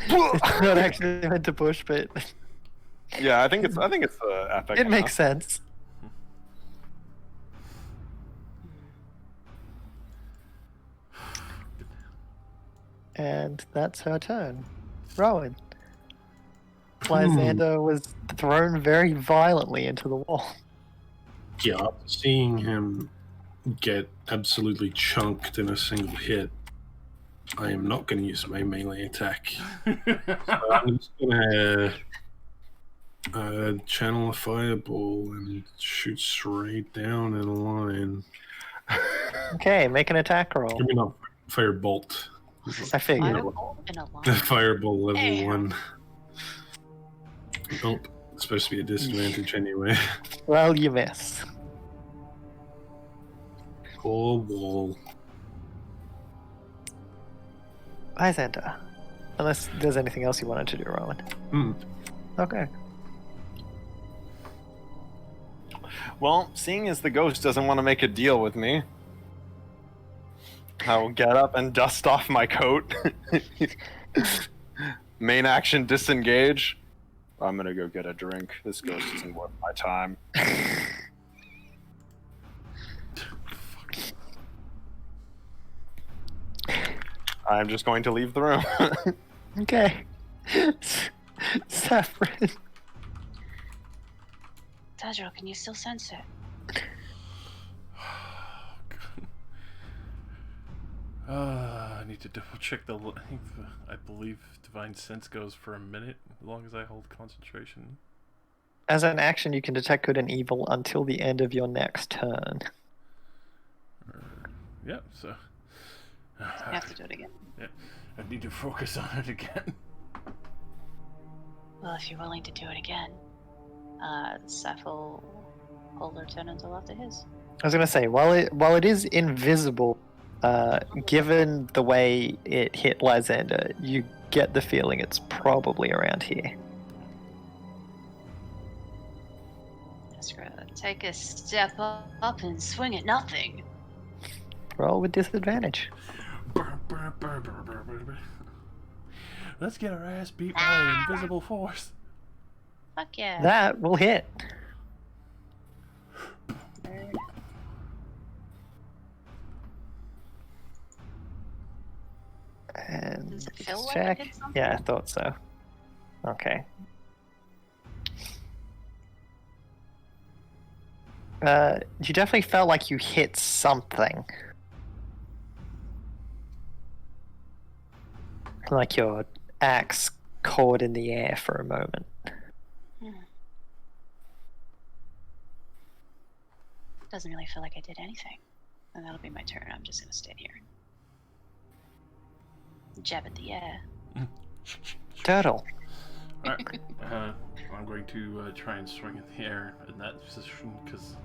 It's not actually meant to push, but Yeah, I think it's epic. it makes sense. And that's her turn. Rowan. Lysander was thrown very violently into the wall. Yeah, seeing him get absolutely chunked in a single hit, I am not going to use my melee attack. So I'm just going to channel a fireball and shoot straight down in a line. Okay, make an attack roll. I mean, not firebolt. I figured. Fireball in a line. Fireball level Damn. 1. Nope. It's supposed to be a disadvantage anyway. Well, you miss. Poor wall. Lysander. Unless there's anything else you wanted to do, Rowan. Okay. Well, seeing as the ghost doesn't want to make a deal with me, I will get up and dust off my coat. Main action, disengage. I'm gonna go get a drink. This ghost isn't worth my time. I'm just going to leave the room. Okay. Saffron. Tadriel, can you still sense it? I need to double check I believe Divine Sense goes for a minute, as long as I hold concentration. As an action, you can detect good and evil until the end of your next turn. Yeah, so. You have to do it again. Yeah, I need to focus on it again. Well, if you're willing to do it again, Seth will hold her turn until after his. I was gonna say, while it is invisible, given the way it hit Lysander, you get the feeling it's probably around here. Take a step up and swing at nothing. Roll with disadvantage. Let's get our ass beat by an invisible force. Fuck yeah. That will hit. And Does it let's feel like check. it hit something? Yeah, I thought so. Okay. You definitely felt like you hit something. Like your axe caught in the air for a moment. Doesn't really feel like I did anything. And that'll be my turn. I'm just gonna stand here. Jab at the air. Turtle. Alright. I'm going to try and swing in the air in that position because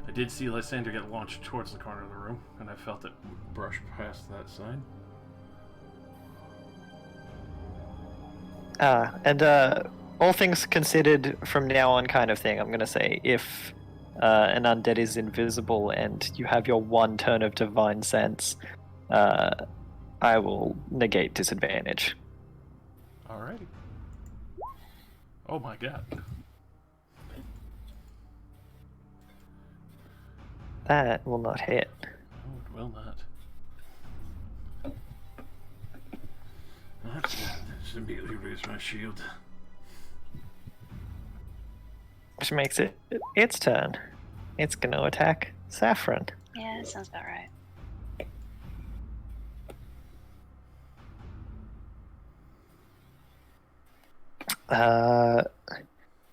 I did see Lysander get launched towards the corner of the room, and I felt it brush past that side. And all things considered, from now on, kind of thing, I'm going to say if an undead is invisible and you have your one turn of divine sense, I will negate disadvantage. Alrighty. Oh my god. That will not hit. Oh, it will not. That's just immediately raise my shield. Which makes it its turn. It's going to attack Saffron. Yeah, that sounds about right.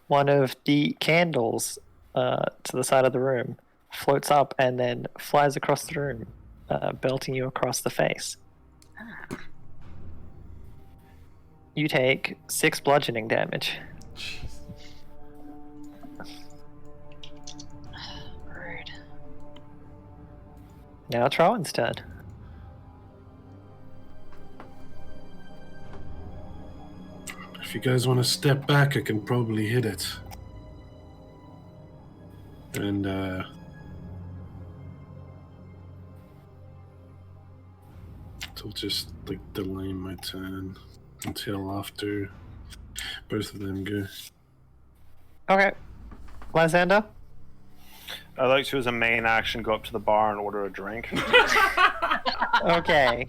One of the candles to the side of the room floats up and then flies across the room, belting you across the face. You take 6 bludgeoning damage. Jeez. Rude. Now it's Rowan's turn. If you guys want to step back, I can probably hit it. And, so just, like, delay my turn until after both of them go. Okay. Lysander? I'd like to, as a main action, go up to the bar and order a drink. Okay.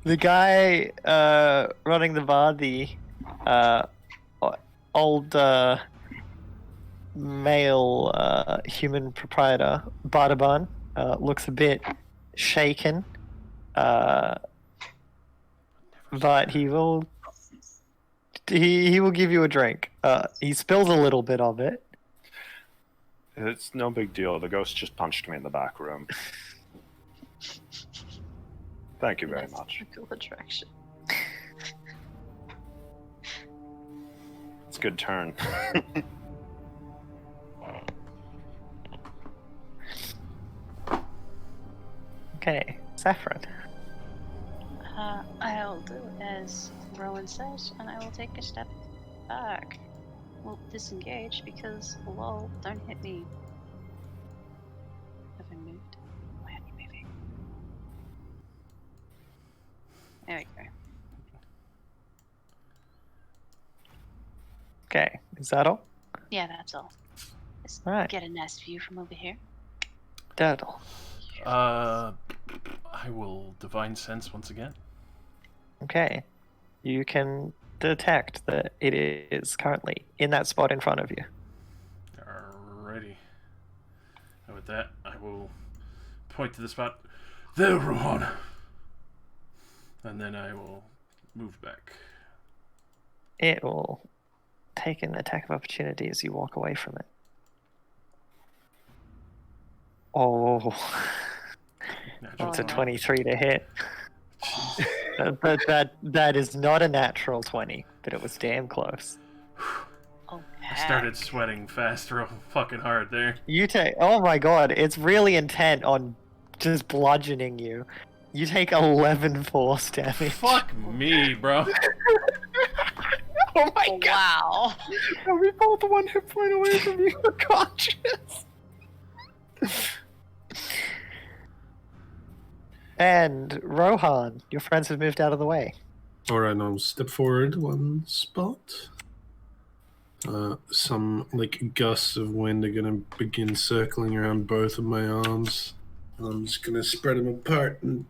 The guy running the bar, the old male human proprietor, Bardaban, looks a bit shaken, but he will give you a drink. He spills a little bit of it. It's no big deal. The ghost just punched me in the back room. Thank you very much. Cool attraction. It's a good turn. Okay, Saffron. I will do as Rowan says, and I will take a step back. Well, disengage because, lol, don't hit me. Have I moved? Why aren't you moving? There we go. Okay, is that all? Yeah, that's all. Let's Alright. get a nice view from over here. Turtle. I will divine sense once again. Okay. You can detect that it is currently in that spot in front of you. Alrighty. And with that, I will point to the spot. There, Rohan! And then I will move back. It will take an attack of opportunity as you walk away from it. Oh, Natural it's a 20. 23 to hit. That is not a natural 20, but it was damn close. Oh, I started sweating fast real fucking hard there. You take, oh my god, it's really intent on just bludgeoning you. You take 11 force damage. Fuck me, bro. Oh my Oh, god! wow. Are we both 1 hit point away from being unconscious? And Rohan, your friends have moved out of the way. Alright, now step forward 1 spot. Some like gusts of wind are gonna begin circling around both of my arms. I'm just gonna spread them apart and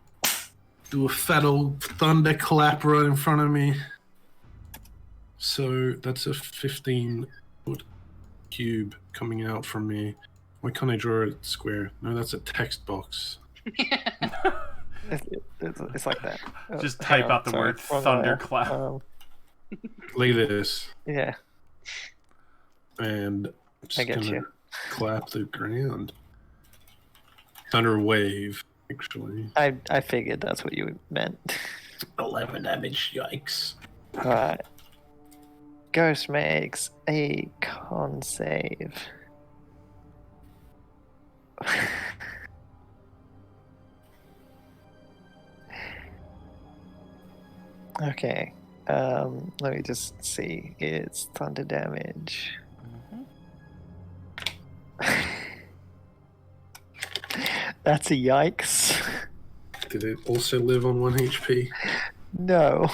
do a fat old thunderclap right in front of me. So that's a 15-foot cube coming out from me. Why can't I draw a square? No, that's a text box. It's like that. Oh, Just hang type on, out the sorry, word wrong thunderclap. layer. Look at this. Yeah, And I'm I just get gonna you. clap the ground. Thunder wave, actually. I figured that's what you meant. 11 damage. Yikes. Alright. Ghost makes a con save. Okay. Let me just see. It's thunder damage. That's a yikes. Did it also live on 1 HP? No.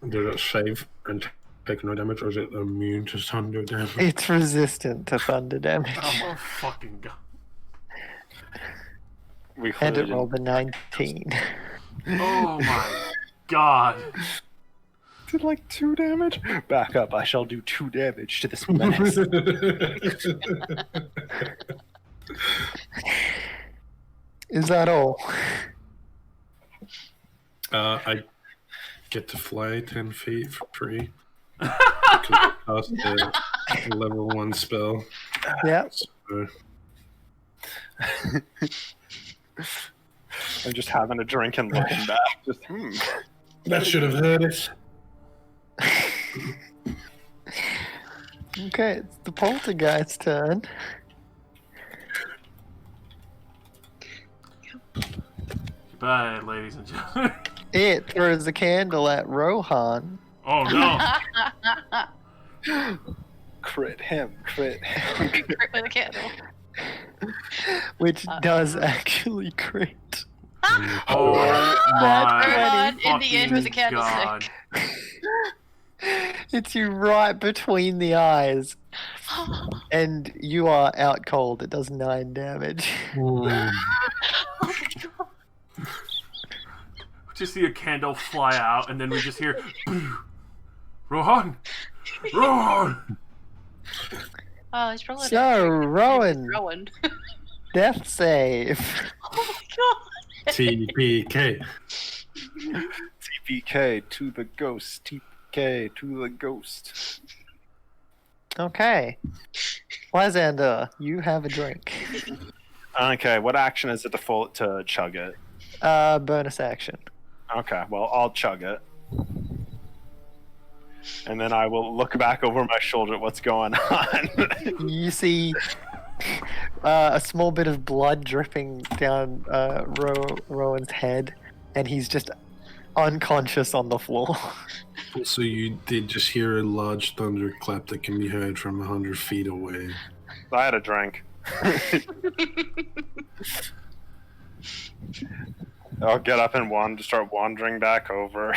Did it save and take no damage, or is it immune to thunder damage? It's resistant to thunder damage. Oh my fucking god. We And clearly it rolled a 19. Oh my god. did like 2 damage. Back up. I shall do 2 damage to this menace. Is that all? I get to fly 10 feet for free. Because I cast a level 1 spell. Yeah. So, I'm just having a drink and looking back. Just, that should have hurt it. Okay, it's the poltergeist's turn. Goodbye, ladies and gentlemen. It throws a candle at Rohan, Oh no. Crit him. Crit with a candle. which does actually crit. Oh my Everyone in the end with a fucking god. candlestick. Hits you right between the eyes, and you are out cold. It does 9 damage. Just see a candle fly out, and then we just hear, Rohan! Rohan! Oh, he's probably So, Rowan, Rowan. death save. Oh my god. TPK. TPK to the ghost. TPK to the ghost. Okay. Lysander, you have a drink. Okay, what action is it to chug it? Bonus action. Okay, well, I'll chug it. And then I will look back over my shoulder at what's going on. You see a small bit of blood dripping down Rowan's head, and he's just unconscious on the floor. So you did just hear a large thunderclap that can be heard from 100 feet away. I had a drink. I'll get up and start wandering back over.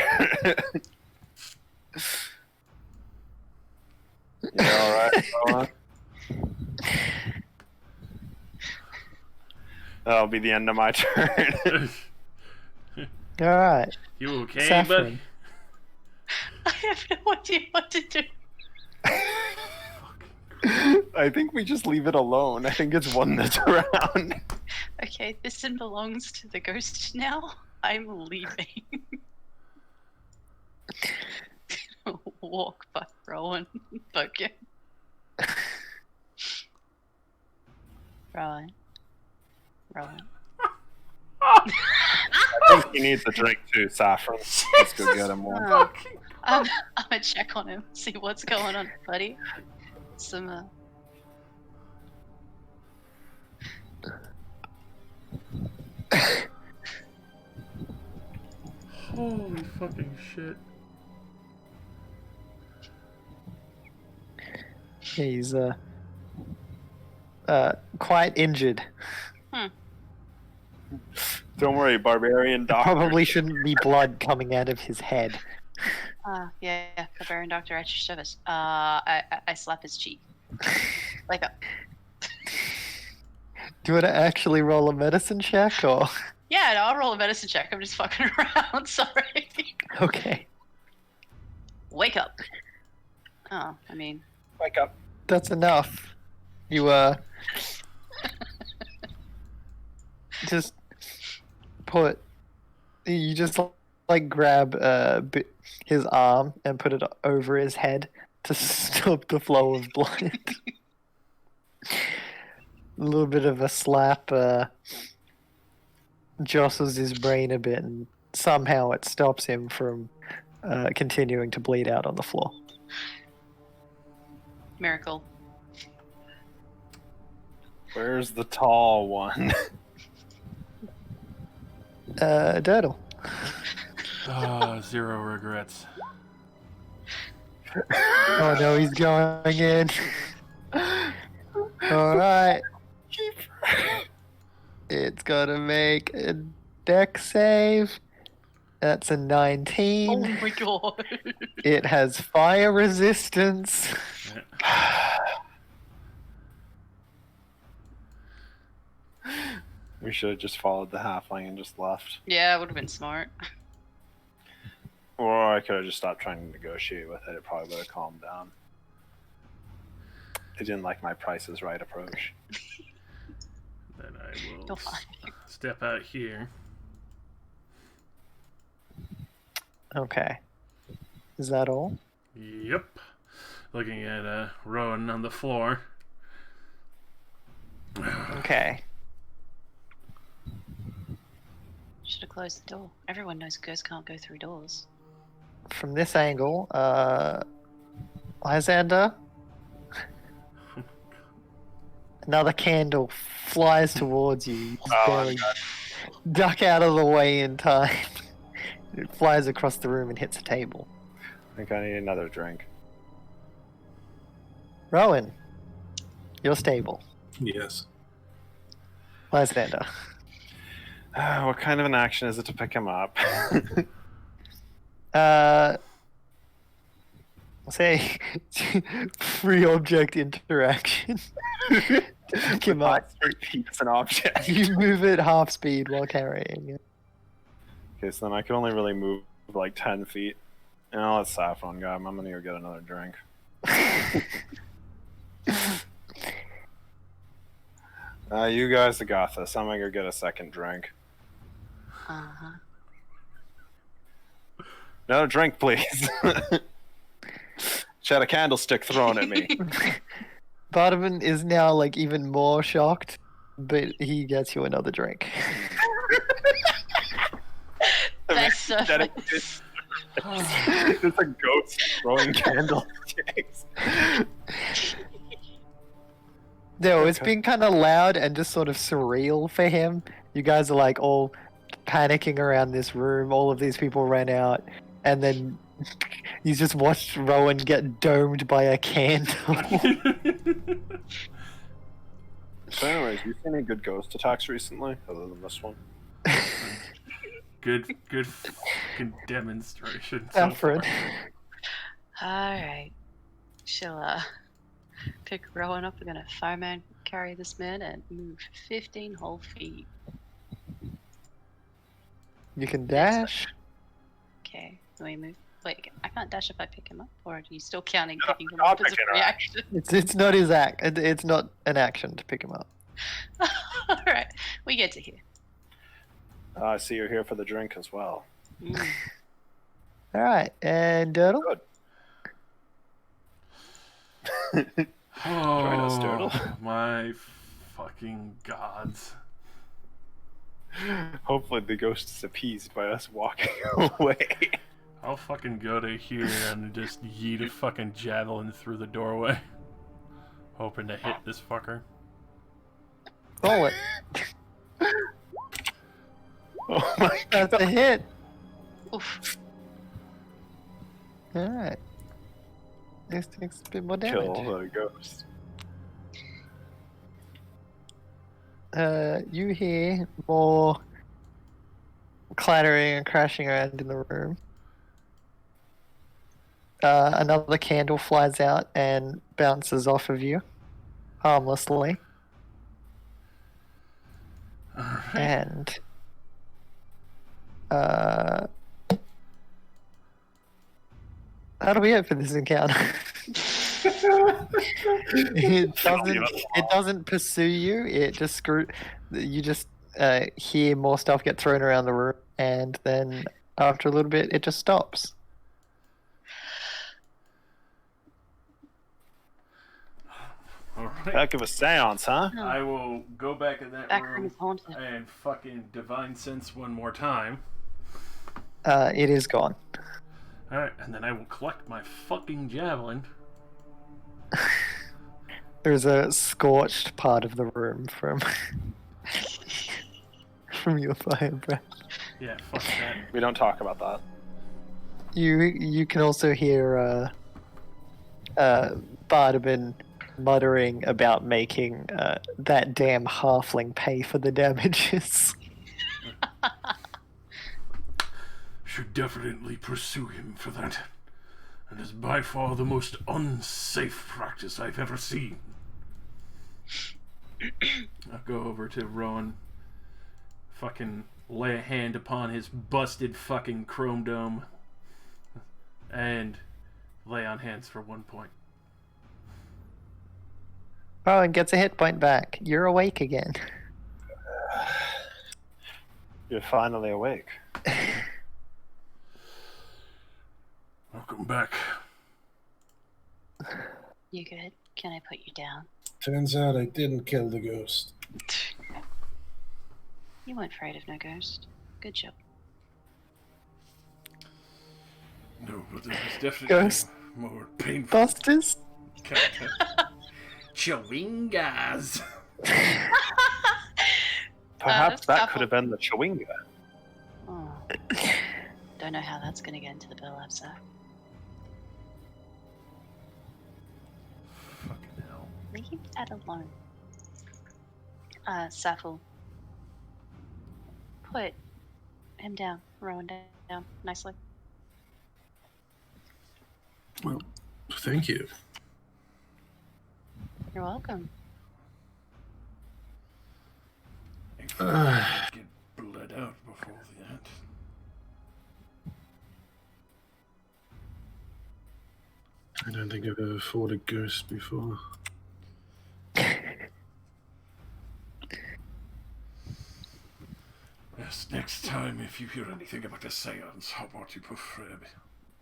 Yeah, alright. Noah? That'll be the end of my turn. Alright. You okay, Saffron. bud? I have no idea what to do. I think we just leave it alone. I think it's one that's around. Okay, this one belongs to the ghost now. I'm leaving. Walk by Rowan. Okay. Rowan. I think he needs a drink too, Saffron. Let's go get him one. Oh, I'm gonna check on him, see what's going on, buddy. Some Holy fucking shit. He's quite injured. Don't worry, barbarian doctor. Probably shouldn't be blood coming out of his head. yeah, barbarian doctor at your service. I slap his cheek. Like a Do you want to actually roll a medicine check, or? yeah, no, I'll roll a medicine check. I'm just fucking around. Sorry. Okay. Wake up. Oh, I mean, Wake up. That's enough. You just you just like grab his arm and put it over his head to stop the flow of blood. A little bit of a slap jostles his brain a bit, and somehow it stops him from continuing to bleed out on the floor. Miracle. Where's the tall one? Dirtle. Zero regrets. Oh no, he's going in. Alright. It's gotta make a deck save. That's a 19. Oh my god. It has fire resistance. We should have just followed the halfling and just left. Yeah, it would have been smart. Or I could have just stopped trying to negotiate with it. It probably would have calmed down. I didn't like my Price is Right approach. Then I will You're fine. step out here. Okay. Is that all? Yep. Looking at Rowan on the floor. Okay. Should have closed the door. Everyone knows ghosts can't go through doors. From this angle, Lysander, another candle flies towards you. You just barely duck out of the way in time. It flies across the room and hits a table. I think I need another drink. Rowan, you're stable. Yes. Lysander. What kind of an action is it to pick him up? Say free object interaction. Pick him up. It's an object. You move at half speed while carrying it. Okay, so then I can only really move like 10 feet. And I'll let Saffron go. I'm gonna go get another drink. You guys got this. I'm gonna go get a second drink. Uh-huh. Another drink, please. She had a candlestick thrown at me. Bardavan is now like even more shocked, but he gets you another drink. That's so Dedicated. It's a ghost throwing candlesticks. No, it's Okay. been kind of loud and just sort of surreal for him. You guys are like all panicking around this room. All of these people ran out, and then he's just watched Rowan get domed by a candle. So anyways, you seen any good ghost attacks recently, other than this one? Good fucking demonstration. So Saffron. Alright. She'll pick Rowan up. We're gonna fireman carry this man and move 15 whole feet. You can dash. Okay. Can we move? Wait, I can't dash if I pick him up, or are you still counting No, picking him I'll up as a pick it up. reaction? It's not his act. It's not an action to pick him up. Alright, we get to here. I see you're here for the drink as well. Mm. All right, and Dirtle. Good. Join us, Oh, Turtle. my fucking gods. Hopefully the ghost is appeased by us walking away. I'll fucking go to here and just yeet a fucking javelin through the doorway. Hoping to hit this fucker. Roll it. Oh my That's god. a hit. Oof. All right. This takes a bit more Kill damage. the ghost. You hear more clattering and crashing around in the room. Another candle flies out and bounces off of you harmlessly. Alright. And that'll be it for this encounter. It doesn't pursue you. It just you just hear more stuff get thrown around the room, and then after a little bit, it just stops. Alright. Heck of a seance, huh? I will go back in that Back room room is haunted. and fucking divine sense one more time. It is gone. Alright, and then I will collect my fucking javelin. There's a scorched part of the room from from your fire breath. Yeah, fuck that. We don't talk about that. You can also hear Bardaban muttering about making that damn halfling pay for the damages. Should definitely pursue him for that. And is by far the most unsafe practice I've ever seen. I'll go over to Rowan, fucking lay a hand upon his busted fucking chrome dome, and lay on hands for 1 point. Oh, and gets a hit point back. You're awake again. You're finally awake. Welcome back. You good? Can I put you down? Turns out I didn't kill the ghost. You weren't afraid of no ghost. Good job. No, but there was definitely Ghost more painful. Busters? Chewingas. Perhaps that's that couple. could have been the Chewinga. Oh. Don't know how that's gonna get into the burlap sack. Fucking hell. Leave that alone. Saffel. Put him down. Rowan down. Nicely. Well, thank you. You're welcome. If I get bled out before the end. I don't think I've ever fought a ghost before. Yes, next time if you hear anything about a seance, how about you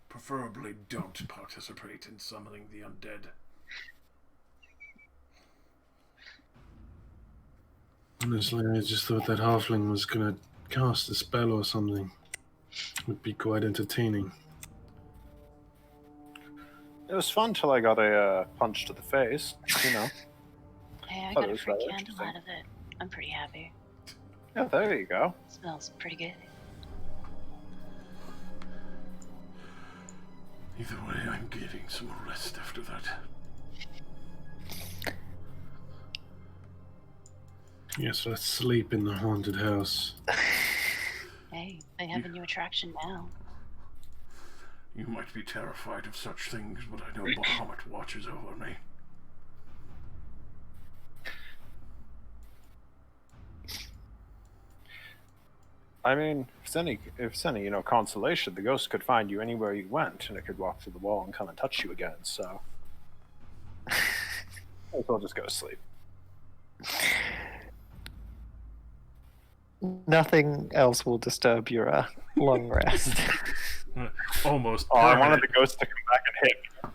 preferably don't participate in summoning the undead. Honestly, I just thought that halfling was gonna cast a spell or something. Would be quite entertaining. It was fun till I got a punch to the face, you know. Hey, I Oh, got it a was free rather candle interesting. out of it. I'm pretty happy. Yeah, there you go. Smells pretty good. Either way, I'm getting some rest after that. Yes, let's sleep in the haunted house. Hey, they have a new attraction now. You might be terrified of such things, but I know Bahamut watches over me. I mean, if it's any, you know, consolation, the ghost could find you anywhere you went, and it could walk through the wall and come and touch you again. So, might as well just go to sleep. Nothing else will disturb your long rest. Almost. Oh, I permanent. wanted the ghost to come back and hit me.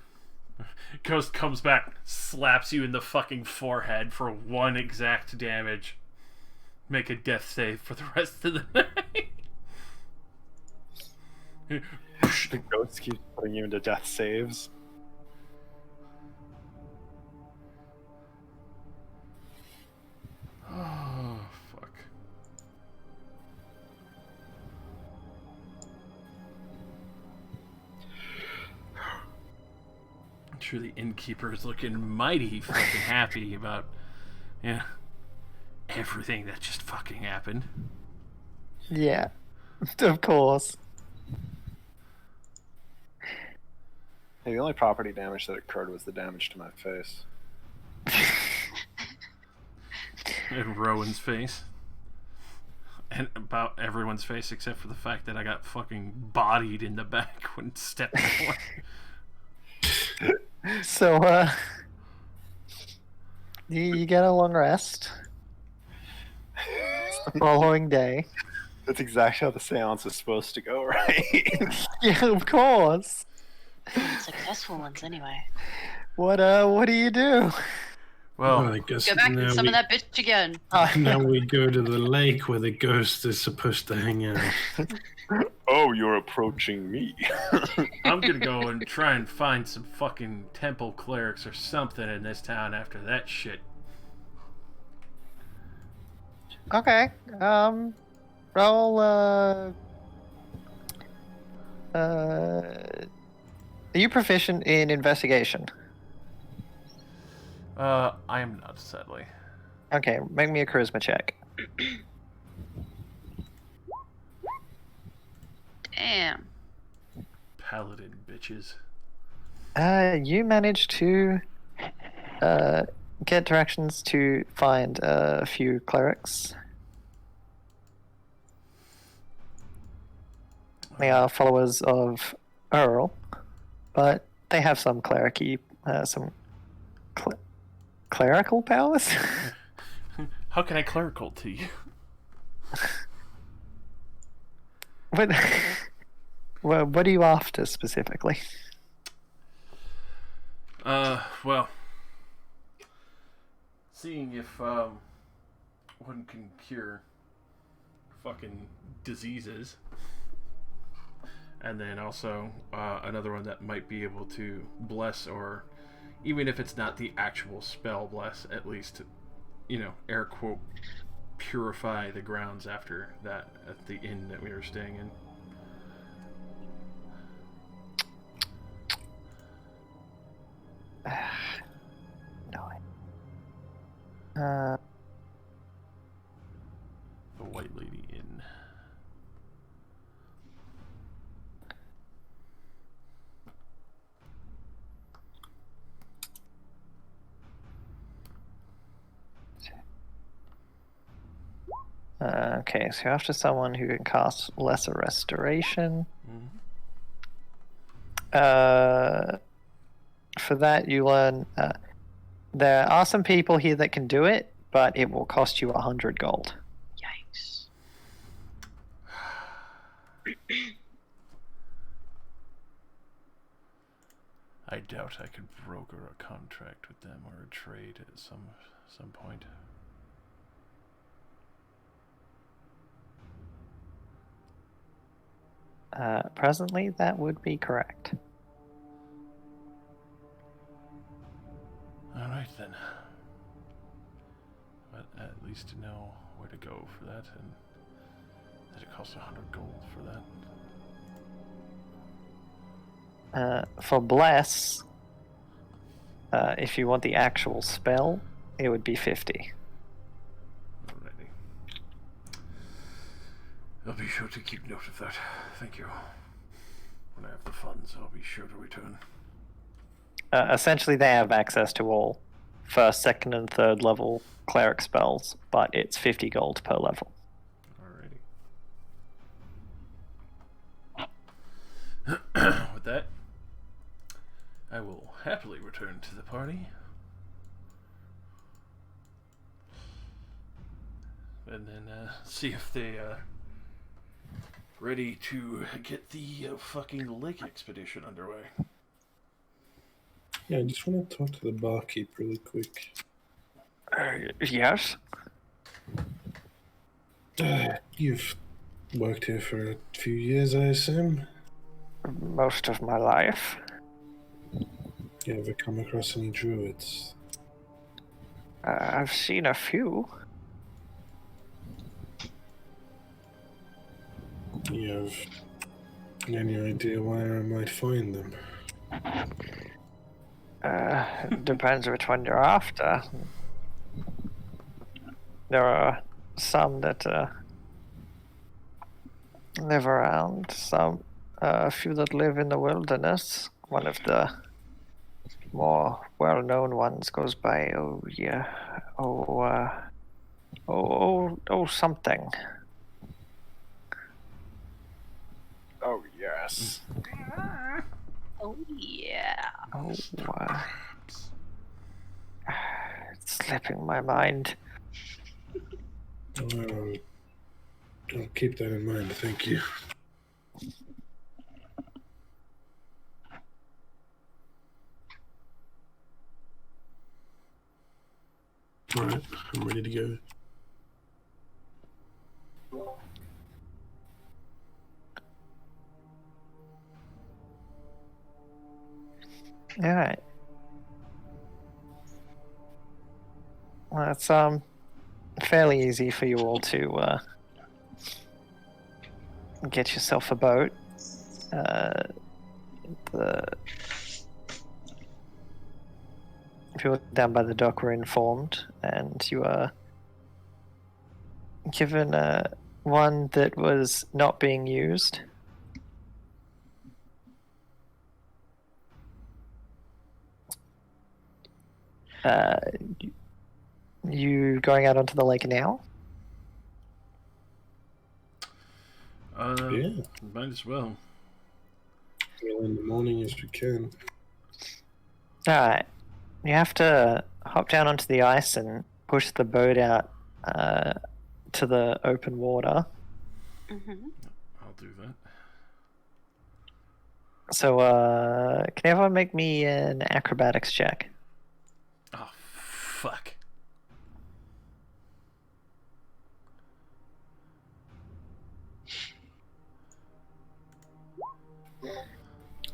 Ghost comes back, slaps you in the fucking forehead for 1 exact damage. Make a death save for the rest of the night. The ghost keeps putting you into death saves. Oh, fuck. I'm sure the innkeeper is looking mighty fucking happy about, everything that just fucking happened. Yeah, of course. Hey, the only property damage that occurred was the damage to my face. And Rowan's face. And about everyone's face except for the fact that I got fucking bodied in the back when stepped forward. So, you get a long rest. It's the following day. That's exactly how the seance is supposed to go, right? Yeah, of course. Successful ones, anyway. What do you do? Well, I guess Go back now and we, summon that bitch again. now we go to the lake where the ghost is supposed to hang out. Oh, you're approaching me. I'm gonna go and try and find some fucking temple clerics or something in this town after that shit. Okay. Roll. Are you proficient in investigation? I am not, sadly. Okay, make me a charisma check. Damn. Paladin bitches. You managed to get directions to find a few clerics. They are followers of Earl, but they have some clerical powers. How can I clerical to you? What, what are you after specifically? Well, seeing if one can cure fucking diseases, and then also another one that might be able to bless, or even if it's not the actual spell bless, at least, air quote, purify the grounds after that at the inn that we were staying in. No. The White Lady Inn. Okay, so you're after someone who can cast Lesser Restoration. Mm-hmm. For that, you learn there are some people here that can do it, but it will cost you 100 gold. Yikes. I doubt I could broker a contract with them or a trade at some point. Presently, that would be correct. Alright then. But at least to know where to go for that, and that it costs 100 gold for that. For Bless, if you want the actual spell, it would be 50. Alrighty. I'll be sure to keep note of that. Thank you. When I have the funds, I'll be sure to return. Essentially, they have access to all first, second, and third level cleric spells, but it's 50 gold per level. Alrighty. With that, I will happily return to the party. And then see if they ready to get the fucking lake expedition underway. Yeah, I just want to talk to the barkeep really quick. Yes? You've worked here for a few years, I assume? Most of my life. You ever come across any druids? I've seen a few. You have any idea where I might find them? Depends which one you're after. There are some that live around, a few that live in the wilderness. One of the more well-known ones goes by, something. Oh, yes. Oh, yeah. It's slipping my mind. I'll keep that in mind, thank you. Alright, I'm ready to go. Alright. Well, it's fairly easy for you all to get yourself a boat. The people down by the dock were informed, and you are given one that was not being used. Uh, you going out onto the lake now? Yeah. Might as well. Well, in the morning as we can. Alright. You have to hop down onto the ice and push the boat out to the open water. Mm-hmm. I'll do that. So, can everyone make me an acrobatics check? Oh, fuck.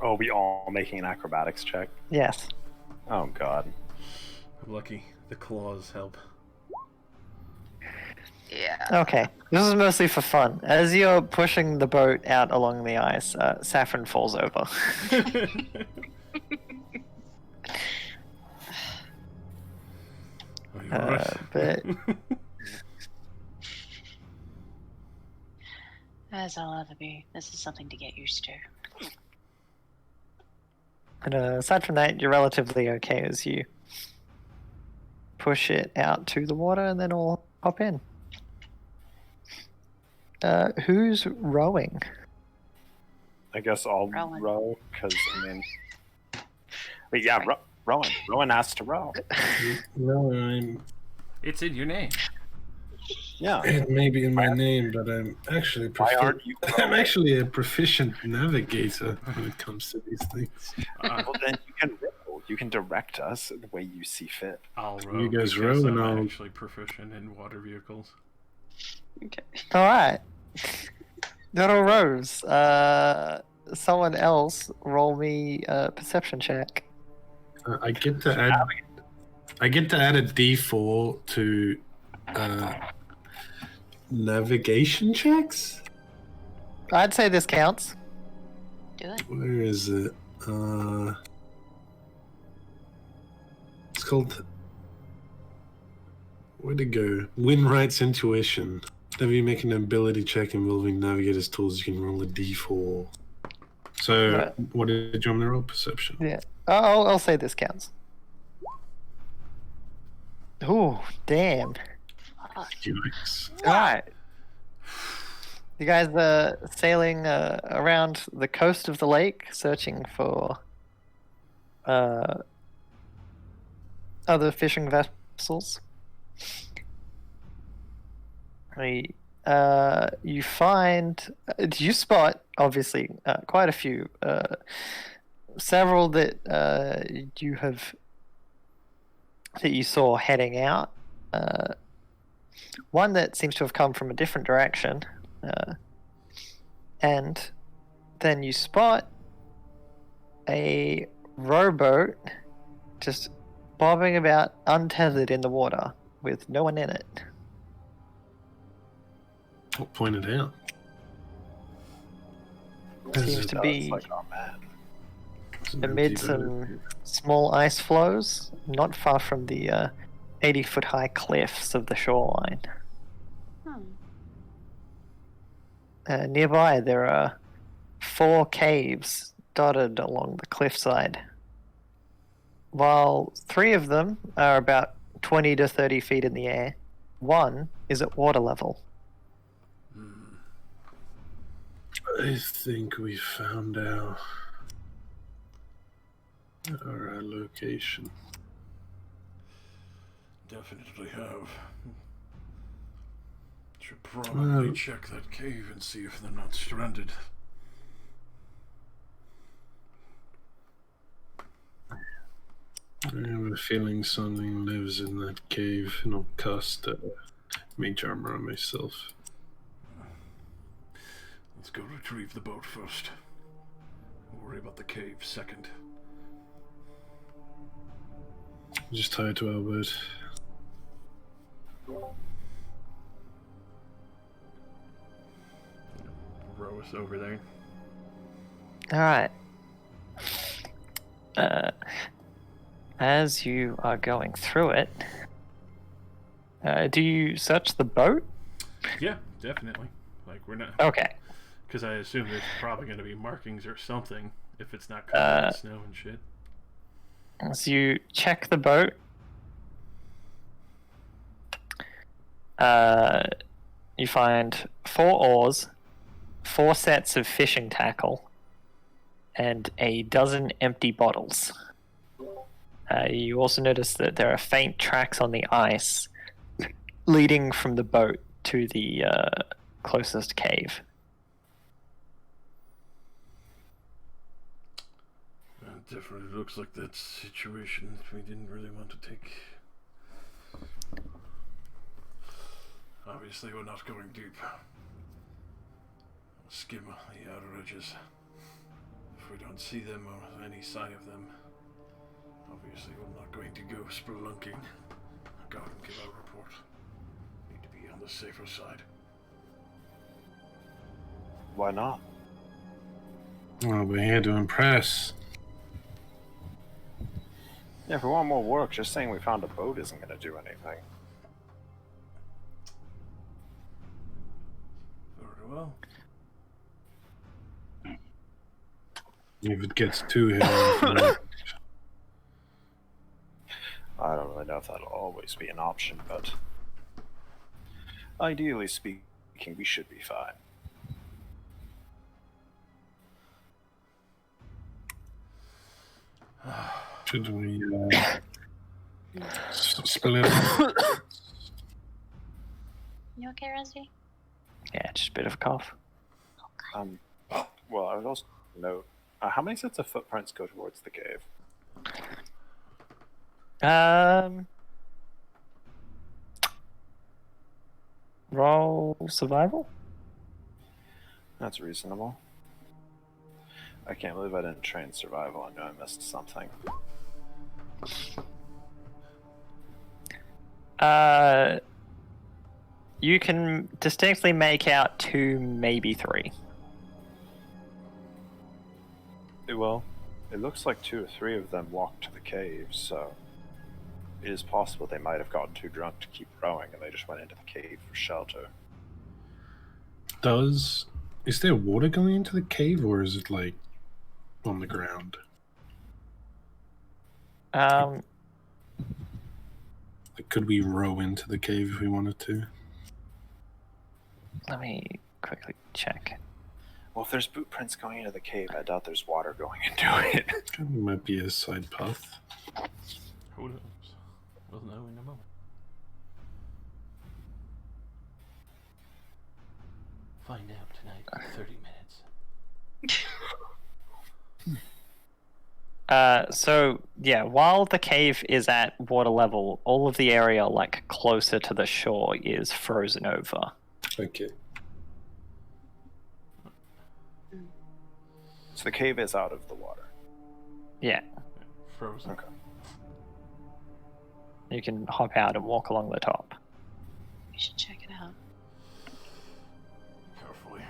Oh, we all making an acrobatics check? Yes. Oh, God. I'm lucky. The claws help. Yeah. Okay. This is mostly for fun. As you're pushing the boat out along the ice, Saffron falls over. Are you alright? But As I'll ever be. This is something to get used to. and, aside from that, you're relatively okay as you push it out to the water and then all hop in. Who's rowing? I guess I'll Rowan. row, because, I mean... But yeah, Rowan. Rowan has to row. No, I'm. It's in your name. Yeah. It may be in my name, but I'm actually Why aren't you I'm rowing? actually a proficient navigator when it comes to these things. Well, then you can row. You can direct us the way you see fit. I'll row. You guys because row and I'm I'll- actually proficient in water vehicles. Okay. Alright. Little Rose. Someone else roll me a perception check. I get to add. I get to add a D4 to navigation checks. I'd say this counts. Do it. Where is it? It's called. Where'd it go? Win Rights Intuition. Whenever you make an ability check involving navigator's tools, you can roll a D4. So, Right. what did you want me to roll? Perception. Yeah. I'll say this counts. Ooh, damn. Yikes. Alright. You guys are sailing around the coast of the lake, searching for other fishing vessels. You find, you spot obviously quite a few, several that you saw heading out. One that seems to have come from a different direction, and then you spot a rowboat just bobbing about untethered in the water with no one in it. What pointed out? Seems to be Like, oh man. It's an amid empty boat. some small ice floes, not far from the 80-foot high cliffs of the shoreline. Nearby, there are 4 caves dotted along the cliffside. While 3 of them are about 20 to 30 feet in the air, one is at water level. I think we found our location. Definitely have. Should probably Well- check that cave and see if they're not stranded. I have a feeling something lives in that cave, and I'll cast mage armor on myself. Let's go retrieve the boat first. We'll worry about the cave second. Just tie it to our boat. Row us over there. All right. As you are going through it, do you search the boat? Yeah, definitely. Like, we're not... Okay. Because I assume there's probably going to be markings or something if it's not covered in snow and shit. So you check the boat. You find 4 oars, 4 sets of fishing tackle, and a dozen empty bottles. You also notice that there are faint tracks on the ice leading from the boat to the closest cave. It definitely looks like that situation that we didn't really want to take. Obviously, we're not going deep. We'll skim the outer edges. If we don't see them or any sign of them, obviously we're not going to go spelunking. Go out and give our report. Need to be on the safer side. Why not? Well, we're here to impress. Yeah, if we want more work, just saying we found a boat isn't going to do anything. Very well. If it gets too heavy, I don't really know if that'll always be an option, but ideally speaking, we should be fine. should we spill it? You okay, Rusty? Yeah, just a bit of a cough. Well, I would also note, how many sets of footprints go towards the cave? Roll survival? That's reasonable. I can't believe I didn't train survival. I knew I missed something. You can distinctly make out 2, maybe 3. Well, it looks like 2 or 3 of them walked to the cave, so it is possible they might have gotten too drunk to keep rowing and they just went into the cave for shelter. Is there water going into the cave, or is it like on the ground? Like, could we row into the cave if we wanted to? Let me quickly check. Well, if there's boot prints going into the cave, I doubt there's water going into it. It might be a side path. Who knows? We'll know in a moment. Find out tonight in 30 minutes. So yeah, while the cave is at water level, all of the area like closer to the shore is frozen over. Okay. So the cave is out of the water. Yeah, Frozen. Okay. you can hop out and walk along the top. We should check it out. Carefully.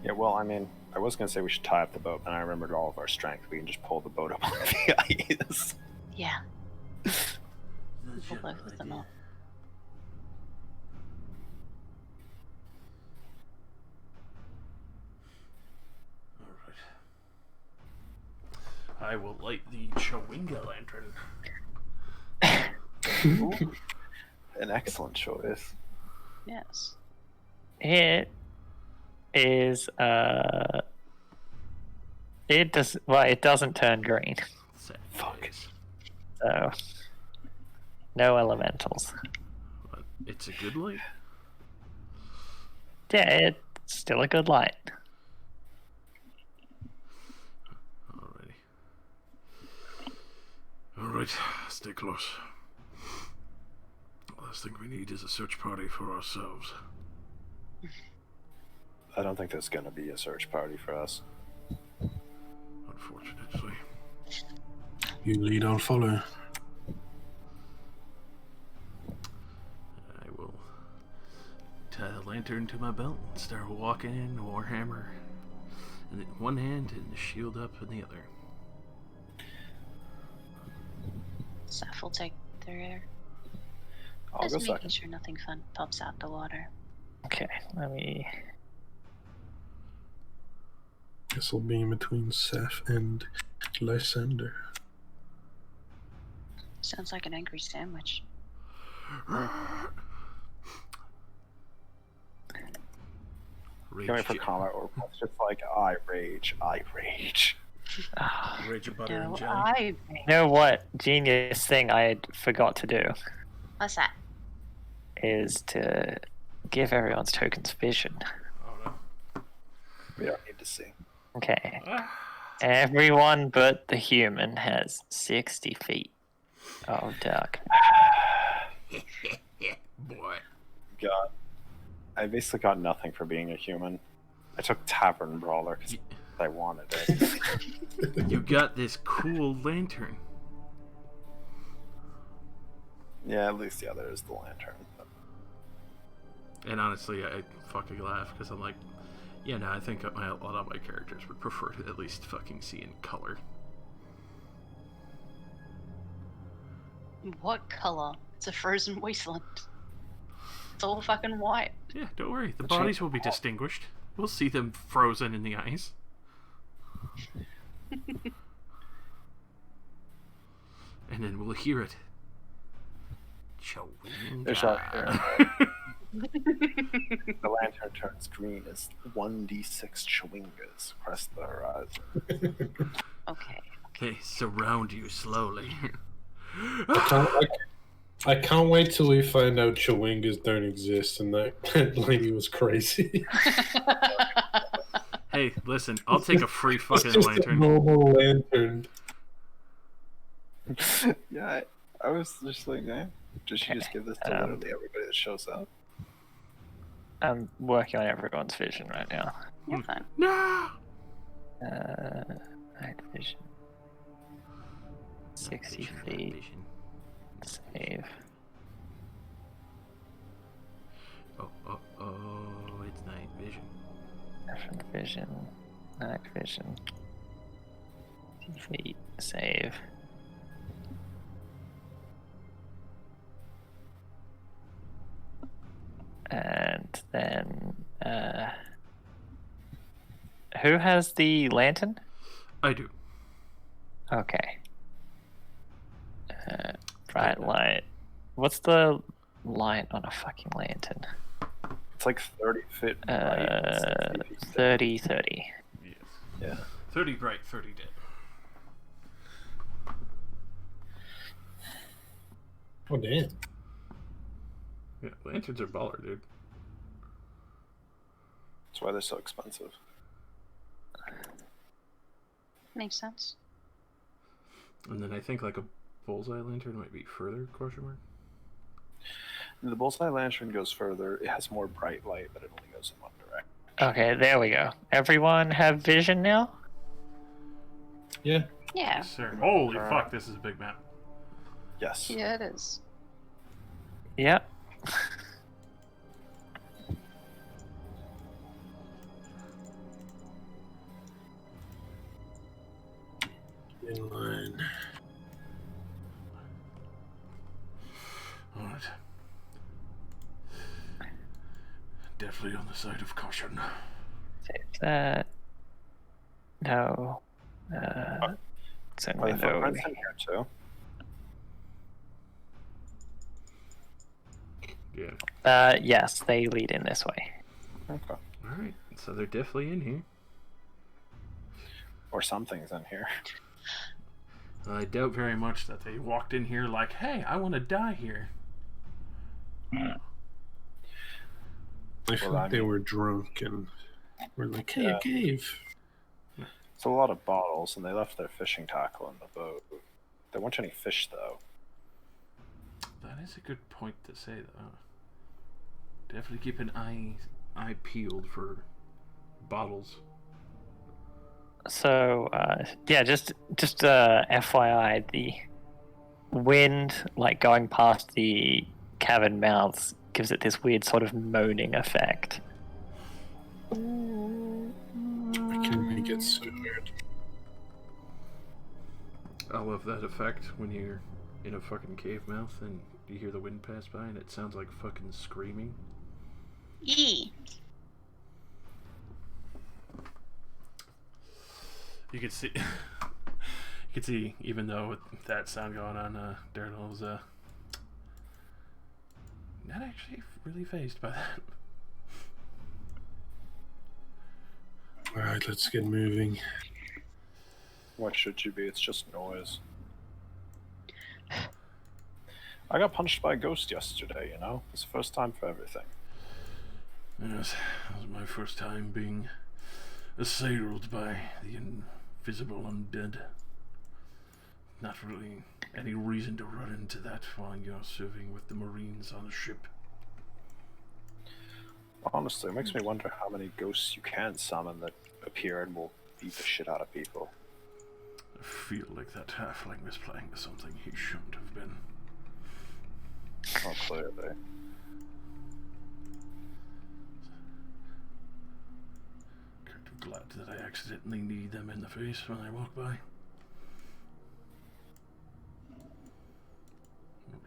Yeah, well, I mean, I was going to say we should tie up the boat, but I remembered all of our strength. We can just pull the boat up on the ice. Yeah. Pull both of them up. I will light the Chawinga lantern. Ooh, an excellent choice. Yes. It is it doesn't turn green, Fuck. so no elementals. But it's a good light. Yeah, it's still a good light. Alrighty. Alright, stay close. The last thing we need is a search party for ourselves. I don't think there's going to be a search party for us. Unfortunately. You lead, I'll follow. I will tie the lantern to my belt and start walking in, warhammer in one hand and the shield up in the other. Seth will take their air. I'll Just go making second. sure nothing fun pops out the water. Okay, let me. This will be in between Seth and Lysander. Sounds like an angry sandwich. Rage, Coming for combat or it's just like I rage. rage of butter No, and jelly. I. You know what genius thing I forgot to do What's that? is to give everyone's tokens vision. Oh no. We don't need to see. Okay. Everyone but the human has 60 feet of dark. Boy. God, I basically got nothing for being a human. I took Tavern Brawler because I wanted it. You got this cool lantern. Yeah, at least the other is the lantern. And honestly, I fucking laugh because I'm like, yeah, no, I think a lot of my characters would prefer to at least fucking see in color. What color? It's a frozen wasteland. It's all fucking white. Yeah, don't worry. The bodies will be distinguished. We'll see them frozen in the ice. And then we'll hear it. There's not Chowinga. The lantern turns green as 1d6 chewingas crest the horizon. Okay. They surround you slowly. I can't wait till we find out chewingas don't exist and that lady was crazy. Hey, listen, I'll take a free It's fucking just a lantern. normal lantern. Yeah, I was just like, does she just give this to literally everybody that shows up? I'm working on everyone's vision right now. You're fine. No! Night vision. 60 feet. Save. Oh, it's night vision. Different vision. Night vision. 60 feet. Save. And then, who has the lantern? I do. Okay. Bright light. What's the light on a fucking lantern? It's like 30 feet bright. and 60 feet dim. 30, 30. Yes. Yeah. 30 bright, 30 dim. Oh, damn. Yeah, lanterns are baller, dude. That's why they're so expensive. Makes sense. And then I think like a bullseye lantern might be further, question mark? The bullseye lantern goes further. It has more bright light, but it only goes in one direction. Okay, there we go. Everyone have vision now? Yeah. Yeah. Yes, sir. Holy fuck, this is a big map. Yes. Yeah, it is. Yep. In line. Alright. Definitely on the side of caution. Save that. No. Certainly Are the no. footprints in here too? Yeah. Yes, they lead in this way. Okay. Alright, so they're definitely in here. Or something's in here. I doubt very much that they walked in here like, hey, I want to die here. I think they were drunk and were like, hey, a cave. It's a lot of bottles, and they left their fishing tackle in the boat. There weren't any fish, though. That is a good point to say, though. Definitely keep an eye peeled for bottles. So, yeah, just FYI, the wind, like going past the cavern mouths, gives it this weird sort of moaning effect. I can make it so weird. I love that effect when you're in a fucking cave mouth and you hear the wind pass by and it sounds like fucking screaming. Yee. You could see, even though with that sound going on, Daredevil's not actually really phased by that. Alright, let's get moving. Why should you be? It's just noise. I got punched by a ghost yesterday, you know? It's the first time for everything. Yes, that was my first time being assailed by the invisible undead. Not really any reason to run into that while you're serving with the Marines on the ship. Honestly, it makes me wonder how many ghosts you can summon that appear and will beat the shit out of people. I feel like that halfling was playing with something he shouldn't have been. Oh, clearly. Kind of glad that I accidentally kneed them in the face when I walked by.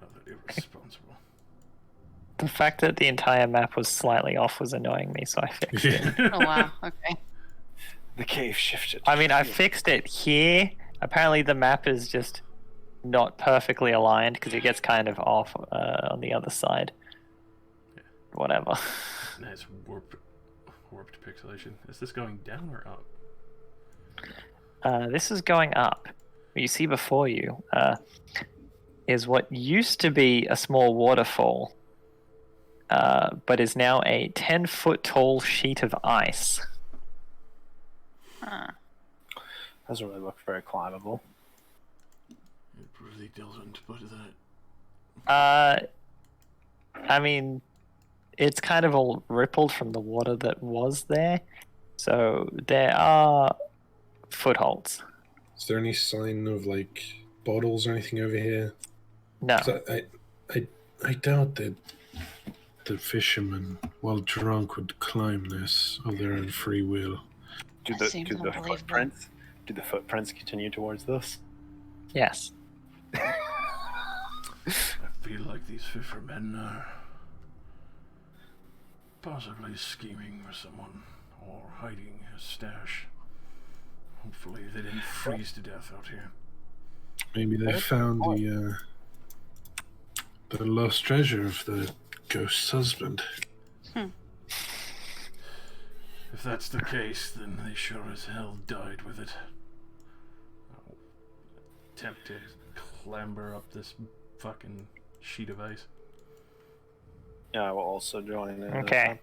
Rather irresponsible. The fact that the entire map was slightly off was annoying me, so I fixed it. Oh wow. Okay. The cave shifted. I mean, I fixed it here. Apparently, the map is just not perfectly aligned because it gets kind of off on the other side. Yeah. Whatever. Nice warped pixelation. Is this going down or up? This is going up. What you see before you is what used to be a small waterfall, but is now a 10-foot tall sheet of ice. Huh. Doesn't really look very climbable. It really doesn't, but I mean, it's kind of all rippled from the water that was there, so there are footholds. Is there any sign of like bottles or anything over here? No. 'Cause I doubt that the fishermen, while drunk, would climb this of their own free will. Do That seems unbelievable. footprints continue towards this? Yes. I feel like these fishermen are possibly scheming for someone or hiding a stash. Hopefully they didn't freeze to death out here. Maybe they found the lost treasure of the ghost's husband. If that's the case, then they sure as hell died with it. I'll attempt to clamber up this fucking sheet of ice. Yeah, I will also join in. Okay.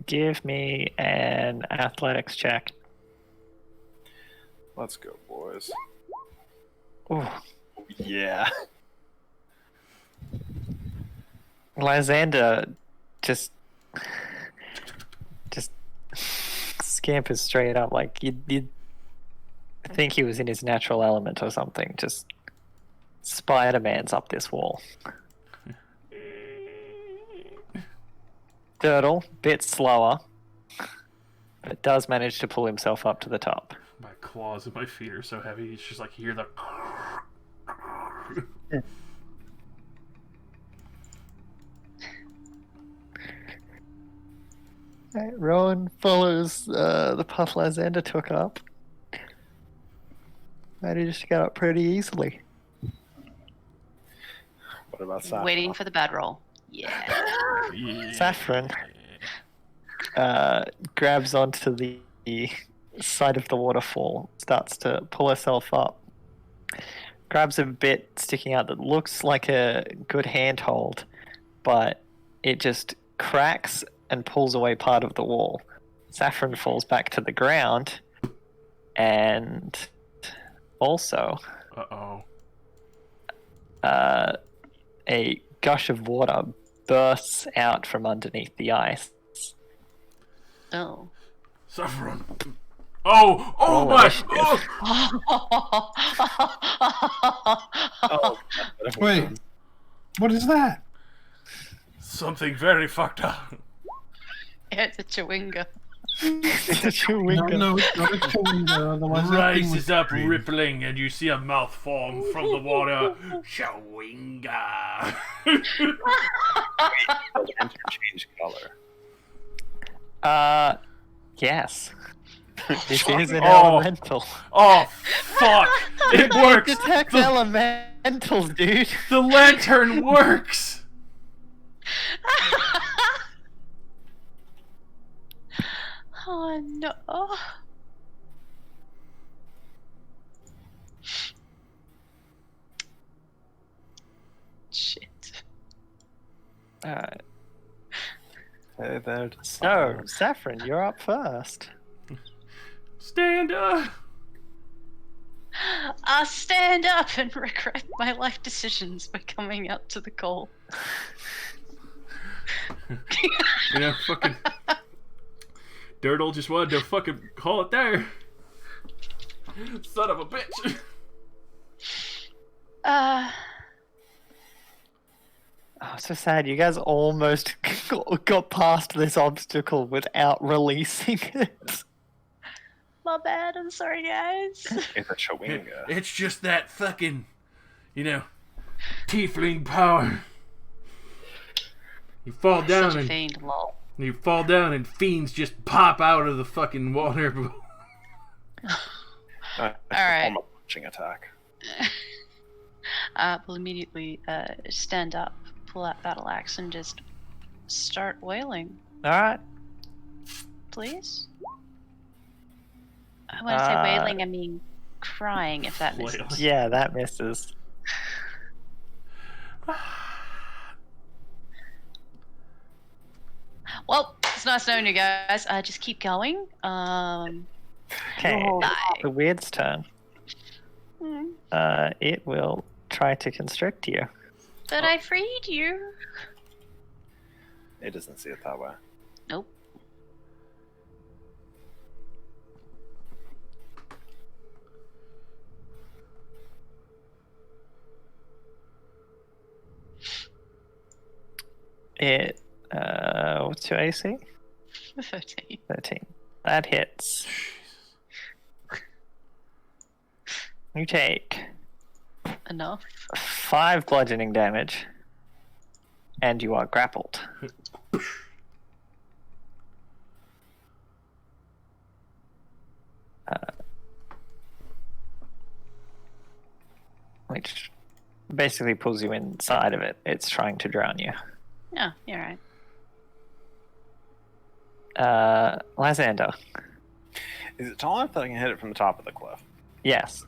Give me an athletics check. Let's go, boys. Ooh. Yeah. Lysander just scampers straight up like you'd think he was in his natural element or something. Just Spider-Man's up this wall. Turtle, bit slower, but does manage to pull himself up to the top. My claws and my feet are so heavy, it's just like hear the. Rowan follows the path Lysander took up. Managed to get up pretty easily. What about Saffron? Waiting for the bad roll. Yeah. Yeah. Saffron grabs onto the side of the waterfall, starts to pull herself up, grabs a bit sticking out that looks like a good handhold, but it just cracks and pulls away part of the wall. Saffron falls back to the ground, and also a gush of water bursts out from underneath the ice. Oh. Saffron, Oh my! initiative. Oh. Wait, what is that? Something very fucked up. It's a chewinga. It's a chewinga. No, it's not a chewinga. Otherwise, that thing would Rises up, scream. rippling, and you see a mouth form from the water. Chewinga. The lantern change color. Yes. This is an Oh. elemental. Oh, fuck! It works! Detect elementals, dude. The lantern works! Oh no. Shit. Alright. Hey there. So, Saffron, you're up first. Stand up! I'll stand up and regret my life decisions by coming out to the call. You know, fucking... Dirtle just wanted to fucking call it there. Son of a bitch. Oh, so sad. You guys almost got past this obstacle without releasing it. My bad, I'm sorry guys. It's a chewinga. It's just that fucking, you know, tiefling power. You fall down Such a and fiend, lol. you fall down and fiends just pop out of the fucking water. Alright. A punching attack. Will immediately stand up, pull out battle axe, and just start wailing. Alright. Please? When I say wailing, I mean crying, if that misses. Wailing. Yeah, that misses. Well, it's nice knowing you guys. Just keep going. Okay, Bye. the weird's turn. Hmm. It will try to constrict you. But I freed you. It doesn't see it that way. Nope. It, what's your AC? 13. 13. That hits. You take Enough. 5 bludgeoning damage, and you are grappled. Which basically pulls you inside of it. It's trying to drown you. Yeah, you're right. Lysander. Is it tall enough that I can hit it from the top of the cliff? Yes.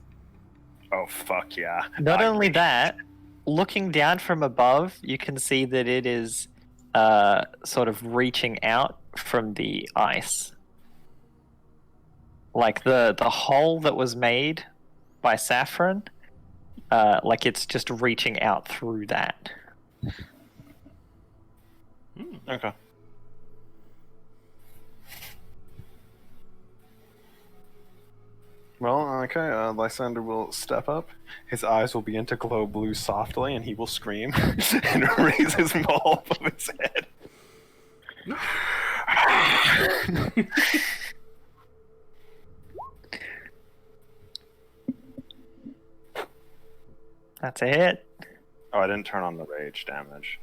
Oh, fuck yeah. Not only that, looking down from above, you can see that it is sort of reaching out from the ice. Like the hole that was made by Saffron, like it's just reaching out through that. Okay. Well, okay, Lysander will step up. His eyes will begin to glow blue softly, and he will scream and raise his maul above his head. That's a hit. Oh, I didn't turn on the rage damage.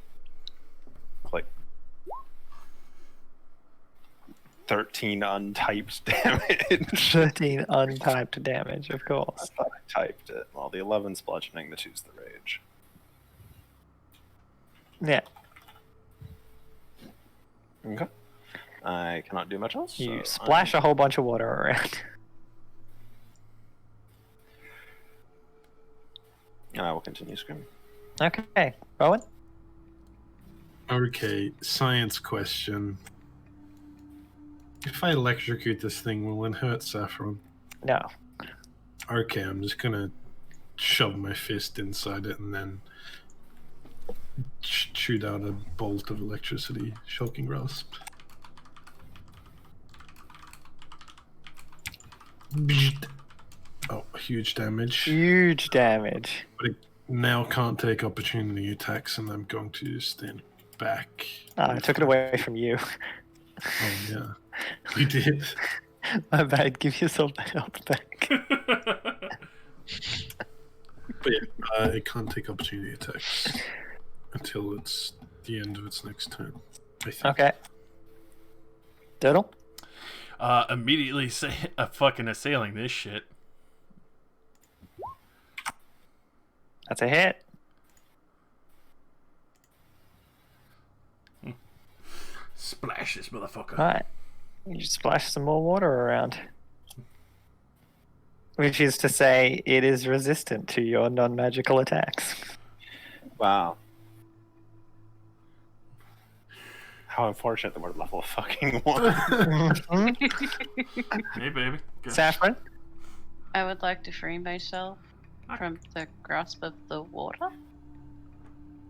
Click. 13 untyped damage. 13 untyped damage, of I course. thought I typed it. Well, the 11's bludgeoning, the 2's the rage. Yeah. Okay. I cannot do much else. You so splash a whole bunch of water around. And I will continue screaming. Okay. Rowan? Okay, science question. If I electrocute this thing, will it hurt Saffron? No. Okay, I'm just gonna shove my fist inside it and then shoot out a bolt of electricity. Shocking grasp. Oh, huge damage. Huge damage. But it now can't take opportunity attacks, and I'm going to stand back. I took it away from you. Oh, yeah. You did. My bad. Give yourself that health back. But yeah, it can't take opportunity attacks until it's the end of its next turn, I think. Okay. Diddle? Immediately fucking assailing this shit. That's a hit. Splash this motherfucker. Alright. You just splash some more water around. Which is to say, it is resistant to your non-magical attacks. Wow. How unfortunate that we're level fucking 1. Hey, baby. Go. Saffron? I would like to free myself from the grasp of the water.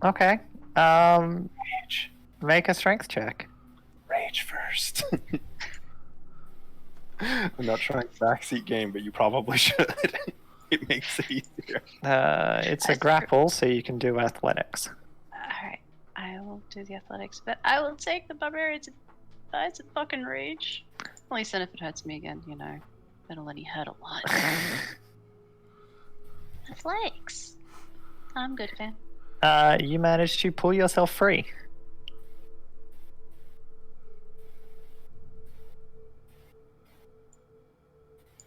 Okay. Rage. Make a strength check. Rage first. I'm not trying to backseat game, but you probably should. It makes it easier. It's a grapple, so you can do athletics. Alright, I will do the athletics, but I will take the barbarian's advice and fucking rage. At least then if it hurts me again, you know, it'll only hurt a lot. Athletics. I'm good, fan. You managed to pull yourself free.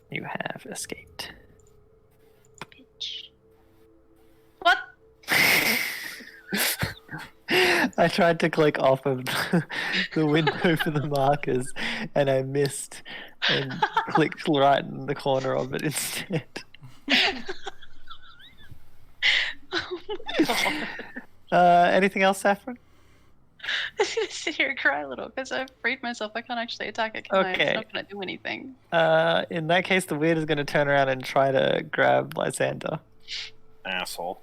You have escaped. Bitch. What? I tried to click off of the window for the markers, and I missed and clicked right in the corner of it instead. Oh my god. Anything else, Saffron? I'm gonna sit here and cry a little because I've freed myself. I can't actually attack it, can I? Okay. It's not gonna do anything. In that case, the weird is going to turn around and try to grab Lysander. Asshole.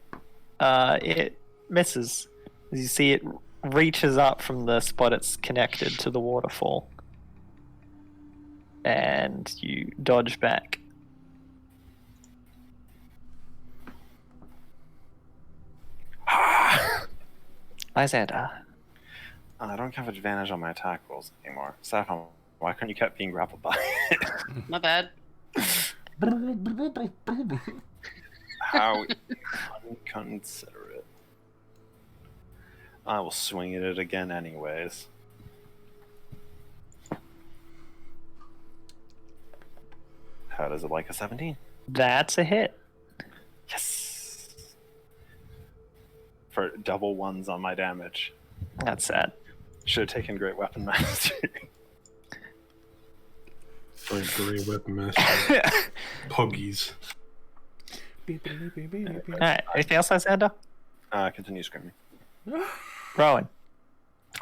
It misses. As you see, it reaches up from the spot it's connected to the waterfall. And you dodge back. Lysander. I don't have advantage on my attack rolls anymore. Saffron, why couldn't you keep being grappled by it? My bad. How inconsiderate. I will swing at it again anyways. How does it like a 17? That's a hit. Yes! For double ones on my damage. That's sad. Should have taken Great Weapon Master. Great weapon master. Puggies. Alright, anything else, Lysander? Continue screaming. Rowan.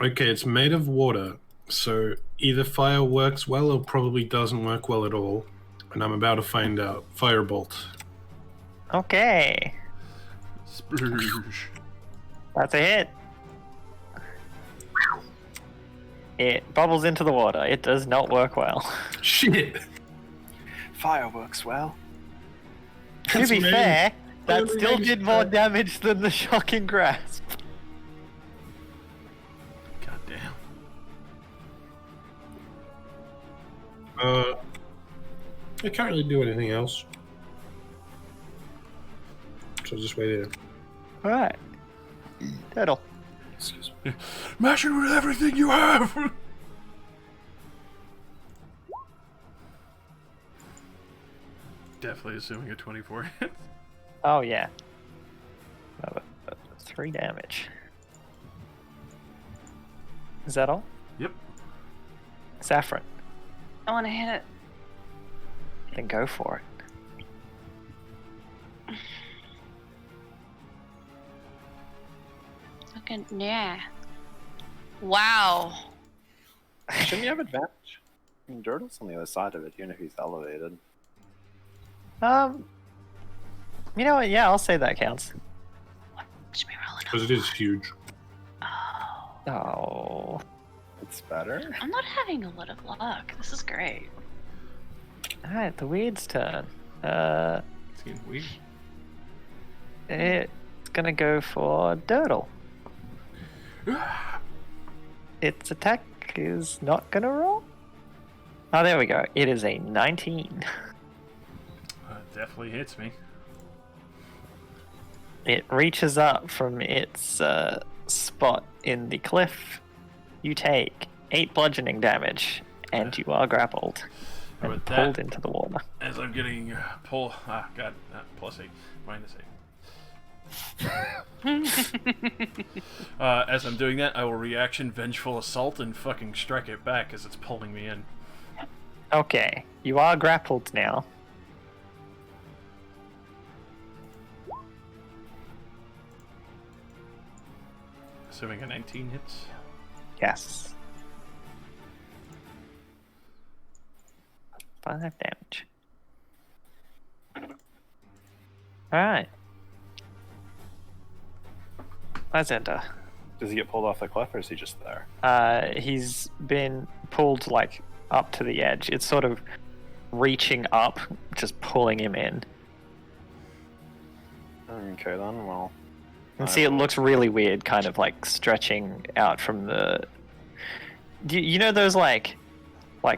Okay, it's made of water, so either fire works well or probably doesn't work well at all. And I'm about to find out. Firebolt. Okay. Splurge. That's a hit. It bubbles into the water. It does not work well. Shit! Fireworks, well. To That's be me. fair, that Really still makes did more sense. damage than the shocking grasp. God damn. I can't really do anything else. So I'll just wait here. Alright. Turtle. Excuse me. Mash it with everything you have! Definitely assuming a 24 hit. Oh, yeah. 3 damage. Is that all? Yep. Saffron. I want to hit it. Then go for it. Fucking yeah. Wow. Shouldn't you have advantage? I mean, Dirtle's on the other side of it, even if he's elevated. You know what? Yeah, I'll say that counts. Should be rolling Because it is huge. Oh. Oh. It's better. I'm not having a lot of luck. This is great. Alright, the weird's turn. It's getting weird. It's gonna go for Dirtle. Its attack is not gonna roll. Oh, there we go. It is a 19. Definitely hits me. It reaches up from its spot in the cliff. You take 8 bludgeoning damage, and you are grappled and With pulled that, into the water. as I'm getting pulled, god, +8, -8. As I'm doing that, I will reaction vengeful assault and fucking strike it back as it's pulling me in. Okay, you are grappled now. Assuming a 19 hits. Yes. 5 damage. Alright. Lysander. Does he get pulled off the cliff, or is he just there? He's been pulled, like, up to the edge. It's sort of reaching up, just pulling him in. Okay, then, well... And see, it looks really weird, kind of, like, stretching out from the... You know those, like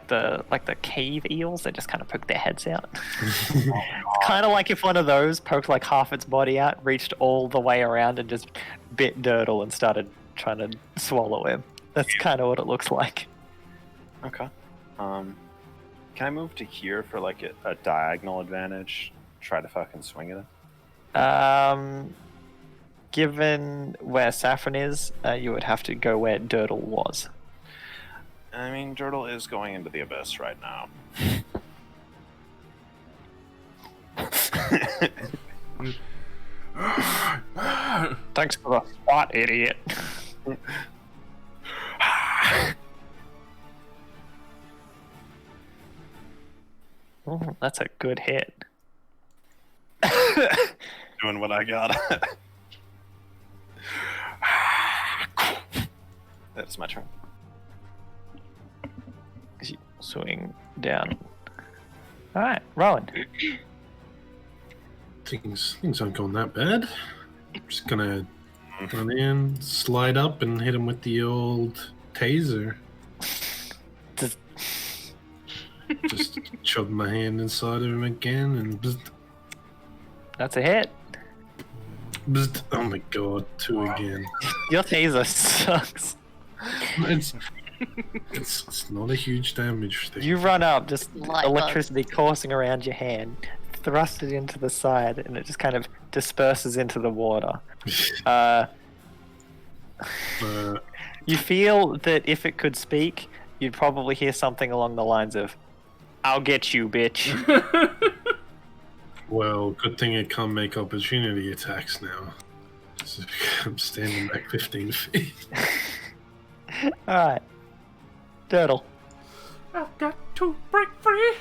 the cave eels that just kind of poke their heads out? It's kind of like if one of those poked, like, half its body out, reached all the way around and just bit Dirtle and started trying to swallow him. That's kind of what it looks like. Okay. Can I move to here for, like, a diagonal advantage? Try to fucking swing at it? Given where Saffron is, you would have to go where Dirtle was. I mean, Dirtle is going into the abyss right now. Thanks for the spot, idiot. Oh, that's a good hit. Doing what I got. That's my turn. Swing down. Alright, Rowan. Things aren't going that bad. I'm just gonna run in, slide up, and hit him with the old taser. Just shove my hand inside of him again, and bzzt, That's a hit. bzzt. Oh my god, 2 again. Your taser sucks. It's not a huge damage thing. You run up, just Light electricity coursing around your hand, thrust it into the side, and it just kind of disperses into the water. You feel that if it could speak, you'd probably hear something along the lines of, "I'll get you, bitch." Well, good thing it can't make opportunity attacks now. I'm standing back 15 feet. Alright. Turtle. I've got to break free.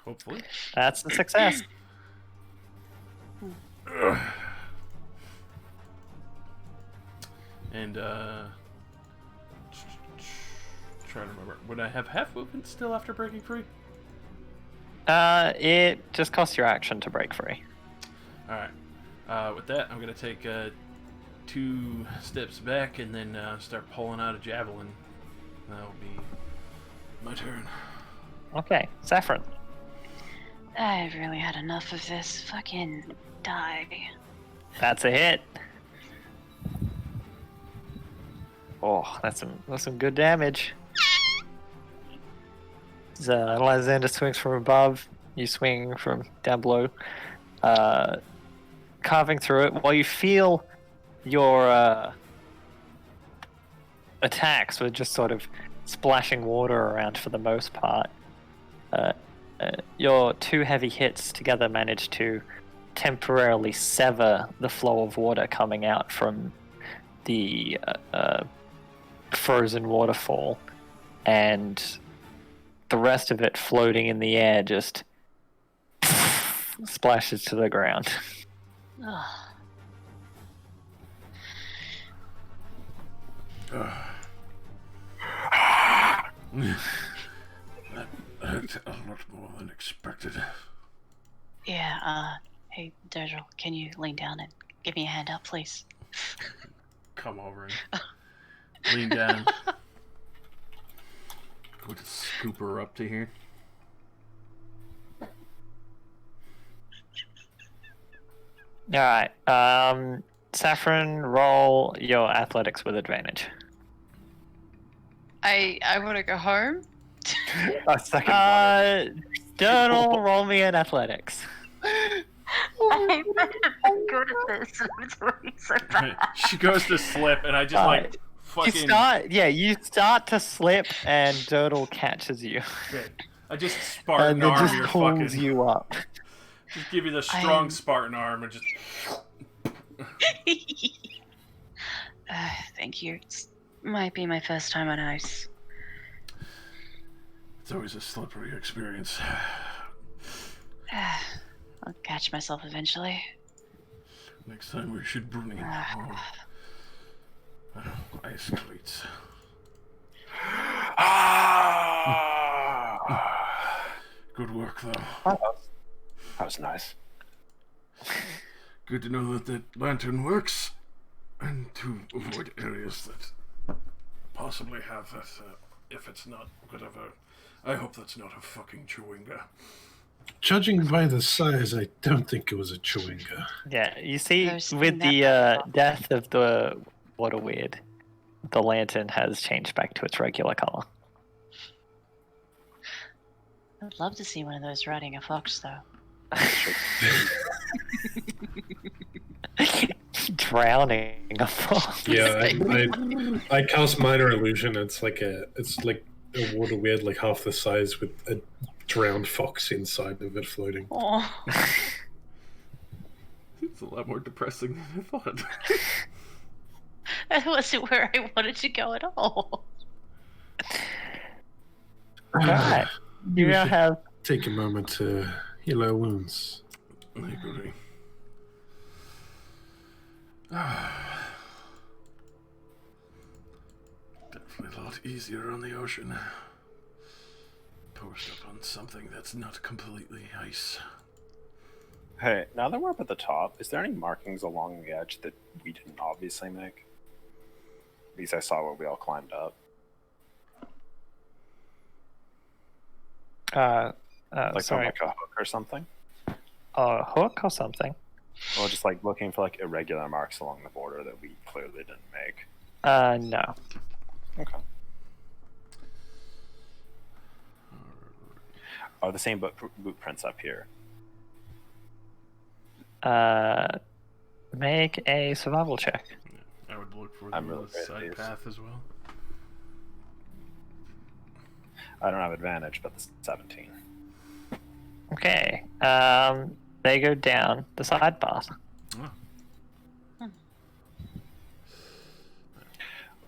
Hopefully. That's a success. And try to remember. Would I have half movement still after breaking free? It just costs your action to break free. Alright. With that, I'm going to take 2 steps back and then start pulling out a javelin. That'll be my turn. Okay, Saffron. I've really had enough of this. Fucking die. That's a hit. Oh, that's some good damage. Lysander swings from above. You swing from down below. Carving through it while you feel your attacks were just sort of splashing water around for the most part. Your 2 heavy hits together manage to temporarily sever the flow of water coming out from the frozen waterfall, and the rest of it floating in the air just splashes to the ground. Ugh. That's a lot more than expected. Yeah, hey, Dirgel, can you lean down and give me a hand up, please? Come over and lean down. Go to scoop her up to here. Alright, Saffron, roll your athletics with advantage. I want to go home. A second Durnal, roll me in athletics. I'm good at this. I'm doing so bad. She goes to slip, and I just like fucking. You start to slip, and Durnal catches you. Okay. I just Spartan And then arm just your pulls fucking. you up. Just give you the strong Spartan arm and just. Thank you. It might be my first time on ice. It's always a slippery experience. I'll catch myself eventually. Next time we should bring ice cleats. Good work, though. That was nice. Good to know that that lantern works, and to avoid areas that possibly have that. If it's not whatever, I hope that's not a fucking chewinga. Judging by the size, I don't think it was a chewinga. Yeah, you see, There's with that the death of the water weird, the lantern has changed back to its regular color. I'd love to see one of those riding a fox, though. Drowning a fox. Yeah, I cast minor illusion. It's like a water weird, like half the size with a drowned fox inside of it floating. Oh. It's a lot more depressing than I thought. That wasn't where I wanted to go at all. Alright. You now should have take a moment to heal our wounds. I agree. Definitely a lot easier on the ocean. Post up on something that's not completely ice. Hey, now that we're up at the top, is there any markings along the edge that we didn't obviously make? At least I saw where we all climbed up. Like sorry, on like a hook or something? a hook or something? Or just like looking for like irregular marks along the border that we clearly didn't make. No. Okay. Are the same boot prints up here? Make a survival check. I would look for I'm the really great at side these. path as well. I don't have advantage, but the 17. Okay. They go down the side path. Oh.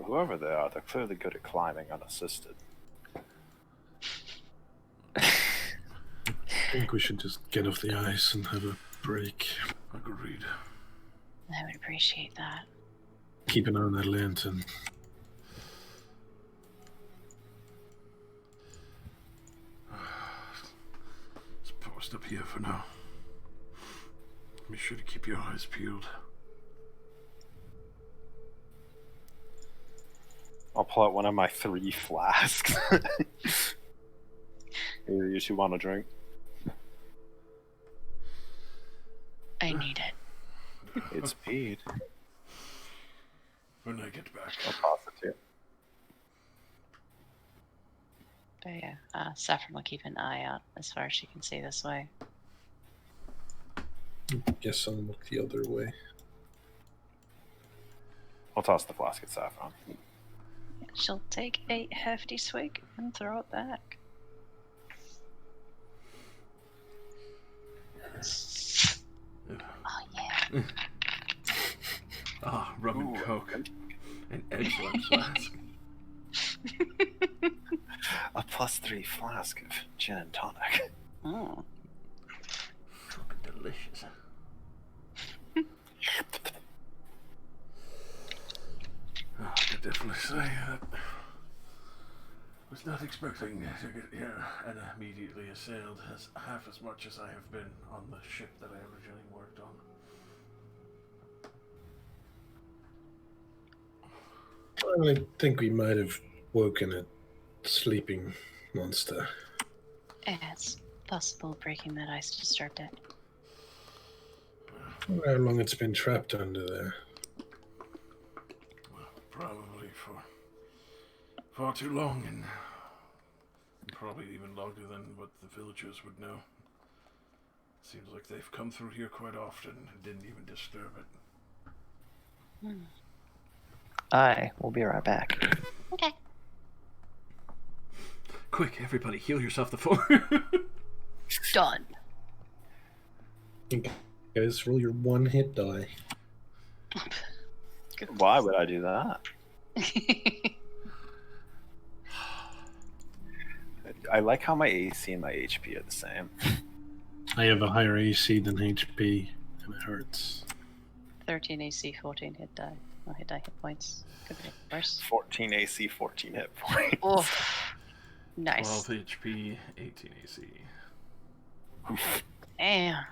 Whoever they are, they're clearly good at climbing unassisted. I think we should just get off the ice and have a break. Agreed. I would appreciate that. Keep an eye on that lantern. Let's post up here for now. Be sure to keep your eyes peeled. I'll pull out one of my 3 flasks. Either you two want a drink? I need it. It's speed. When I get back. I'll toss it to you. But yeah, Saffron will keep an eye out as far as she can see this way. Guess I'll look the other way. I'll toss the flask at Saffron. She'll take a hefty swig and throw it back. Oh yeah. Ah, rum and Ooh. coke. An excellent flask. A +3 flask of gin and tonic. Oh. Fucking delicious. I could definitely say that Was not expecting to get here and immediately assailed as half as much as I have been on the ship that I originally worked on. I think we might have woken a sleeping monster. Yeah, it's possible breaking that ice disturbed it. I wonder how long it's been trapped under there. Well, probably for far too long, and probably even longer than what the villagers would know. Seems like they've come through here quite often and didn't even disturb it. I will be right back. Okay. Quick, everybody, heal yourself the 4. Done. Guys, roll your 1 hit die. Why would I do that? I like how my AC and my HP are the same. I have a higher AC than HP, and it hurts. 13 AC, 14 hit die. No hit die, hit points. Could be worse. 14 AC, 14 hit points. Oh, nice. 12 HP, 18 AC. Damn.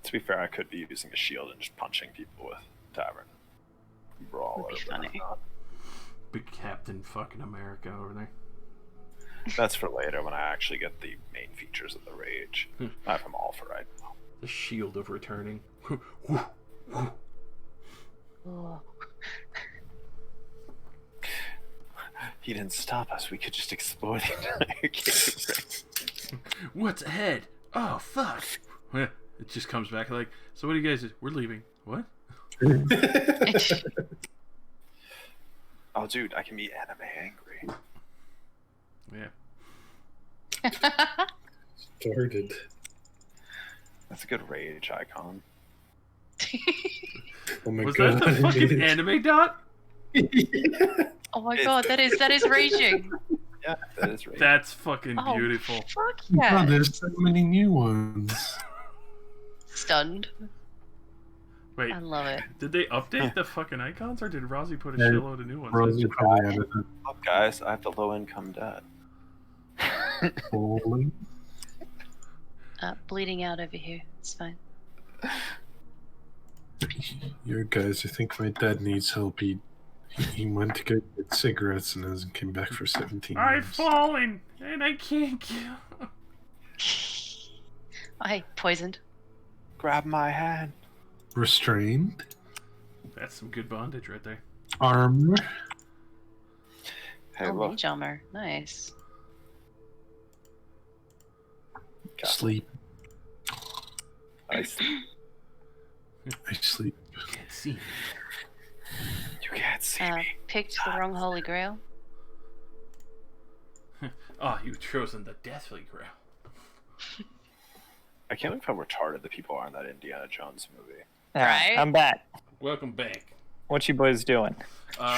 To be fair, I could be using a shield and just punching people with Tavern Brawl. Would be or whatever. funny. Big Captain fucking America over there. That's for later when I actually get the main features of the rage. I have them all for right now. The shield of returning. Oh. He didn't stop us. We could just explore the entire cave. What's ahead? Oh, fuck. It just comes back like, so what do you guys do? We're leaving. What? Oh, dude, I can be anime angry. Yeah. Started. That's a good rage icon. Oh my Was god. that the fucking anime dot? Oh my god, that is raging. Yeah, that is rage. That's fucking Oh, beautiful. fuck Oh, yeah. there's so many new ones. Stunned. Wait, I love it. did they update the fucking icons or did Rozzy put a Yeah, shitload of new ones? Rosie probably added it. Look, guys, I have the low income debt. Holy. Bleeding out over here. It's fine. You guys, I think my dad needs help. He went to go get cigarettes and hasn't came back for 17 I've years. fallen and I can't kill. I poisoned. Grab my hand. Restrained. That's some good bondage right there. Armor. Hey, Oh, look. mage armor. Nice. Sleep. I see. I sleep. Can't see me. You can't see me. Picked the wrong holy grail. Oh, you've chosen the Deathly Grail. I can't believe how retarded the people are in that Indiana Jones movie. Right? I'm back. Welcome back. What you boys doing?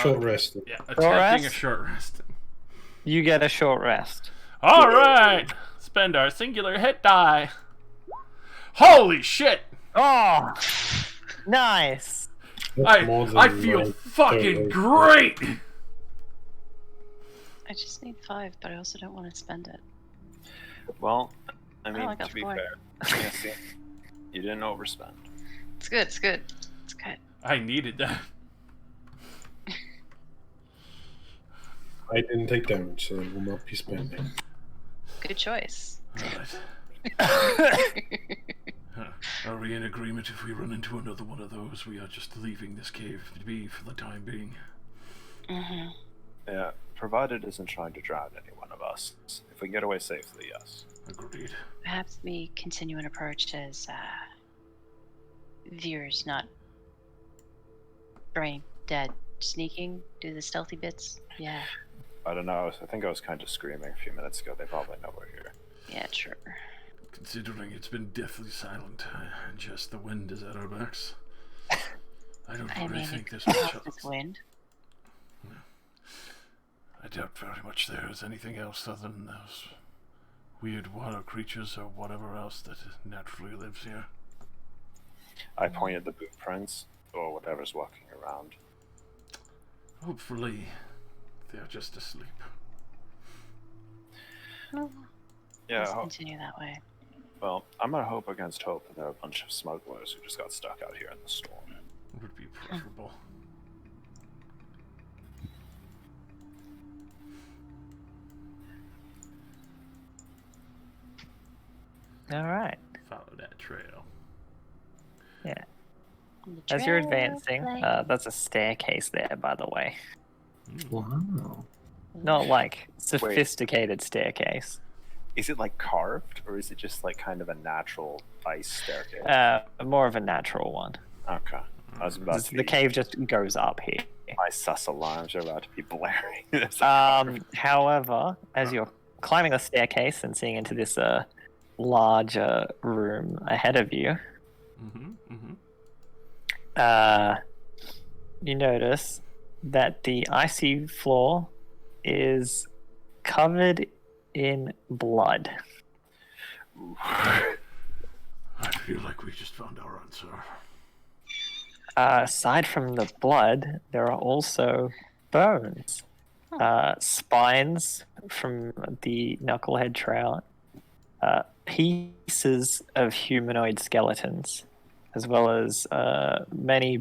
Short rest. Yeah, Short attempting a rest? short rest. You get a short rest. All right, spend our singular hit die. Holy shit! Oh, nice. I feel fucking great. I just need 5, but I also don't want to spend it. Well, I mean, I got to be 4. fair, yeah, see, you didn't overspend. It's good, it's good. It's good. I needed that. I didn't take damage, so I will not be spending. Good choice. Alright. Are we in agreement if we run into another one of those? We are just leaving this cave to be for the time being. Mm-hmm. Yeah, provided it isn't trying to drown any one of us. If we can get away safely, yes. Agreed. Perhaps we continue an approach as viewers, not brain dead. Sneaking, do the stealthy bits. Yeah. I don't know. I think I was kind of screaming a few minutes ago. They probably know we're here. Yeah, sure. Considering it's been deathly silent, and just the wind is at our backs, I don't I really mean, think it's there's much this else. wind. I doubt very much there is anything else other than those weird water creatures or whatever else that naturally lives here. I pointed the boot prints, or whatever's walking around. Hopefully, they're just asleep. Yeah. Let's continue that way. Well, I'm gonna hope against hope that there are a bunch of smugglers who just got stuck out here in the storm. Would be preferable. All right. Follow that trail. Yeah. The As you're trail advancing, light. there's a staircase there, by the way. Wow. Not like sophisticated staircase. Is it like carved, or is it just like kind of a natural ice staircase? More of a natural one. Okay. I was about to The cave just goes up here. My sus alarms are about to be blaring. However, as you're climbing the staircase and seeing into this larger room ahead of you, you notice that the icy floor is covered in blood. I feel like we just found our answer. Aside from the blood, there are also bones, spines from the Knucklehead Trout, pieces of humanoid skeletons, as well as many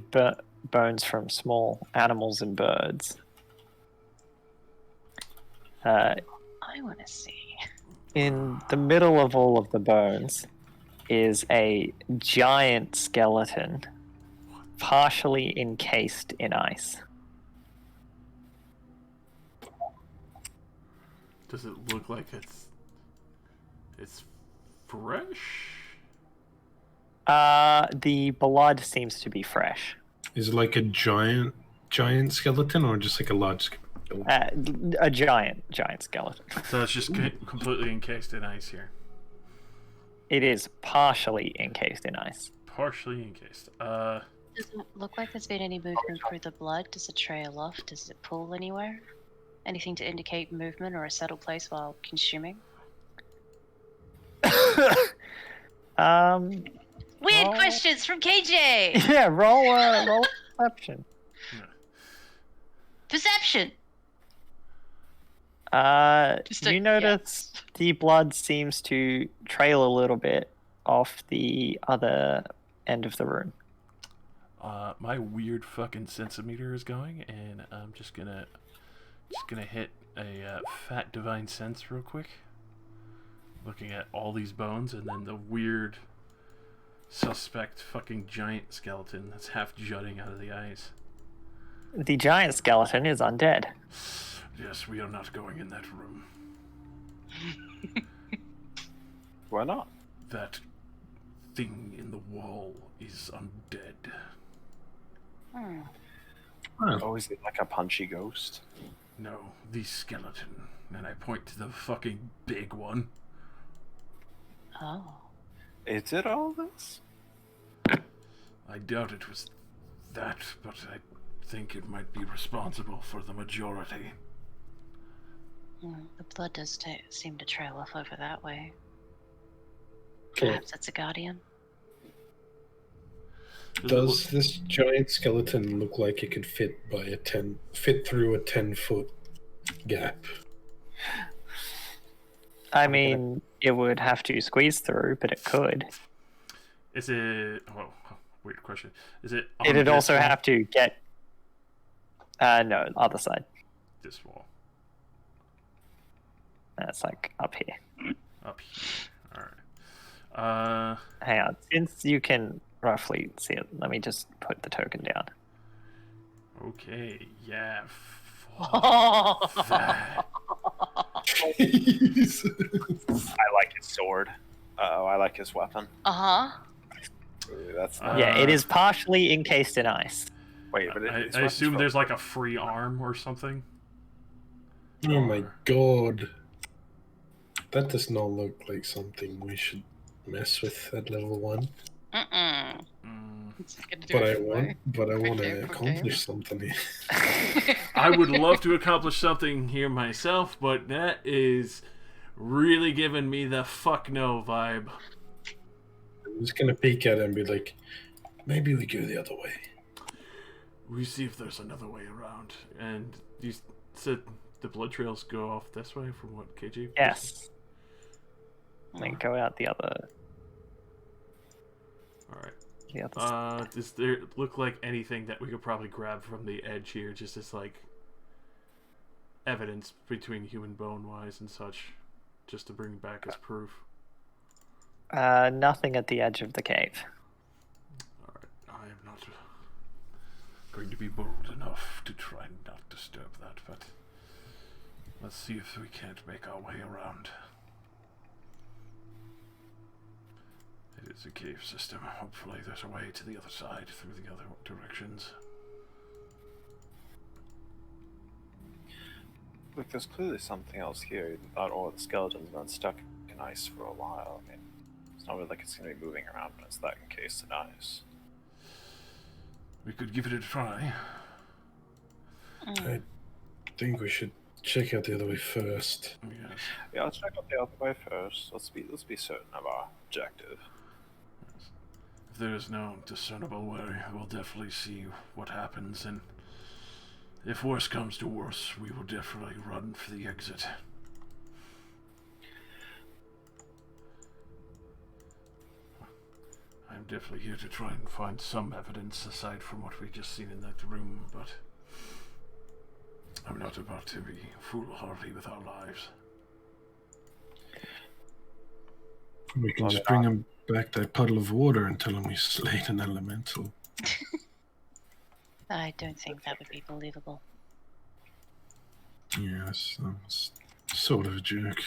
bones from small animals and birds. I want to see. In the middle of all of the bones is a giant skeleton, partially encased in ice. Does it look like it's fresh? The blood seems to be fresh. Is it like a giant skeleton or just like a large skeleton? A giant skeleton. So it's just completely encased in ice here. It is partially encased in ice. Partially encased. Doesn't look like there's been any movement through the blood. Does it trail off? Does it pull anywhere? Anything to indicate movement or a settled place while consuming? Weird questions from KJ! Yeah, roll perception. Perception! You notice the blood seems to trail a little bit off the other end of the room. My weird fucking sensimeter is going, and I'm just gonna hit a fat divine sense real quick. Looking at all these bones, and then the weird suspect fucking giant skeleton that's half jutting out of the ice. The giant skeleton is undead. Yes, we are not going in that room. Why not? That thing in the wall is undead. Oh, is it like a punchy ghost? No, the skeleton. And I point to the fucking big one. Oh. Is it all this? I doubt it was that, but I think it might be responsible for the majority. The blood does seem to trail off over that way. Okay. Perhaps it's a guardian. Does this giant skeleton look like it could fit through a 10-foot gap? I mean, it would have to squeeze through, but it could. Is it... Oh, weird question. Is it... It'd also have to get... no, other side. This wall. That's like up here. Up here. Alright. Hang on. Since you can roughly see it, let me just put the token down. Okay, yeah. Jesus. I like his sword. I like his weapon. Uh-huh. Ooh, that's nice. Yeah, it is partially encased in ice. Wait, but I assume there's like a free arm or something. Oh my god. That does not look like something we should mess with at level 1. Mm-mm. But I want to accomplish something here. I would love to accomplish something here myself, but that is really giving me the fuck no vibe. I'm just gonna peek at it and be like, maybe we go the other way. We see if there's another way around. And you said the blood trails go off this way from what KG? Yes. and then go out the other. All right. The other side. Does there look like anything that we could probably grab from the edge here, just as like evidence between human bone wise and such, just to bring back as proof? Nothing at the edge of the cave. All right. I am not going to be bold enough to try and not disturb that, but let's see if we can't make our way around. It is a cave system. Hopefully there's a way to the other side through the other directions. Look, there's clearly something else here. Not all the skeletons have been stuck in ice for a while. I mean, it's not really like it's going to be moving around when it's that encased in ice. We could give it a try. I think we should check out the other way first. Yes. Yeah, let's check out the other way first. Let's be certain of our objective. If there is no discernible way, we'll definitely see what happens, and if worse comes to worse, we will definitely run for the exit. I'm definitely here to try and find some evidence aside from what we just seen in that room, but I'm not about to be foolhardy with our lives. We can just bring him back that puddle of water and tell him we slayed an elemental. I don't think that would be believable. Yes, that's sort of a joke.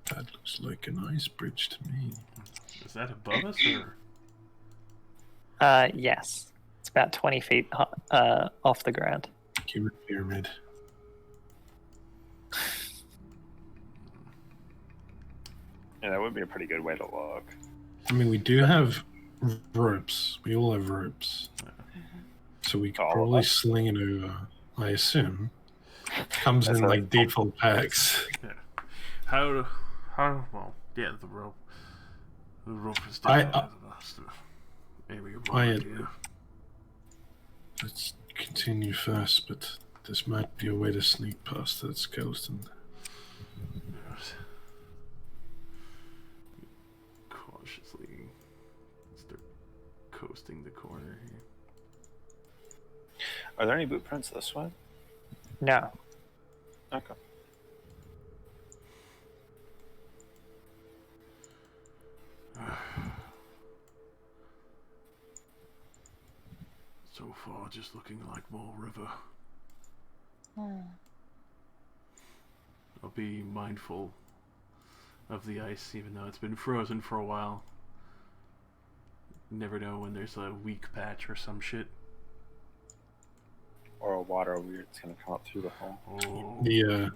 That looks like an ice bridge to me. Is that above us, or? Yes. It's about 20 feet off the ground. Give it a pyramid. Yeah, that would be a pretty good way to look. I mean, we do have ropes. We all have ropes. So we could All of probably us? sling it over, I assume. Comes in like default packs. Yeah. How, well, yeah, the rope. The rope is I- definitely the best. Maybe a I- idea. Let's continue first, but this might be a way to sneak past that skeleton. Yes. Cautiously start coasting the corner here. Are there any boot prints this way? No. Okay. So far, just looking like more river. I'll be mindful of the ice, even though it's been frozen for a while. Never know when there's a weak patch or some shit. Or a water weird that's gonna come up through the hole. Oh, The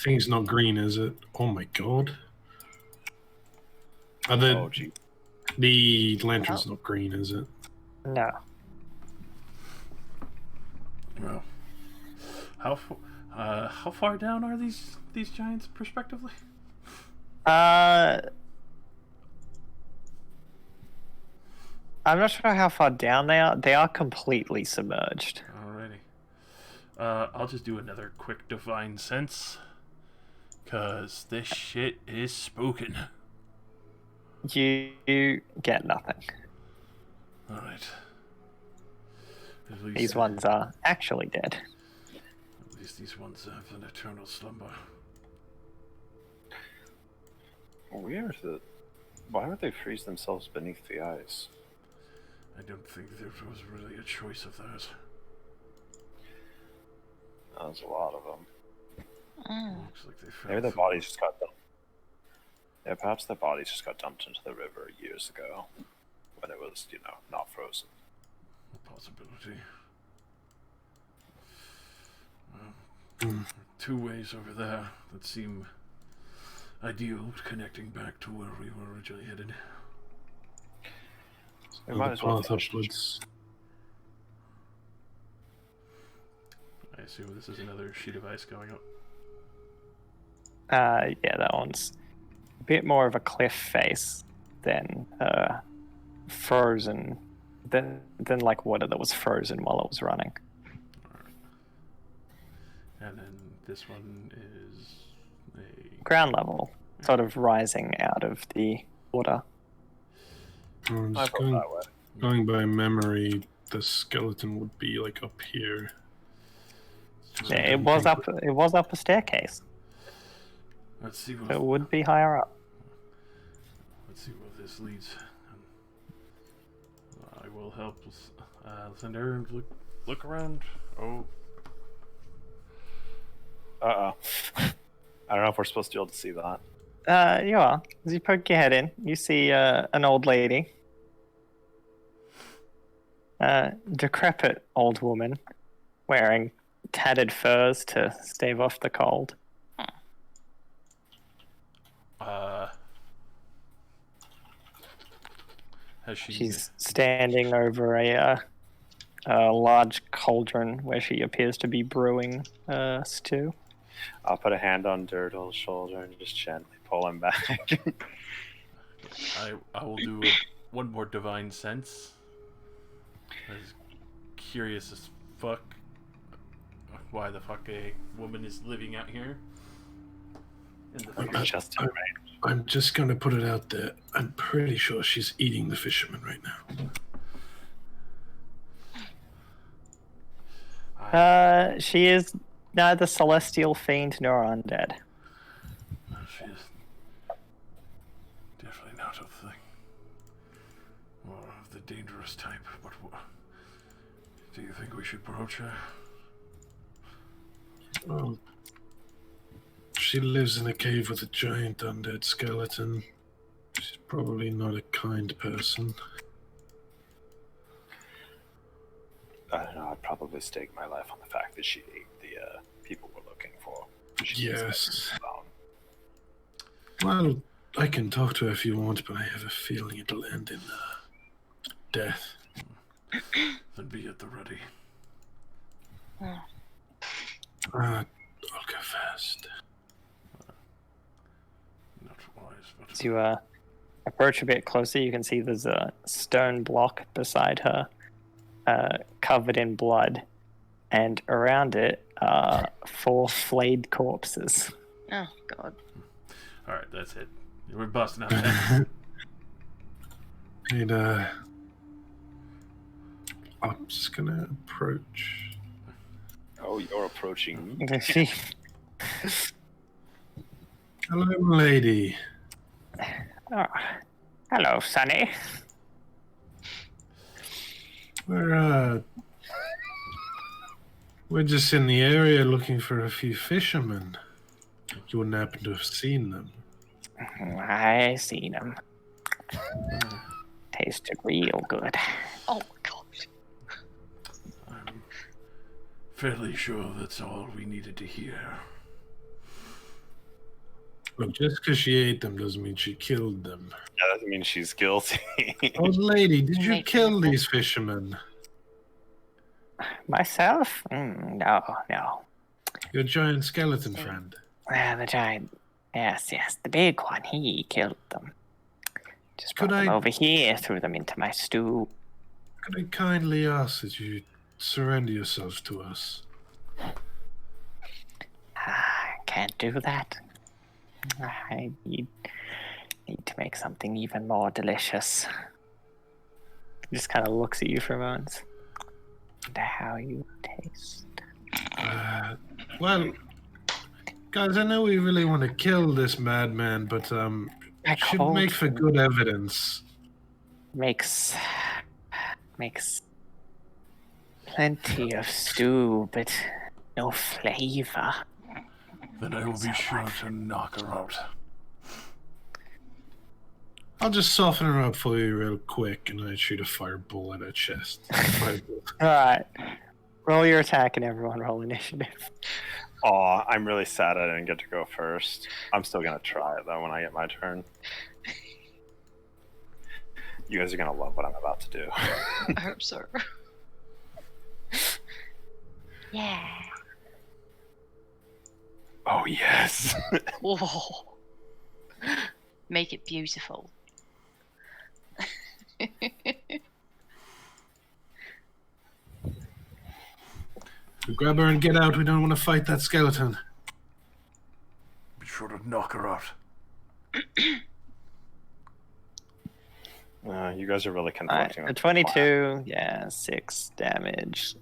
thing's not green, is it? Oh my god. Oh, gee. The lantern's not green, is it? No. well, how far down are these giants, prospectively? I'm not sure how far down they are. They are completely submerged. Alrighty. I'll just do another quick divine sense, cause this shit is spooking. You get nothing. Alright. These ones are actually dead. At least these ones have an eternal slumber. Weird that. Why would they freeze themselves beneath the ice? I don't think there was really a choice of theirs. There's a lot of them. Looks like they fell Maybe their through- bodies just got dumped. Yeah, perhaps their bodies just got dumped into the river years ago, when it was, not frozen. A possibility. Well, two ways over there that seem ideal, connecting back to where we were originally headed. We might as well path finish. upwards. I assume this is another sheet of ice going up. Yeah, that one's a bit more of a cliff face than frozen, than like water that was frozen while it was running. And then this one is a... Ground level, sort of rising out of the water. I'm I just vote that way. going by memory. The skeleton would be like up here. So I It don't was think- up. It was up a staircase. Let's see So what it would be higher up. this leads. I will help Cinder and look around. Oh, I don't know if we're supposed to be able to see that. You are. As you poke your head in, you see an old lady. Decrepit old woman wearing tattered furs to stave off the cold. has she? She's standing over a large cauldron where she appears to be brewing stew. I'll put a hand on Dirtle's shoulder and just gently pull him back. I will do one more divine sense. As curious as fuck why the fuck a woman is living out here. I'm just gonna put it out there. I'm pretty sure she's eating the fisherman right now. She is neither celestial fiend nor undead. She is definitely not of the dangerous type. But do you think we should approach her? Well, she lives in a cave with a giant undead skeleton. She's probably not a kind person. I don't know. I'd probably stake my life on the fact that she ate the people we're looking for. Yes. Well, I can talk to her if you want, but I have a feeling it'll end in death. Then be at the ready. I'll go fast. Not wise, but As you approach a bit closer, you can see there's a stone block beside her, covered in blood, and around it are 4 flayed corpses. Oh god. all right, that's it. We're busting out that. And I'm just gonna approach. Oh, you're approaching me. She Hello, lady. Oh, hello, Sonny. We're just in the area looking for a few fishermen. You wouldn't happen to have seen them. I seen him. Tasted real good. Oh my god. I'm fairly sure that's all we needed to hear. Look, just because she ate them doesn't mean she killed them. That doesn't mean she's guilty. Old lady, did you Make kill them- these fishermen? Myself? No. Your giant skeleton friend. The giant. Yes, the big one. He killed them. Just brought Could them I- over here, threw them into my stew. Could I kindly ask that you surrender yourselves to us? Can't do that. I need to make something even more delicious. He just kind of looks at you for a moment. Wonder how you taste. Well, guys, I know we really want to kill this madman, but it should cold make for food good evidence. makes plenty of stew, but no flavor. Then I will be sure to knock her out. I'll just soften her up for you real quick, and I shoot a fireball at her chest. Fireball. All right, roll your attack, and everyone roll initiative. Aw, I'm really sad I didn't get to go first. I'm still gonna try it though when I get my turn. You guys are gonna love what I'm about to do. I hope so. Yeah. Oh yes. Whoa. Make it beautiful. Grab her and get out. We don't want to fight that skeleton. Be sure to knock her out. You guys are really Alright, conflicting. a 22, yeah, 6 damage.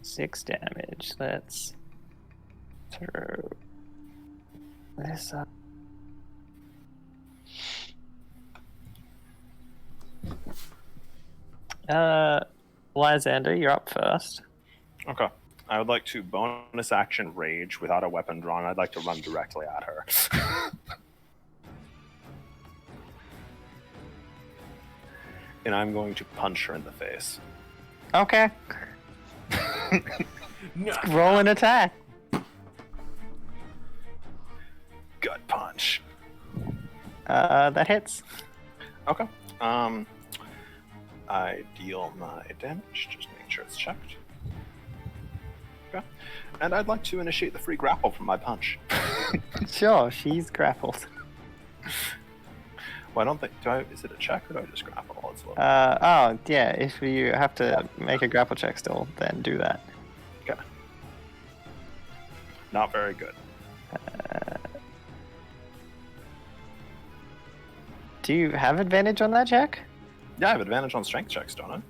6 damage. Let's throw this up. Lysander, you're up first. Okay. I would like to bonus action rage without a weapon drawn. I'd like to run directly at her. And I'm going to punch her in the face. Okay. No. Roll an attack. Gut punch. That hits. Okay. I deal my damage. Just make sure it's checked. Okay. And I'd like to initiate the free grapple from my punch. Sure, she's grappled. Well, I don't think. Is it a check or do I just grapple? It's a little. Oh, yeah, if you have to make a grapple check still, then do that. Okay. Not very good. Do you have advantage on that check? Yeah, I have advantage on strength checks, don't I?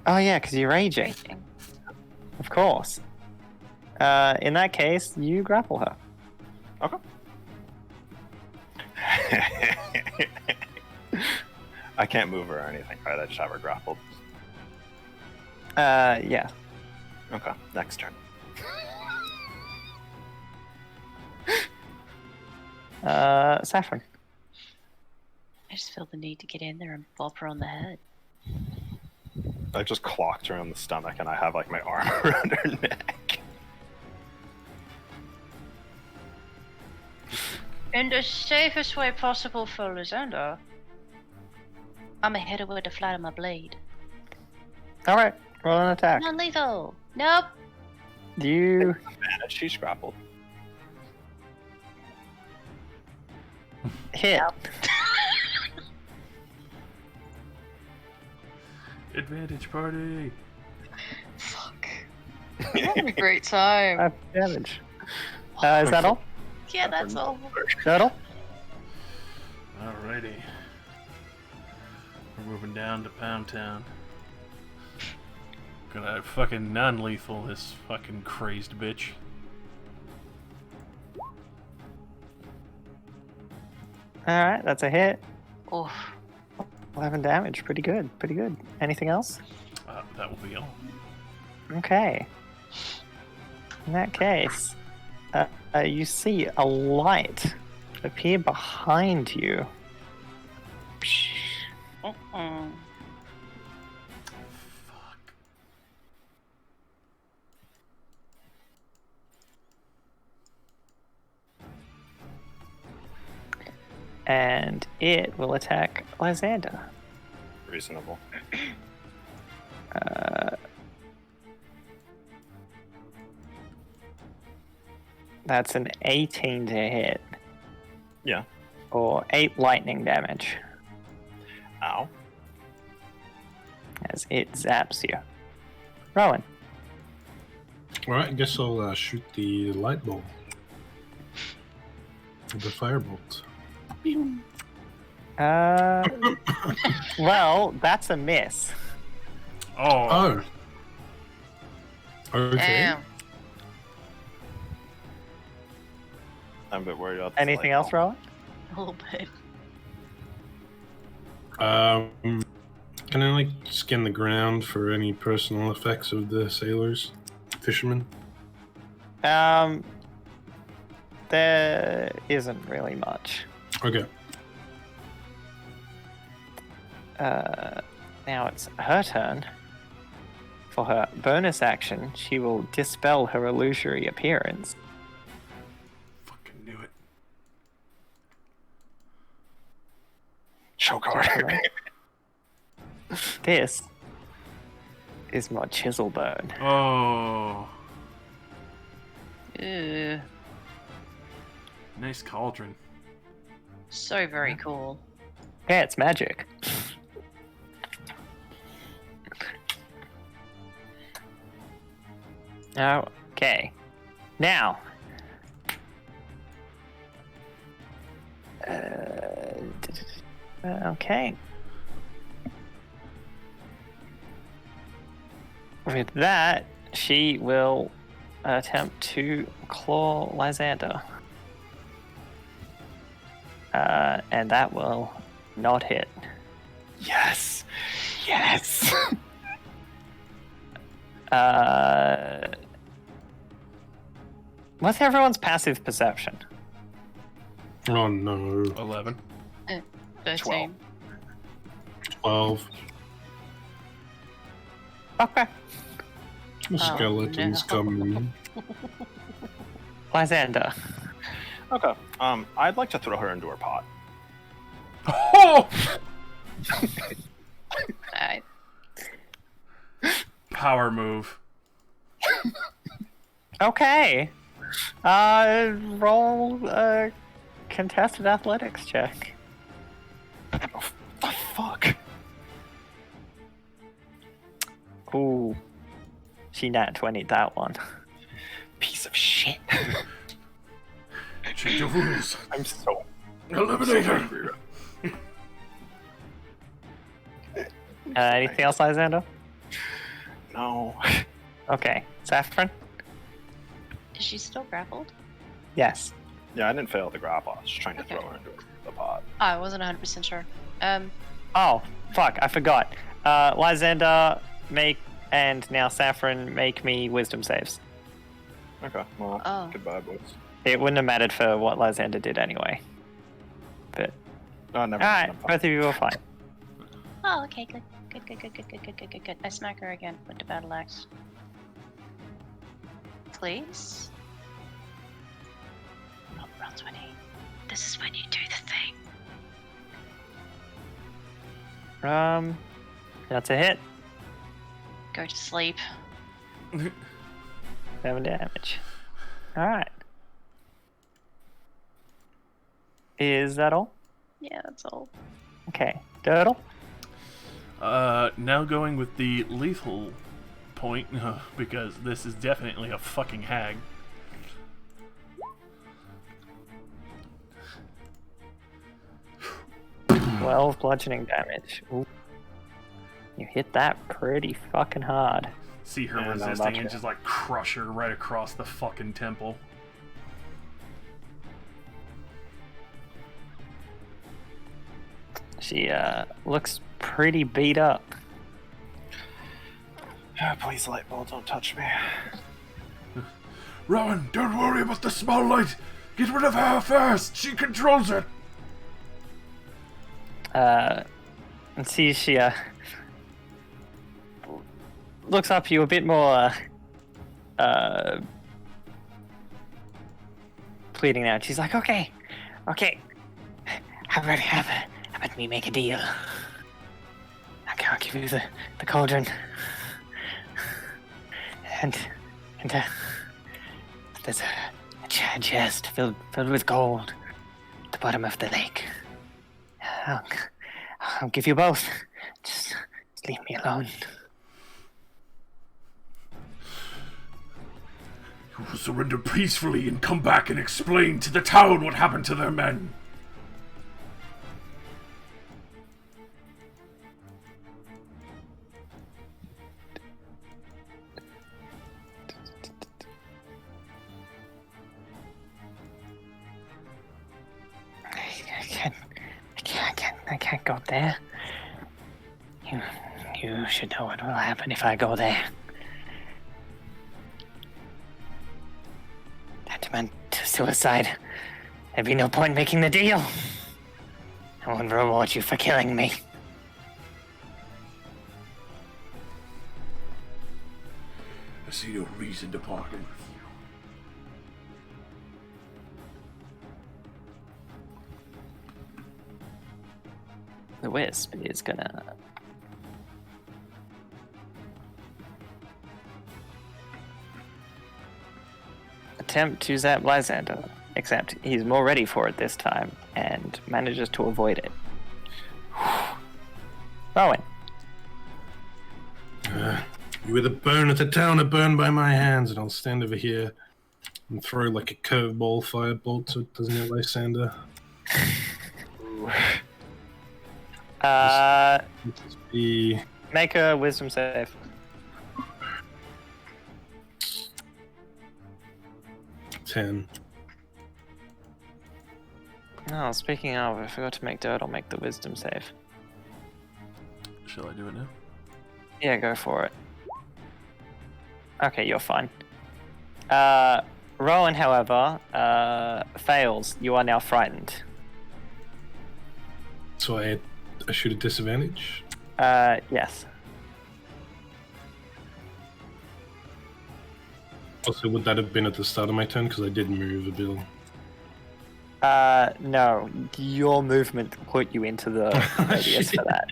Oh, yeah, because you're raging. Raging. Of course. In that case, you grapple her. Okay. I can't move her or anything, right? I just have her grappled. Yeah. Okay, next turn. Saffron. I just feel the need to get in there and bop her on the head. I just clocked her on the stomach and I have like my arm around her neck. In the safest way possible for Lysander, I'ma hit her with the flat of my blade. Alright, roll an attack. Non-lethal. Nope. You Advantage, she's grappled. hit. Advantage party. Fuck. I'm having a great time. 5 damage. Is that all? Yeah, that's all. Total? Alrighty. We're moving down to Pound Town. Gonna fucking non-lethal this fucking crazed bitch. Alright, that's a hit. Oof. 11 damage. Pretty good. Pretty good. Anything else? That will be all. Okay. In that case, you see a light appear behind you. Mm-mm. Fuck. And it will attack Lysander. Reasonable. That's an 18 to hit. Yeah. Or 8 lightning damage Ow. as it zaps you. Rowan. Alright, I guess I'll shoot the light bulb. The firebolt. Well, that's a miss. Oh. Oh. Okay. Damn. I'm a bit worried about this. Anything light else, bulb. Rowan? A little bit. Can I scan the ground for any personal effects of the sailors, fishermen? There isn't really much. Okay. Now it's her turn. For her bonus action, she will dispel her illusory appearance. Fucking knew it. Choke hard. This is my chisel bone. Oh. Ew. Nice cauldron. So very cool. Yeah, it's magic. Okay. Now. Okay. With that, she will attempt to claw Lysander. And that will not hit. Yes. Yes. What's everyone's passive perception? Oh no. 11. 13. 12. Okay. The skeletons no. coming. Lysander. Okay. I'd like to throw her into her pot. Oh! Alright. Power move. Okay. Roll a contested athletics check. What the fuck? Ooh. She nat 20'd that one. Piece of shit. Change your rules. I'm so Eliminate her. angry. Anything else, Lysander? No. Okay. Saffron? Is she still grappled? Yes. Yeah, I didn't fail the grapple. I was just trying to Okay. throw her into the pot. Oh, I wasn't 100% sure. Oh, fuck, I forgot. Lysander, and now Saffron, make me wisdom saves. Okay, well, Oh. goodbye, boys. It wouldn't have mattered for what Lysander did anyway. But, Oh, never mind. alright, I'm fine. both of you are fine. Oh, okay, good. Good. I smack her again with the battle axe. Please? Roll 20. This is when you do the thing. That's a hit. Go to sleep. 7 damage. Alright. Is that all? Yeah, that's all. Okay. Dirtle? Now going with the lethal point, because this is definitely a fucking hag. Twelve bludgeoning damage. Ooh. You hit that pretty fucking hard. See her Yeah, no, resisting that's and good. just like crush her right across the fucking temple. She looks pretty beat up. Please, Lightball, don't touch me. Rowan, don't worry about the small light. Get rid of her first. She controls it. And see she looks up at you a bit more pleading now. She's like, okay, how about we make a deal? Okay, I'll give you the cauldron, and there's a chest filled with gold at the bottom of the lake. I'll give you both. Just leave me alone. You will surrender peacefully and come back and explain to the town what happened to their men. I can't go there. You should know what will happen if I go there. That meant suicide. There'd be no point making the deal. I won't reward you for killing me. I see no reason to bargain with you. The wisp is gonna attempt to zap Lysander, except he's more ready for it this time and manages to avoid it. Rowan. You either burn at the town or burn by my hands, and I'll stand over here and throw like a curveball firebolt so it doesn't hit Lysander. Make a wisdom save. 10. Oh, speaking of, I forgot to make Dirt. I'll make the wisdom save. Shall I do it now? Yeah, go for it. Okay, you're fine. Rowan, however, fails. You are now frightened. So I shoot at disadvantage? Yes. Also, would that have been at the start of my turn? Because I did move a bit. No. Your movement put you into the radius for that.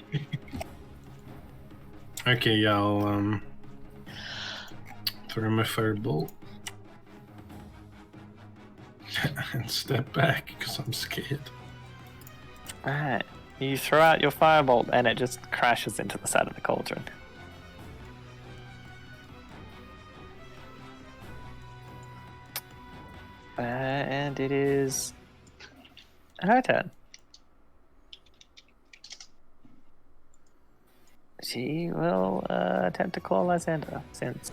Okay, yeah, I'll throw my firebolt. And step back, because I'm scared. Alright. You throw out your firebolt and it just crashes into the side of the cauldron. And it is her turn. She will attempt to call Lysander since.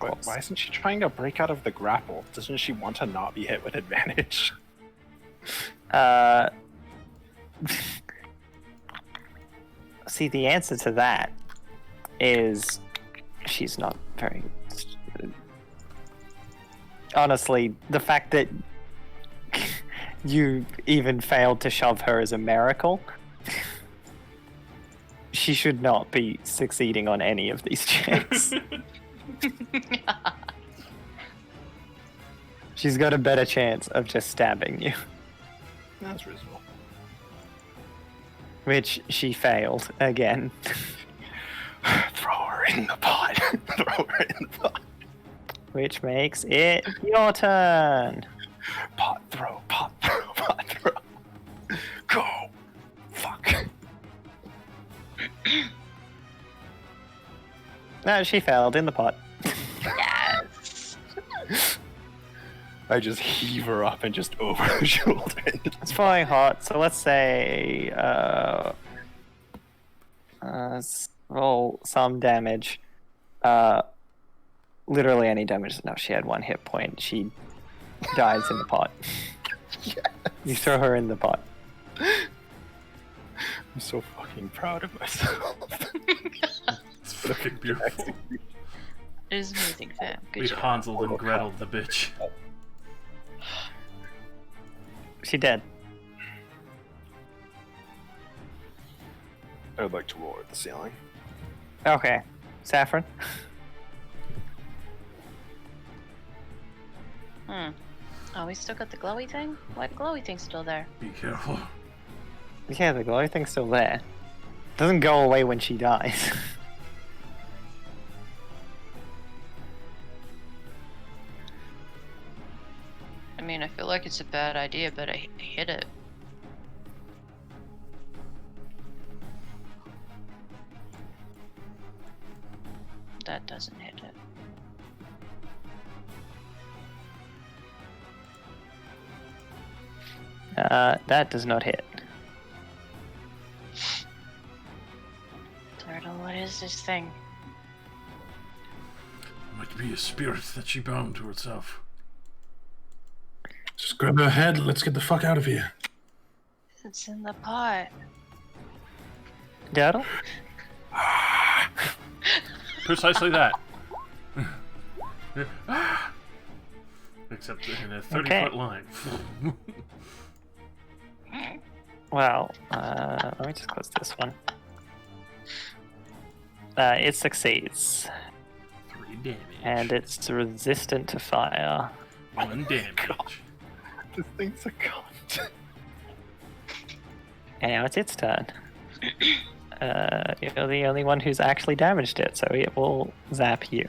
But why isn't she trying to break out of the grapple? Doesn't she want to not be hit with advantage? See, the answer to that is she's not very. Honestly, the fact that you even failed to shove her is a miracle. She should not be succeeding on any of these checks. She's got a better chance of just stabbing you. That's reasonable. Which she failed again. Throw her in the pot. Throw her in the pot. Which makes it your turn. Pot throw, pot throw, pot throw. Go. Fuck. No, she failed in the pot. Yes. I just heave her up and just over her shoulder. It's flying hot, so let's say roll some damage. Literally any damage. No, she had 1 hit point. She dies in the pot. Yes. You throw her in the pot. I'm so fucking proud of myself. It's fucking beautiful. It is amazing, fam. Good We job. Hansel and Gretel the bitch. She dead. I would like to roar at the ceiling. Okay. Saffron? Oh, we still got the glowy thing? What glowy thing's still there? Be careful. Yeah, the glowy thing's still there. Doesn't go away when she dies. I mean, I feel like it's a bad idea, but I hit it. That doesn't hit it. That does not hit. Turtle, what is this thing? Might be a spirit that she bound to herself. Just grab her head, let's get the fuck out of here. It's in the pot. Dirtle? Precisely that. Except in a 30-foot line. Well, let me just close this one. It succeeds. 3 damage. And it's resistant to fire. 1 damage. This thing's a cunt. And now it's its turn. You're the only one who's actually damaged it, so it will zap you.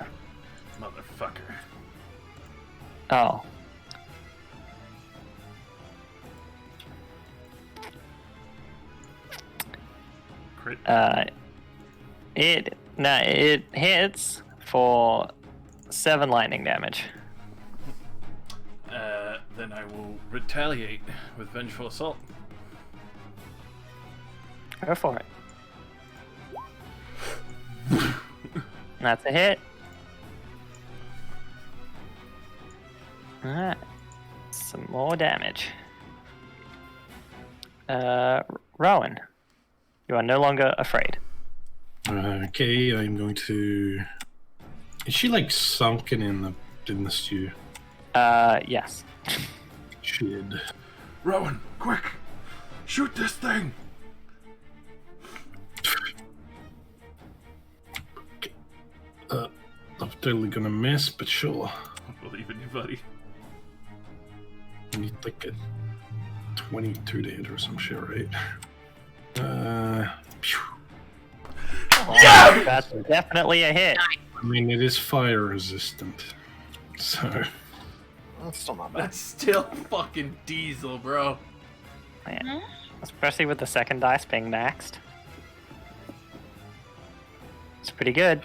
Motherfucker. Oh. Crit. It hits for 7 lightning damage. Then I will retaliate with Vengeful Assault. Go for it. That's a hit. Alright. Some more damage. Rowan, you are no longer afraid. Okay, I'm going to. Is she like sunken in the stew? Yes. Shit. Rowan, quick! Shoot this thing! I'm totally gonna miss, but sure. I believe in you, buddy. I need like a 22 to hit or some shit, right? Phew. Yeah! That's definitely a hit. I mean, it is fire resistant, so. That's still not bad. That's still fucking diesel, bro. Yeah. Especially with the second dice being maxed. It's pretty good.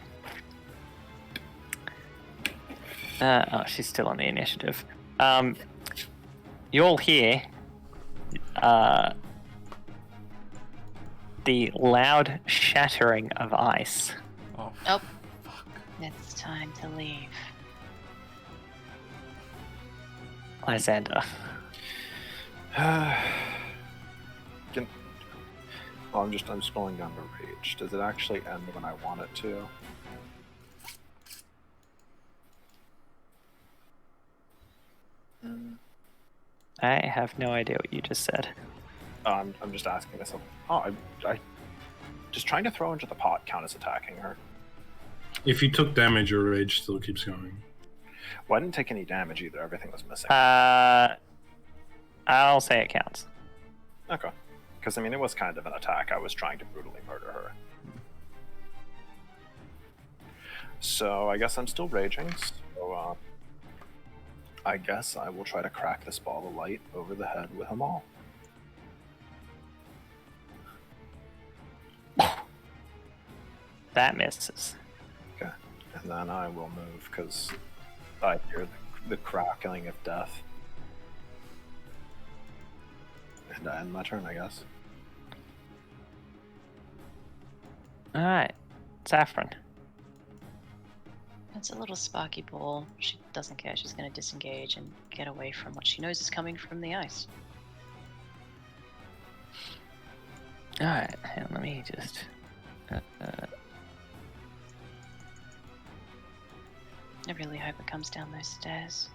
Oh, she's still on the initiative. You'll hear the loud shattering of ice. Oh, Nope. fuck. It's time to leave. Lysander. I'm scrolling down to rage. Does it actually end when I want it to? I have no idea what you just said. I'm just asking myself. Oh, I just trying to throw into the pot count as attacking her. If you took damage, your rage still keeps going. Well, I didn't take any damage either. Everything was missing. I'll say it counts. Okay. Because, I mean, it was kind of an attack. I was trying to brutally murder her. So, I guess I'm still raging. So, I guess I will try to crack this ball of light over the head with them all. That misses. Okay. And then I will move, because I hear the crackling of death. And I end my turn, I guess. Alright. Saffron. It's a little sparky ball. She doesn't care. She's going to disengage and get away from what she knows is coming from the ice. Alright, hang on, let me just... I really hope it comes down those stairs.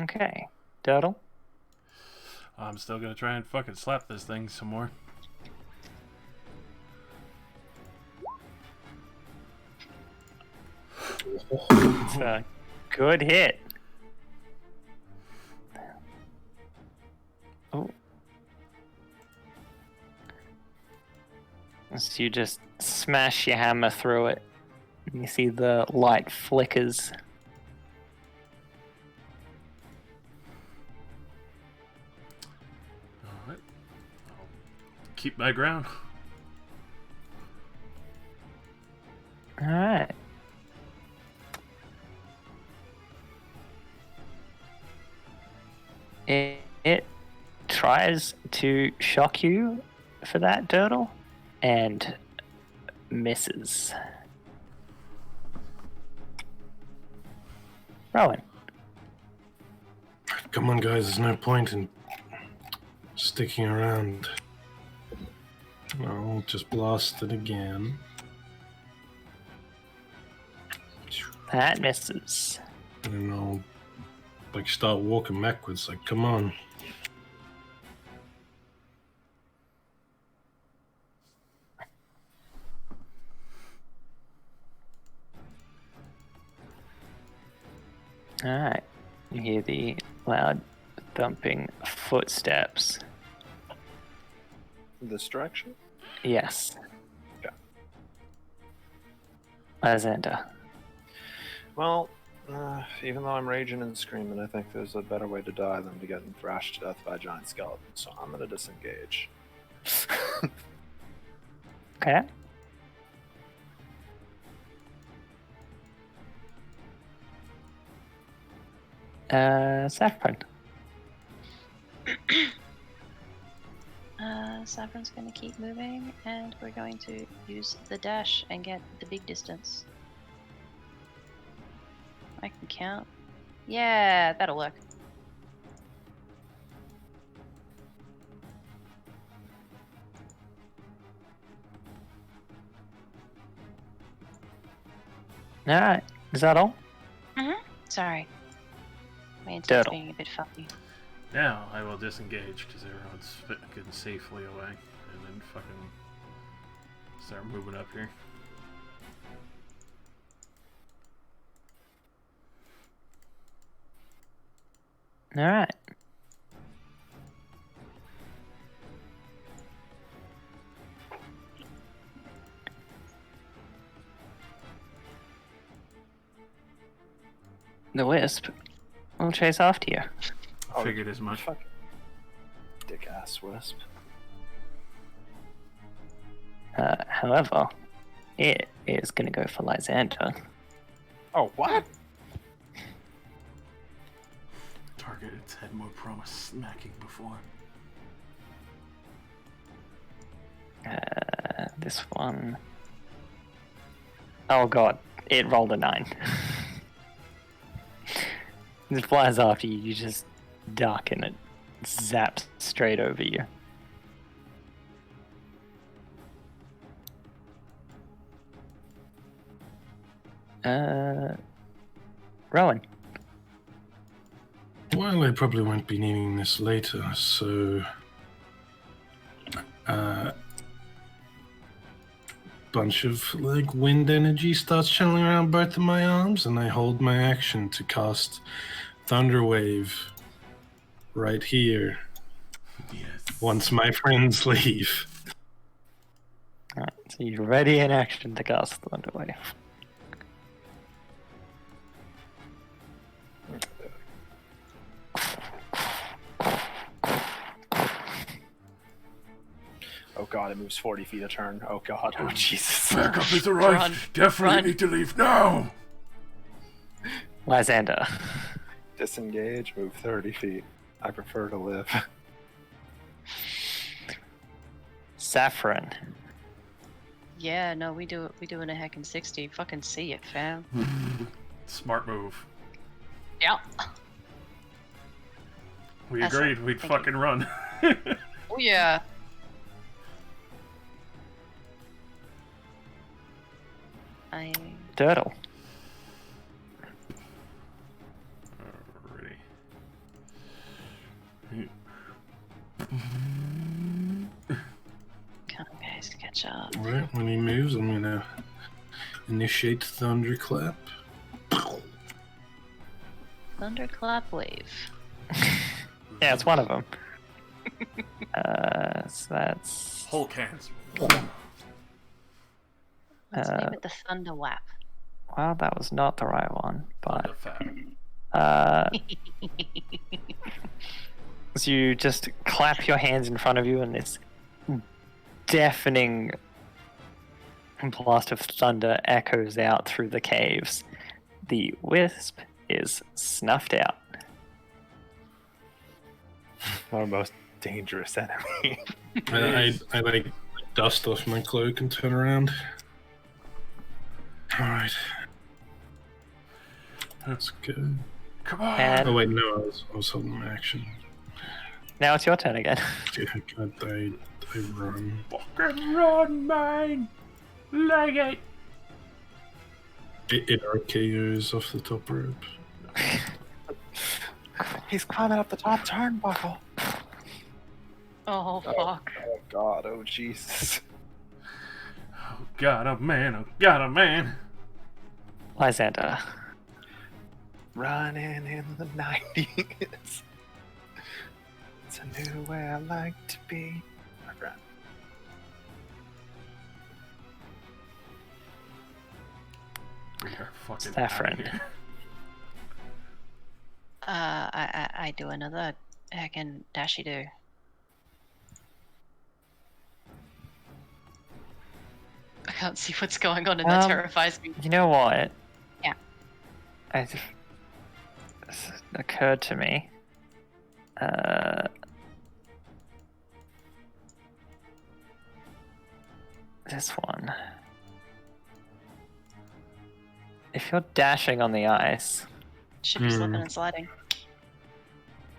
Okay. Turtle? I'm still gonna try and fucking slap this thing some more. It's a good hit. Oh. So you just smash your hammer through it. And you see the light flickers. Alright. I'll keep my ground. Alright. It tries to shock you for that, Turtle, and misses. Rowan. Come on, guys, there's no point in sticking around. I'll just blast it again. That misses. And then I'll start walking backwards, like, come on. Alright. You hear the loud thumping footsteps. This direction? Yes. Okay. Lysander. Well, Even though I'm raging and screaming, I think there's a better way to die than to getting thrashed to death by a giant skeleton. So I'm gonna disengage. Okay. Saffron. Saffron's going to keep moving, and we're going to use the dash and get the big distance. I can count. Yeah, that'll work. Alright, is that all? Sorry. My internet's Diddle. being a bit funny. Now I will disengage because everyone's getting safely away, and then fucking start moving up here. Alright. The wisp will chase after you. Figured as much. Fuck. Dick ass wisp. However, it is going to go for Lysander. Oh, what? Target its head more promise smacking before. This one. Oh god, it rolled a 9. It flies after you, you just duck and it zaps straight over you. Rowan. Well, I probably won't be needing this later, so bunch of like wind energy starts channeling around both of my arms, and I hold my action to cast Thunderwave right here. Yes. Once my friends leave. Alright, so you're ready in action to cast Thunderwave. Oh god, it moves 40 feet a turn. Oh god, oh Jesus. Backup is arrived. Run. Definitely Run. need to leave now. Lysander. Disengage, move 30 feet. I prefer to live. Saffron. Yeah, no, we do in a heckin' 60. Fucking see it, fam. Smart move. Yeah. We That's agreed it. we'd Thank you. fucking run. Oh yeah. Turtle. Alrighty. Come on, guys, catch up. Alright, when he moves, I'm gonna initiate Thunderclap. Thunderclap wave. Yeah, it's one of them. So that's... Hulk hands. Let's name it the Thunder Whap. Well, that was not the right one, but... Fat. So you just clap your hands in front of you and this deafening blast of thunder echoes out through the caves. The wisp is snuffed out. Our most dangerous enemy. I like dust off my cloak and turn around. Alright. That's good. Come on. And Oh wait, no, I was holding my action. now it's your turn again. God, I run. Fucking run, man. Leg it. It RKOs off the top rope. He's climbing up the top turnbuckle. Oh fuck. Oh god, oh Jesus. Oh god, a man. Oh god, a man. Lysander. Running in the 90s. It's a new way I like to be. My friend. We are fucking Saffron. outta here. I do another heckin' dashy do. I can't see what's going on, and that terrifies me. You know what? Yeah. This occurred to me. This one. If you're dashing on the ice, Should be slipping and sliding.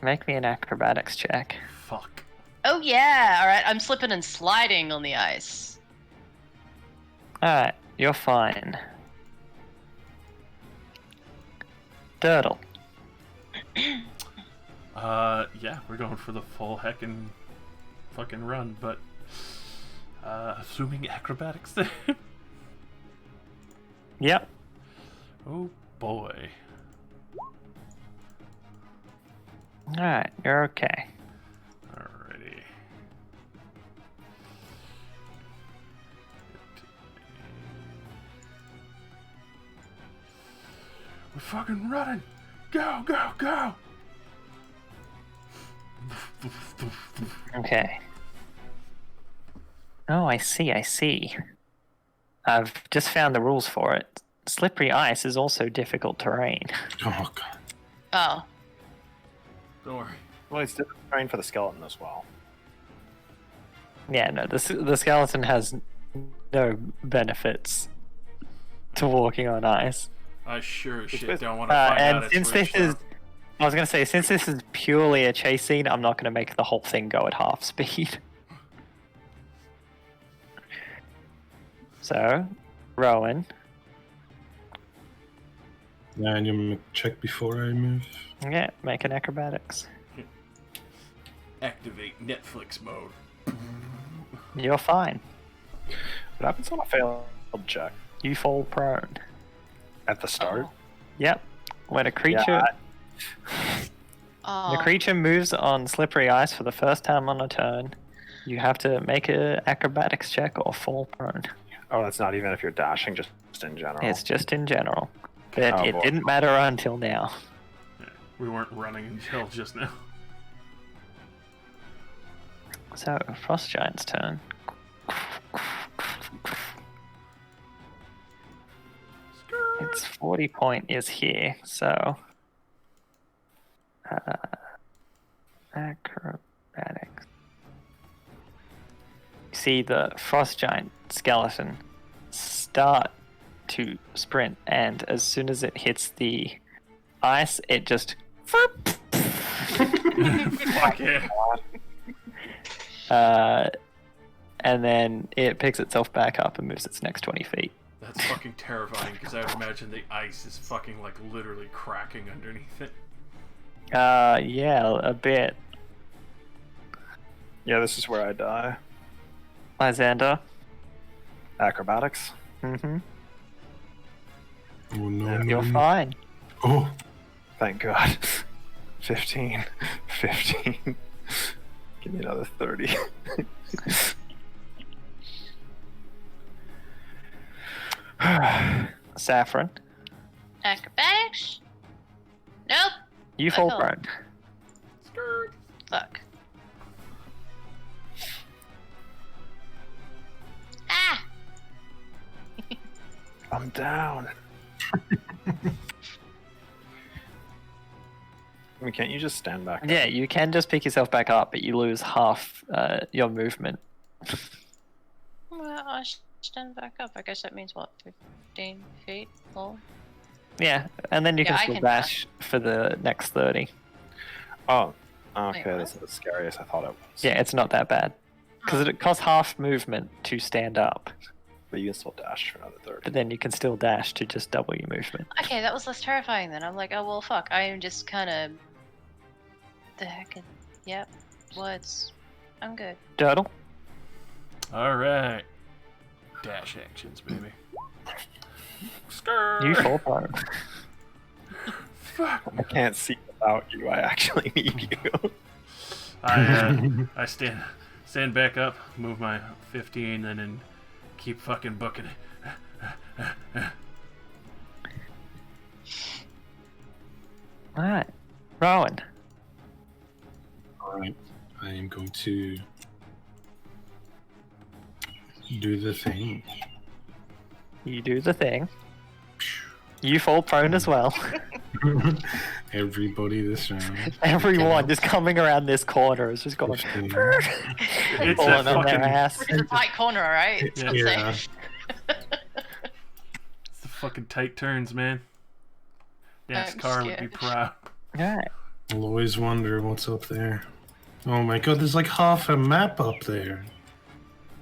make me an acrobatics check. Fuck. Oh yeah! Alright, I'm slipping and sliding on the ice. Alright, you're fine. Dirtle. Yeah, we're going for the full heckin' fucking run, but assuming acrobatics there. Yep. Oh boy. Alright, you're okay. Alrighty. We're fucking running! Go, go, go! Okay. Oh, I see. I've just found the rules for it. Slippery ice is also difficult terrain. Oh god. Oh. Don't worry. Well, it's different terrain for the skeleton as well. Yeah, no, the skeleton has no benefits to walking on ice. I sure as shit basically- don't want to find out And it's since rich this is, now. I was gonna say, since this is purely a chase scene, I'm not gonna make the whole thing go at half speed. So, Rowan, And you check before I move. yeah, make an acrobatics. Activate Netflix mode. You're fine. What happens on a failed check You fall prone. at the start? Yep. When a creature Oh. the creature moves on slippery ice for the first time on a turn, you have to make an acrobatics check or fall prone. Oh, that's not even if you're dashing, just in general. It's just in general. But Oh, it boy. didn't matter until now. Yeah, we weren't running until just now. So, Frost Giant's turn. Its 40 point is here, so. Acrobatics. You see the Frost Giant skeleton start to sprint, and as soon as it hits the ice, it just. Fuck yeah. And then it picks itself back up and moves its next 20 feet. That's fucking terrifying because I would imagine the ice is fucking like literally cracking underneath it. Yeah, a bit. Yeah, this is where I die. Lysander. Acrobatics. Mm-hmm. Oh no, You're no. fine. Oh, Thank God. 15. 15. Give me another 30. Saffron. Acrobatics? Nope. You fall Oh. prone. Skirt. Fuck. Ah! I'm down. I mean, can't you just stand back? Yeah, you can just pick yourself back up, but you lose half your movement. Well, I stand back up. I guess that means what? 15 feet? Oh. Yeah, and then you Yeah, can I still can dash for the next 30. Oh, okay. Wait, This is as scary as I thought it was. Yeah, it's not that bad. Because it costs half movement to stand up, But you can still dash for another 30. but then you can still dash to just double your movement. Okay, that was less terrifying then. I'm like, oh well, fuck. I am just kind of. The heck? Yep. Woods. I'm good. Dirtle. Alright. Dash actions, baby. Skirt. You fall prone. Fuck. I can't see without you. I actually need you. I stand back up, move my 15, and then keep fucking booking it. Alright. Rowan. Alright. I am going to do the thing. You do the thing. You fall prone as well. Everybody this round. Everyone just coming around this corner is just going 15. It's falling that on their fucking, ass. It's a tight corner, right? It's not Yeah. safe. it's the fucking tight turns, man. Dance I'm car would be scared. proud. Alright. I'll always wonder what's up there. Oh my god, there's like half a map up there.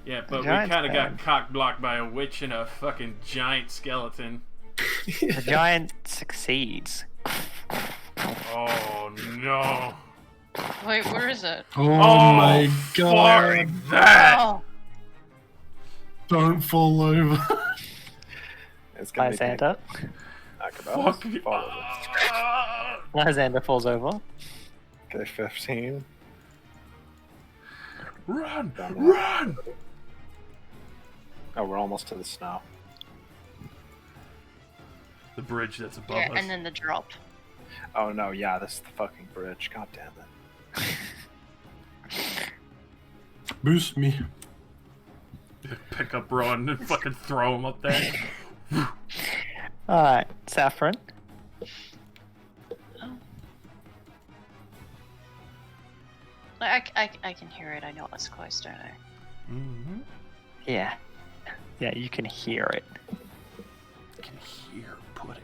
Yeah, but we Giant's kind of got bad. cock blocked by a witch and a fucking giant skeleton. The giant succeeds. Oh no! Wait, where is it? Oh, my god. Fuck that! Oh, Don't fall over. It's gonna Lysander. Fuck you. Lysander falls over. Okay, 15. Run! Done that. Run! Oh, we're almost to the snow. The bridge that's above yeah, us. and then the drop. Oh no, yeah, this is the fucking bridge. God damn it. Boost me. Pick up Ron and fucking throw him up there. Alright, Saffron. Like, I can hear it. I know it's close, don't I? Mm-hmm. Yeah. Yeah, you can hear it. I can hear pudding.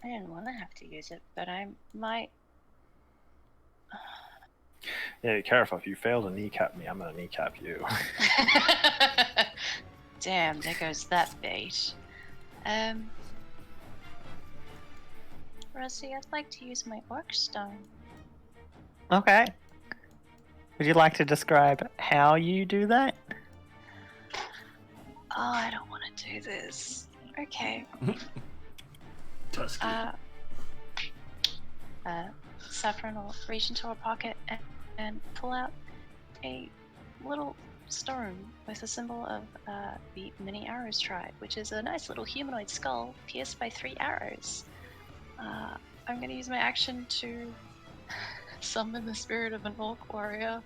I didn't want to have to use it, but I might. Yeah, be careful. If you fail to kneecap me, I'm gonna kneecap you. Damn, there goes that bait. Rusty, I'd like to use my orc stone. Okay. Would you like to describe how you do that? Oh, I don't want to do this. Okay. Tusky. Saffron will reach into her pocket and pull out a little stone with a symbol of the Many Arrows tribe, which is a nice little humanoid skull pierced by 3 arrows. I'm going to use my action to summon the spirit of an orc warrior.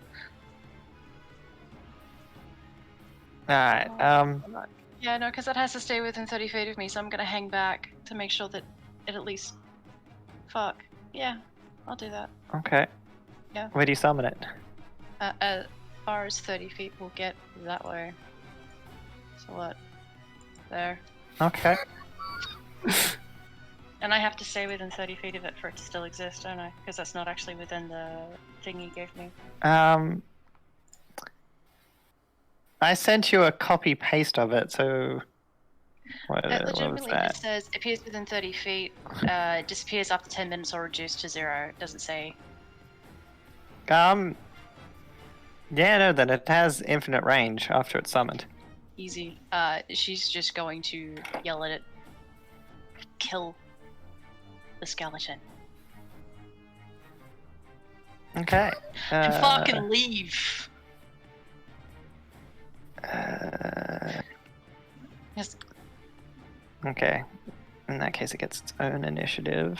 Alright, Yeah, no, because it has to stay within 30 feet of me, so I'm going to hang back to make sure that it at least... Fuck. Yeah, I'll do that. okay. Yeah. Where do you summon it? As far as 30 feet will get that way. So what? There. Okay. And I have to stay within 30 feet of it for it to still exist, don't I? Because that's not actually within the thing you gave me. I sent you a copy paste of it, so what was Legitimately, that? it says appears within 30 feet, disappears after 10 minutes or reduced to 0. It doesn't say. Yeah, no, then it has infinite range after it's summoned. Easy. She's just going to yell at it. Kill the skeleton. Okay. And fucking leave. Yes. Okay. In that case, it gets its own initiative.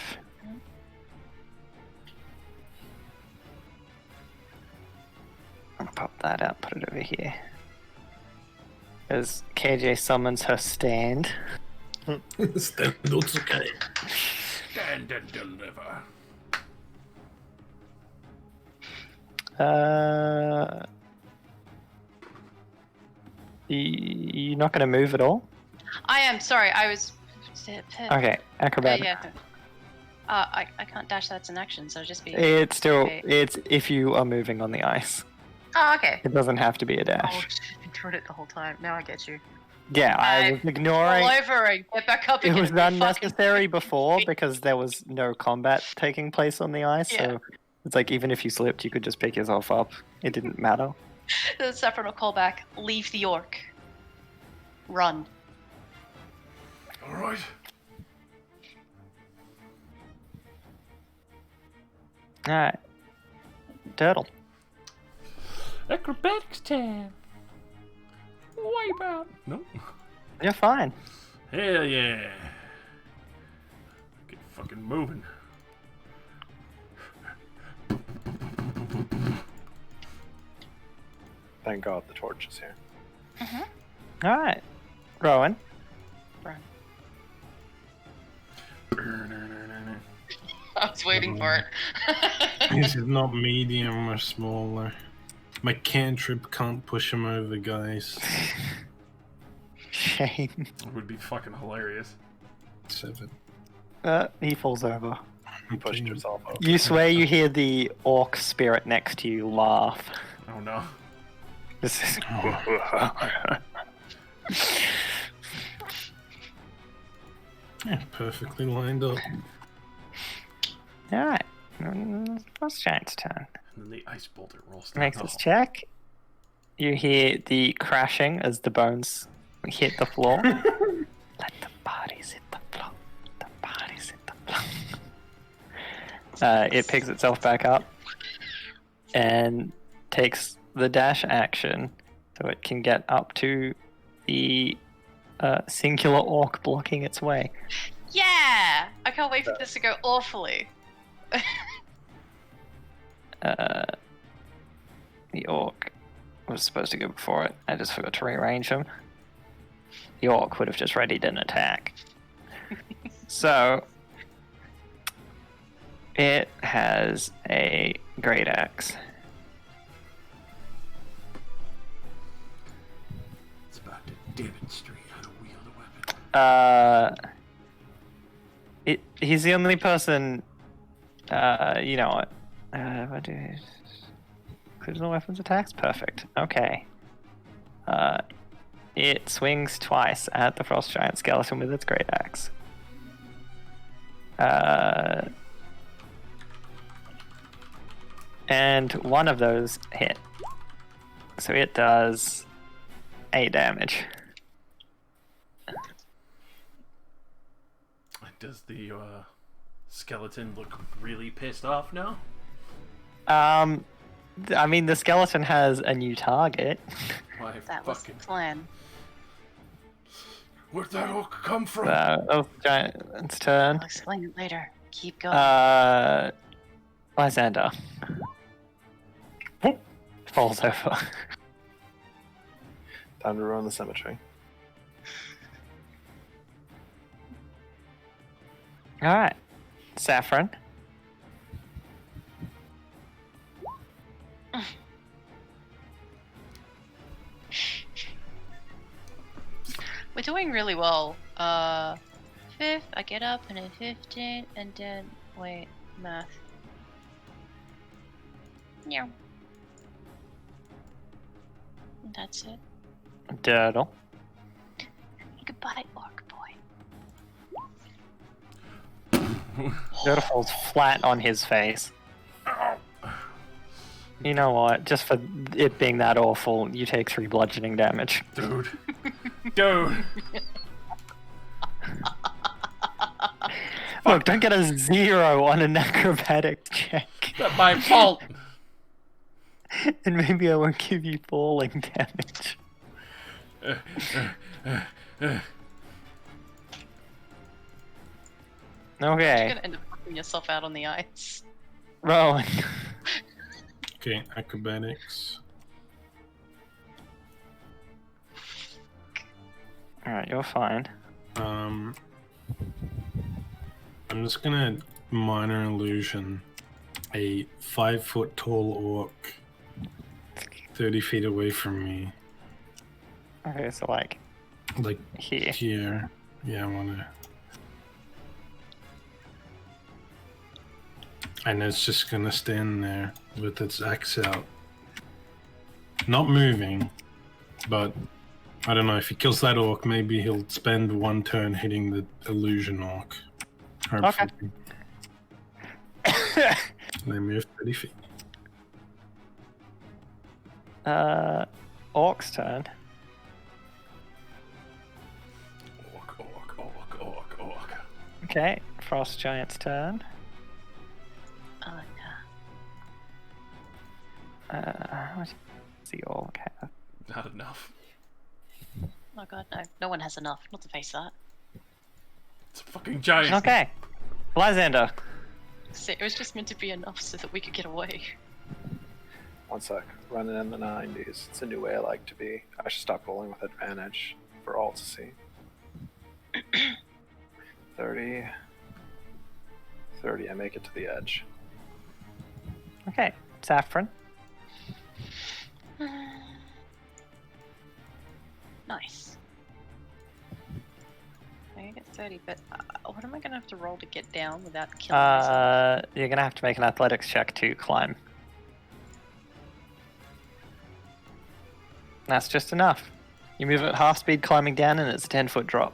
I'll pop that out, put it over here. As KJ summons her stand. Stand okay. Stand and deliver. You're not going to move at all? I am sorry. I was. Okay, acrobatic. Yeah. I can't dash. That's an action, so just be. It's still, Okay. it's if you are moving on the ice. Oh, okay. It doesn't have to be a Oh, dash. I've been doing it the whole time. Now I get you. Yeah, I I was ignoring. Roll over and get back up It again. was and fucking- unnecessary before because there was no combat taking place on the ice. Yeah. So it's like even if you slipped, you could just pick yourself up. It didn't matter. The Saffron will call back. Leave the orc. Run. Alright. All right, Turtle. Acrobatics time. Wipe out. Nope. You're fine. Hell yeah. fucking moving. Thank God the torch is here. All right, Rowan. Run. I was waiting for it. This is not medium or smaller. My cantrip can't push him over, guys. Shame. It would be fucking hilarious. 7. He falls over. You pushed yourself over. You swear you hear the orc spirit next to you laugh. Oh no. This is. Yeah, perfectly lined up. Alright. Frost Giant's turn. And then the ice boulder rolls down. Makes his check. You hear the crashing as the bones hit the floor. Let the bodies hit the floor. The bodies hit the floor. It picks itself back up and takes the dash action so it can get up to the singular orc blocking its way. Yeah! I can't wait for this to go awfully. The orc was supposed to go before it. I just forgot to rearrange him. The orc would have just readied an attack. So, it has a great axe. It's about to demonstrate how to wield a weapon. He's the only person. You know what? What do? Includes all weapons attacks. Perfect. Okay. It swings twice at the frost giant skeleton with its great axe. And one of those hit. So it does 8 damage. Does the skeleton look really pissed off now? I mean, the skeleton has a new target. Why That was the fucking... plan. Where'd that orc come from? Giant's turn. I'll explain it later. Keep going. Lysander. Falls over. Time to ruin the cemetery. Alright. Saffron. We're doing really well. 5th, I get up, and then 15, and then... Wait, math. Yeah. That's it. Dirtle. Goodbye, orc boy. Dirtle falls flat on his face. You know what? Just for it being that awful, you take 3 bludgeoning damage. Dude. Dude. Look, don't get a 0 on an acrobatics check. Not my fault. And maybe I won't give you falling damage. You're Okay, gonna end up putting yourself out on the ice. Rowan. Okay, acrobatics. Alright, you're fine. I'm just gonna minor illusion a 5-foot tall orc 30 feet away from me. Okay, so like Like here. here. Yeah, I wanna. And it's just gonna stand there with its axe out. Not moving, but I don't know, if he kills that orc, maybe he'll spend 1 turn hitting the illusion orc. Hopefully. They move 30 feet. Orc's turn. Orc. Okay, Frost Giant's turn. Oh no. What's the orc have? Not enough. Oh god, no. No one has enough. Not to face that. It's a fucking giant. Okay. Lysander. So it was just meant to be enough so that we could get away. One sec. Running in the 90s. It's a new way I like to be. I should stop rolling with advantage for all to see. 30. 30. I make it to the edge. Okay, Saffron. Nice. I get 30, but what am I gonna have to roll to get down without killing myself? You're gonna have to make an athletics check to climb. That's just enough. You move at half speed climbing down, and it's a 10-foot drop.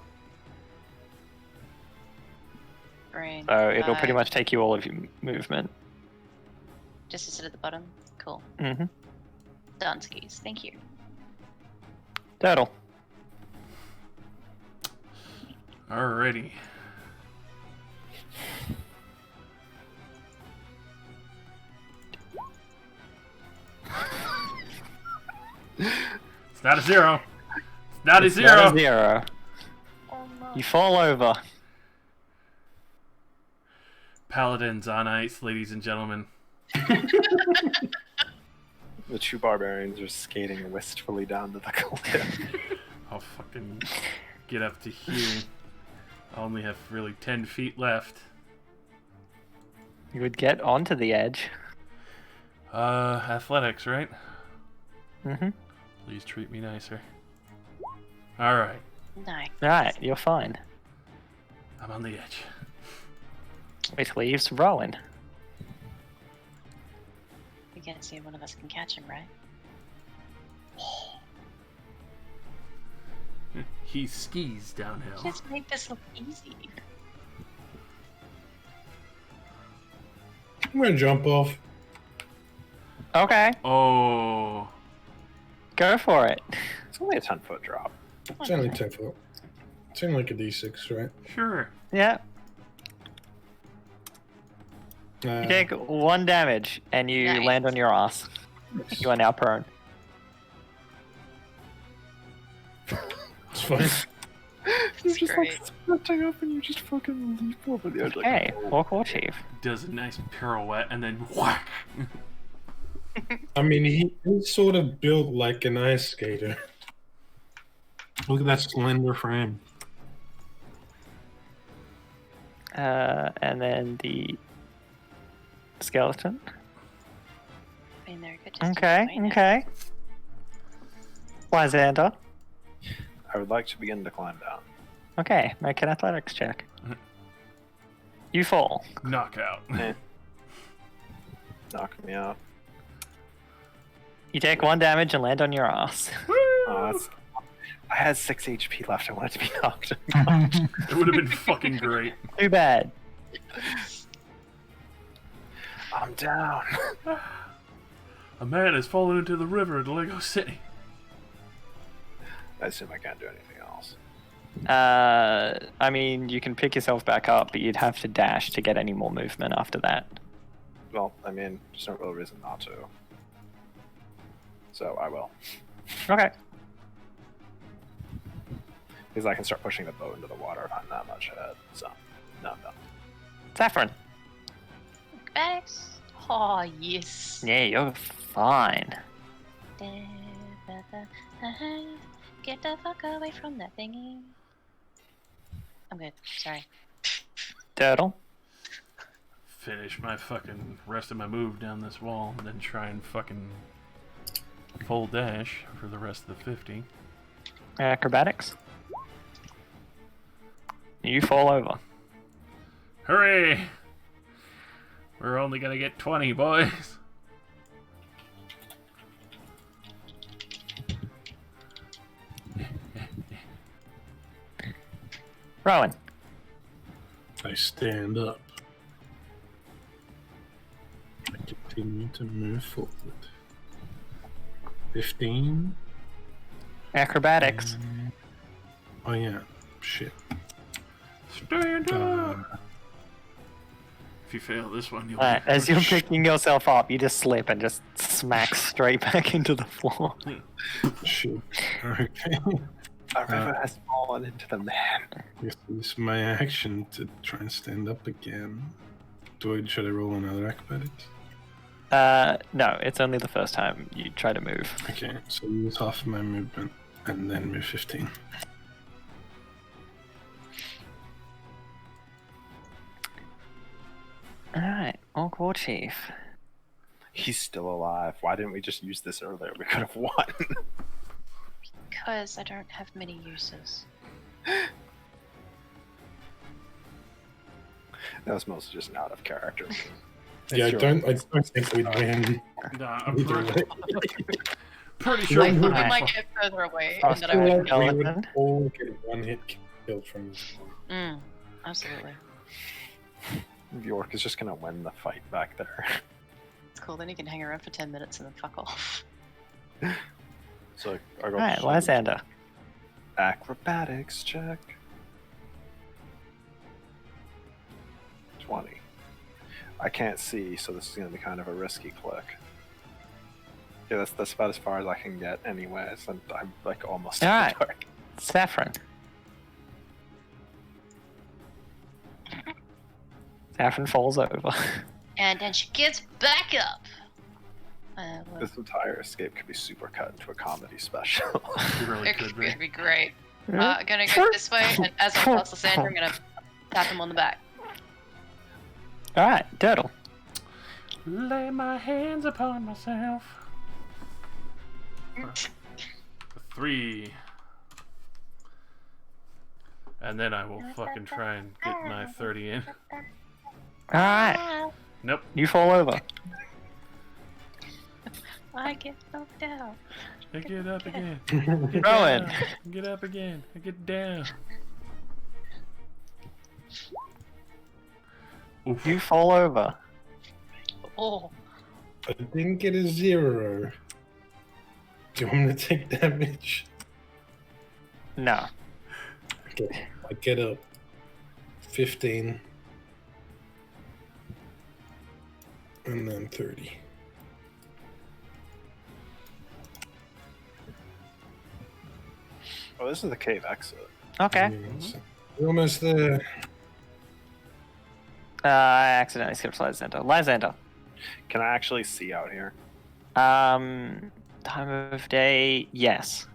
Brain. So it'll pretty much take you all of your movement. Just to sit at the bottom. Cool. Mm-hmm. Done skis. Thank you. Turtle. Alrighty. It's not a 0. It's not a 0. Not a 0. Oh no. You fall over. Paladins on ice, ladies and gentlemen. The two barbarians are skating wistfully down to the cliff. I'll fucking get up to here. I only have really 10 feet left. You would get onto the edge. Athletics, right? Mm-hmm. Please treat me nicer. Alright, Nice. Right, you're fine. I'm on the edge. Which leaves Rowan. We can't see if one of us can catch him, right? He skis downhill. Just make this look easy. I'm gonna jump off. Okay, Oh. go for it. It's only a 10-foot drop. It's only 10 foot. It's only like a d6, right? Sure. Yeah, you take 1 damage, and you Nice. land on your ass. You are now prone. It's fine. You're That's just great. like sprinting up and you just fucking leap over the edge. Okay, Like, War Chief. Does a nice pirouette and then whack. I mean, he's sort of built like an ice skater. Look at that slender frame. And then the skeleton. I mean, they're a good distance Okay, away now. okay. Lysander. I would like to begin to climb down. Okay, make an athletics check. You fall. Knockout. Knock me out. You take 1 damage and land on your ass. I had 6 HP left. I wanted to be knocked. It would have been fucking great. Too bad. I'm down. A man has fallen into the river in Lego City. I assume I can't do anything else. I mean, you can pick yourself back up, but you'd have to dash to get any more movement after that. Well, I mean, there's no real reason not to. So I will. Okay. Because I can start pushing the boat into the water if I'm that much ahead. So, no, I'm done. Saffron. Thanks. Oh, yes. Yeah, you're fine. Get the fuck away from that thingy. I'm good. Sorry. Turtle. Finish my fucking rest of my move down this wall, and then try and fucking full dash for the rest of the 50. Acrobatics. You fall over. Hooray! We're only gonna get 20, boys. Rowan. I stand up. I continue to move forward. 15. Acrobatics. Oh yeah, shit. Stand up! If you fail this one, you'll Alright, as you're picking yourself up, you just slip and just smack straight back into the floor. Shit. Okay. A river has fallen into the man. This is my action to try and stand up again. Should I roll another acrobatics? No, it's only the first time you try to move. Okay, so use half my movement and then move 15. Alright, Orc War Chief. He's still alive. Why didn't we just use this earlier? We could have won. Because I don't have many uses. That was mostly just an out of character. Yeah, I don't think we'd win. Nah, I'm either way. pretty sure I we thought we Alright. might get further away, I and then I feel would. like- We Skeleton. would all get one hit kill from this one. Absolutely. Bjork is just gonna win the fight back there. It's cool. Then you can hang around for 10 minutes and then fuck off. So I got Alright, Lysander. acrobatics check. 20. I can't see, so this is gonna be kind of a risky click. Yeah, that's about as far as I can get anyways, and I'm like almost in Alright. the dark. Saffron. Saffron falls over. And then she gets back up. Well, This entire escape could be super cut into a comedy special. it really it could be. could be great. Gonna go this way, and as I pass Lysander, I'm gonna tap him on the back. Alright, Turtle. Lay my hands upon myself. 3. And then I will fucking try and get my 30 in. Alright, Nope. you fall over. I get knocked out. I get up again. Get Rowan. down. Get up again. I get down. Oof. You fall over. Oh, I didn't get a 0. Do you want me to take damage? No. Okay, I get up. 15. And then 30. Oh, this is the cave exit. Okay. We're almost there. I accidentally skipped Lysander. Lysander. Can I actually see out here? Time of day, yes.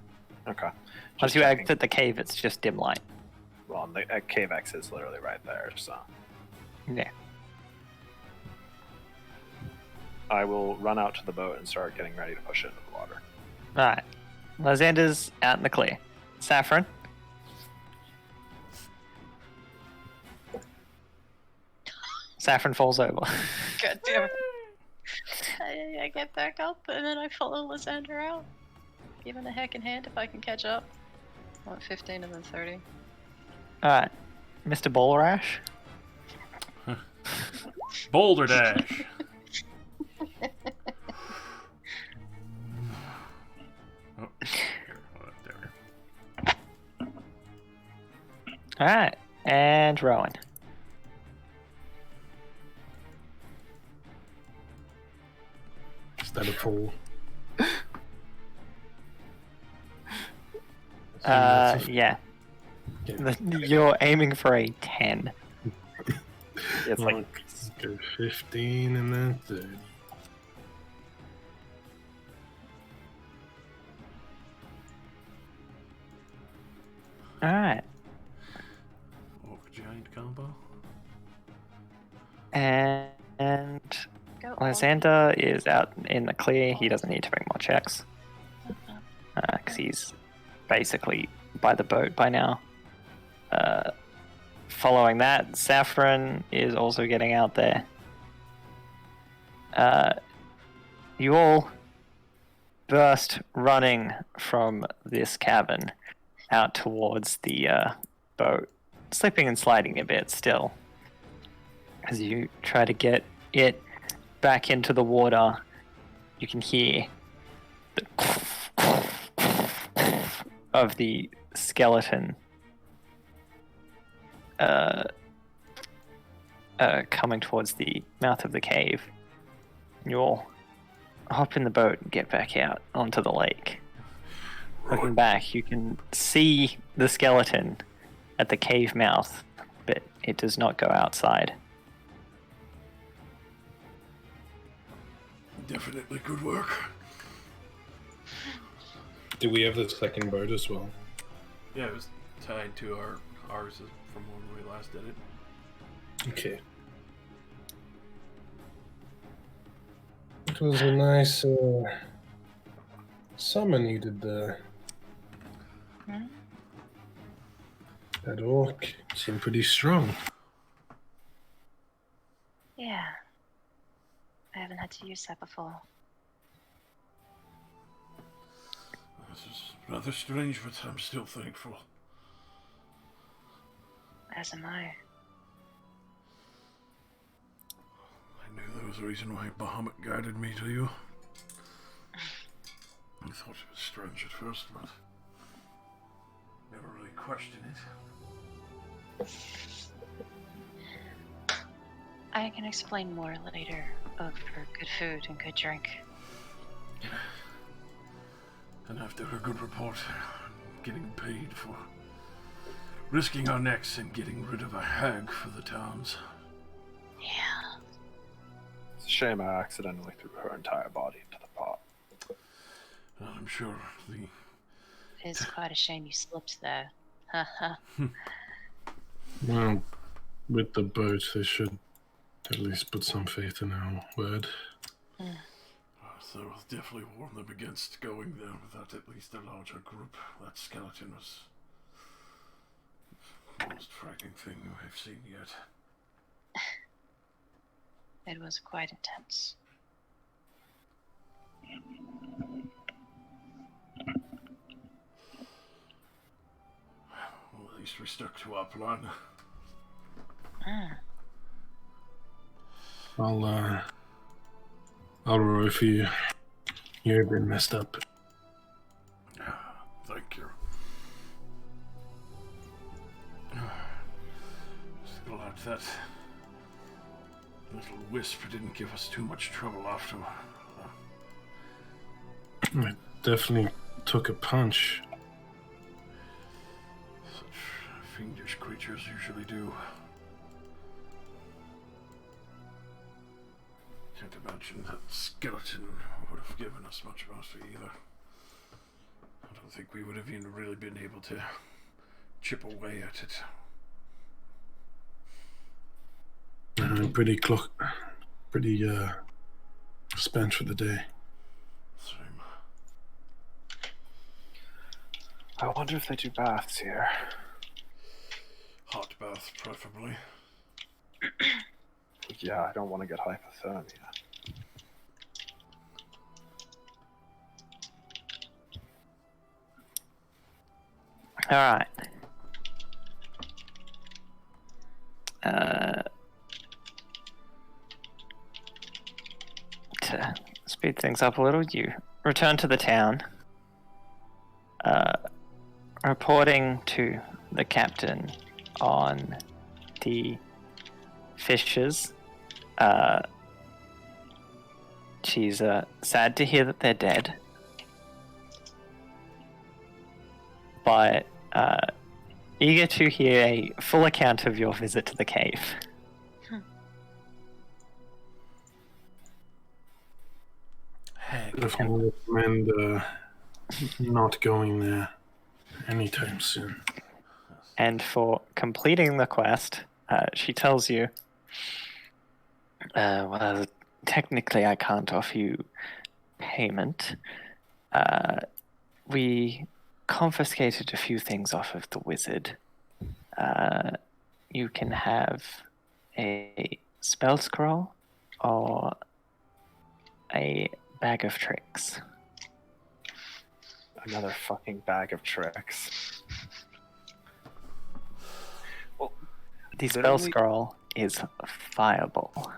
Okay. Once Just you checking. exit the cave, it's just dim light. Well, the cave exit is literally right there, so Yeah. I will run out to the boat and start getting ready to push it into the water. Alright. Lysander's out in the clear. Saffron. Saffron falls over. god damn it. I get back up, and then I follow Lysander out. Give him a heckin' hand if I can catch up. I want 15 and then 30. Alright. Mr. Bulrash. Boulder Dash. Oh, here, hold up, there we go. Alright. And Rowan. Is that a fall? Yeah. You're aiming for a 10. It's like Let's go 15 and then 30. Alright. Orc giant combo. And Go Lysander is out in the clear. He doesn't need to make more checks. Because he's basically by the boat by now. Following that, Saffron is also getting out there. You all burst running from this cavern out towards the boat, slipping and sliding a bit still. As you try to get it back into the water, you can hear the of the skeleton coming towards the mouth of the cave. You all hop in the boat and get back out onto the lake. Looking back, you can see the skeleton at the cave mouth, but it does not go outside. Definitely good work. Do we have the second boat as well? Yeah, it was tied to ours from when we last did it. Okay. It was a nice summon you did there. That orc seemed pretty strong. Yeah. I haven't had to use that before. This is rather strange, but I'm still thankful. As am I. I knew there was a reason why Bahamut guided me to you. I thought it was strange at first, but never really questioned it. I can explain more later over good food and good drink. And after a good report, getting paid for risking our necks and getting rid of a hag for the towns. Yeah. It's a shame I accidentally threw her entire body into the pot. I'm sure the... It's quite a shame you slipped there. Haha. Well, with the boat, they should at least put some faith in our word. So I'll definitely warn them against going there without at least a larger group. That skeleton was the most frightening thing I've seen yet. It was quite intense. Well, at least we stuck to our plan. I'll row for you. You've been messed up. Thank you. Just glad that little wisp didn't give us too much trouble after. It definitely took a punch. Such fiendish creatures usually do. Can't imagine that skeleton would have given us much mercy either. I don't think we would have even really been able to chip away at it. I'm pretty spent for the day. Same. I wonder if they do baths here. Hot bath, preferably. Yeah, I don't want to get hypothermia. Alright. To speed things up a little, you return to the town. Reporting to the captain on the fishes. She's sad to hear that they're dead, but eager to hear a full account of your visit to the cave. Heck. Definitely recommend not going there anytime soon. And for completing the quest, she tells you, well, technically I can't offer you payment. We confiscated a few things off of the wizard. You can have a spell scroll or a bag of tricks. Another fucking bag of tricks. Well, The spell literally- scroll is fireball.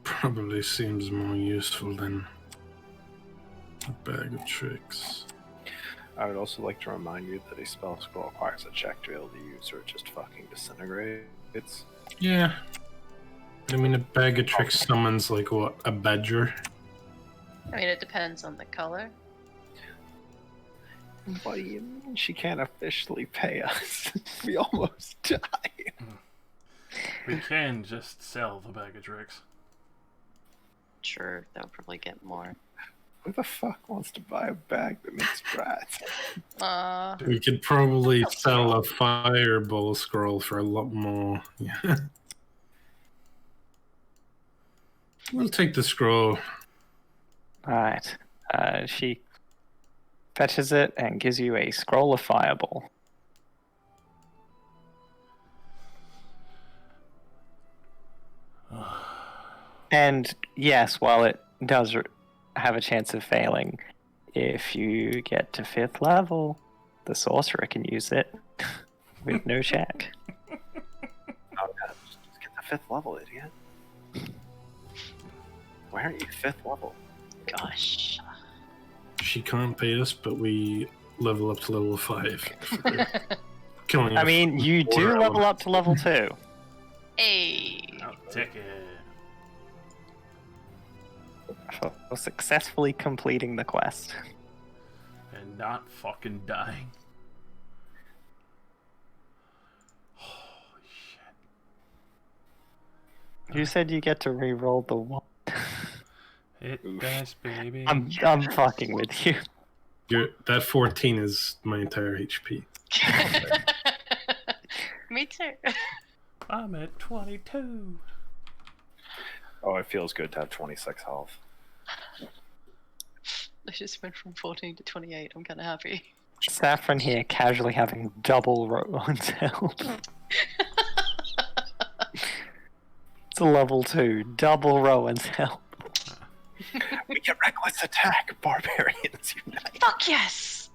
Probably seems more useful than a bag of tricks. I would also like to remind you that a spell scroll requires a check to be able to use, or it just fucking disintegrates. Yeah. I mean, a bag of tricks summons like what? A badger? I mean, it depends on the color. What do you mean she can't officially pay us? We almost died. We can just sell the bag of tricks. Sure, that would probably get more. Who the fuck wants to buy a bag that makes rats? We could probably sell a fireball scroll for a lot more. Yeah. We'll take the scroll. Alright. She fetches it and gives you a scroll of fireball. And yes, while it does have a chance of failing, if you get to 5th level, the sorcerer can use it with no check. Oh, yeah, just get the 5th level, idiot. Why aren't you 5th level? Gosh. She can't pay us, but we level up to level 5. Killing I mean, you do level up to level 2. Hey. I'll take it. For successfully completing the quest. And not fucking dying. Holy shit. You said you get to re-roll the one. Hit dice, baby. I'm fucking with you. That 14 is my entire HP. Me too. I'm at 22. Oh, it feels good to have 26 health. I just went from 14 to 28. I'm kind of happy. Saffron here casually having double Rowan's health. It's a level 2, double Rowan's health. We get reckless attack, barbarians unite. Fuck yes!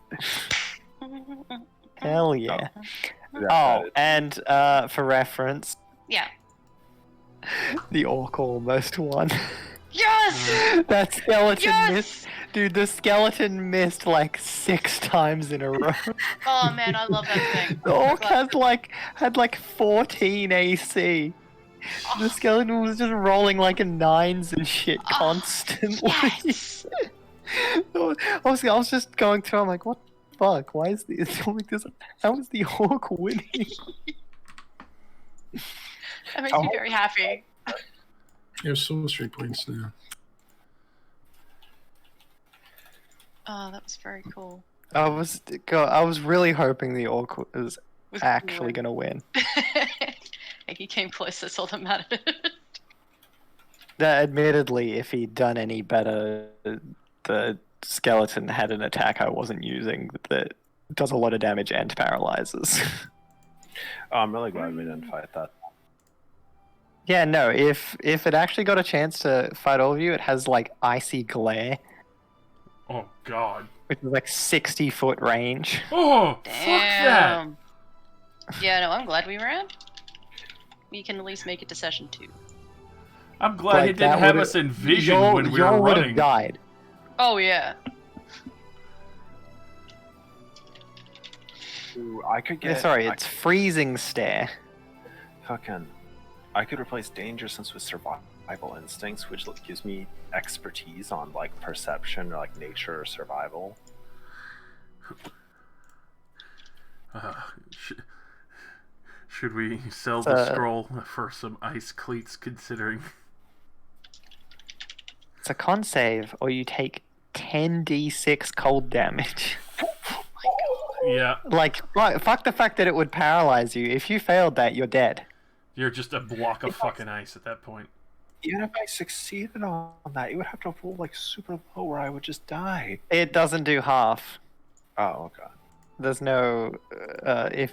Hell yeah. Yeah, Oh, and for reference, Yeah. the orc almost won. Yes! That skeleton Yes! missed. Dude, the skeleton missed like 6 times in a row. Oh man, I love that thing. The orc had like 14 AC. The skeleton was just rolling like a 9s and shit constantly. Yes! I was just going through. I'm like, what the fuck? Why is this? How is the orc winning? That makes me very happy. You have sorcery points now. Oh, that was very cool. I was really hoping the orc was actually gonna win. He came close, that's all that mattered. Admittedly, if he'd done any better, the skeleton had an attack I wasn't using that does a lot of damage and paralyzes. Oh, I'm really glad we didn't fight that. Yeah, no, if it actually got a chance to fight all of you, it has like icy glare, Oh god. which is like 60-foot range. Oh, fuck that. Damn. Yeah, no, I'm glad we ran. We can at least make it to session 2. I'm glad Like, it didn't that have would've- us envision y'all- when we y'all were would have running. died. Oh yeah. Ooh, I could Yeah, get. sorry, it's freezing stare. I could replace danger sense with survival instincts, which gives me expertise on like perception or like nature or survival. Should we sell the scroll for some ice cleats, considering? It's a con save, or you take 10d6 cold damage. Yeah, Like, fuck the fact that it would paralyze you. If you failed that, you're dead. you're just a block of fucking ice at that point. Even if I succeeded on that, you would have to roll like super low, or I would just die. It doesn't do half. Oh, okay. There's no, there's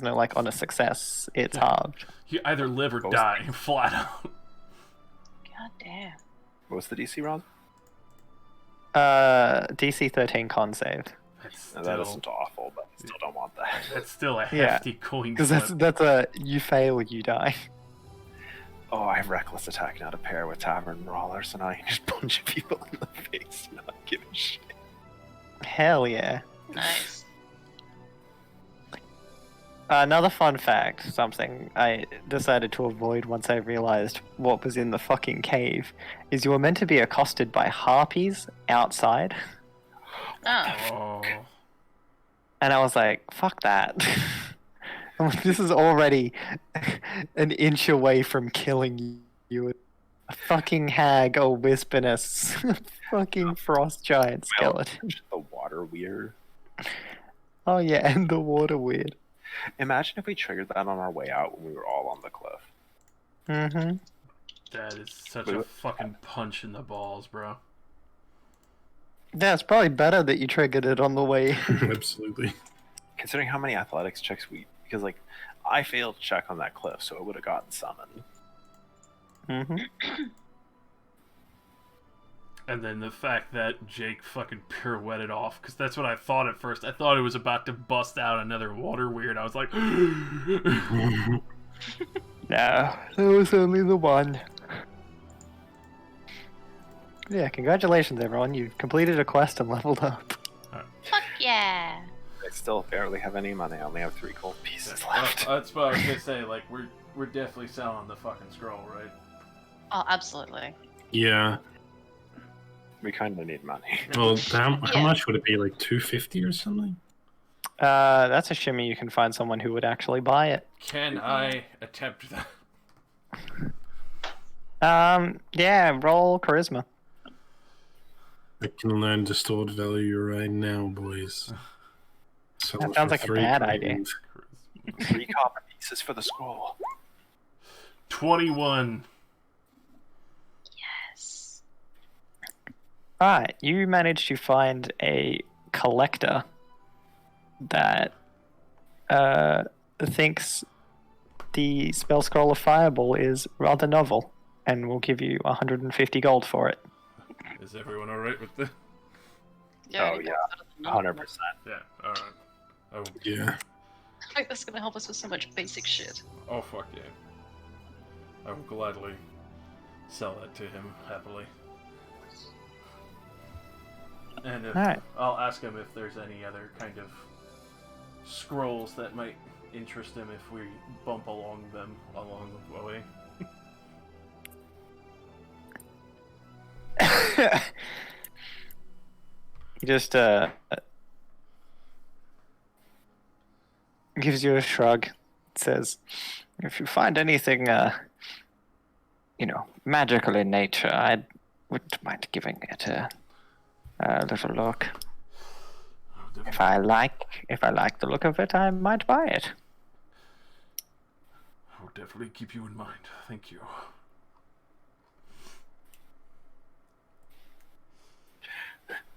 no like on a success, it's halved. You either live or die, flat out. God damn. What's the DC, Ron? DC 13 con save. That's No, still, that isn't awful, but I still don't want that. that's still a Yeah, hefty coin Because flip. that's a you fail, you die. Oh, I have reckless attack now to pair with tavern brawler, so now I can just punch people in the face and not give a shit. Hell yeah. Nice. Another fun fact, something I decided to avoid once I realized what was in the fucking cave, is you were meant to be accosted by harpies outside. Oh, Oh. And I was like, fuck that. I'm like, this is already an inch away from killing you. A fucking hag, a wispiness, fucking frost giant skeleton. The water weird. Oh yeah, and the water weird. Imagine if we triggered that on our way out when we were all on the cliff. Mm-hmm. That is such a fucking punch in the balls, bro. Yeah, it's probably better that you triggered it on the way. Absolutely. Considering how many athletics checks because like I failed to check on that cliff, so it would have gotten summoned. Mm-hmm. And then the fact that Jake fucking pirouetted off, because that's what I thought at first. I thought it was about to bust out another water weird. I was like, No, it was only the one. Yeah, congratulations everyone. You've completed a quest and leveled up. fuck yeah. I still barely have any money. I only have 3 gold pieces Yeah, left. that's what I was gonna say. Like, we're definitely selling the fucking scroll, right? Oh, absolutely. Yeah. We kind of need money. Well, how Yeah. much would it be? Like 250 or something? That's a shimmy. You can find someone who would actually buy it. Can I attempt that? Yeah, roll charisma. I can learn distort value right now, boys. Sell That it sounds for like a 3 bad grand. idea. 3 copper pieces for the scroll. 21. Yes. Alright, you managed to find a collector that thinks the spell scroll of Fireball is rather novel and will give you 150 gold for it. Is everyone alright with this? Yeah, Oh, I think yeah. that's better than none of 100%. them. Yeah, alright. Oh, Yeah. I think that's gonna help us with so much basic shit. oh, fuck yeah. I will gladly sell that to him happily. And if, Alright. I'll ask him if there's any other kind of scrolls that might interest him if we bump along the way. He just gives you a shrug. Says, "If you find anything, magical in nature, I wouldn't mind giving it a little look. If I like the look of it, I might buy it." I'll definitely keep you in mind. Thank you.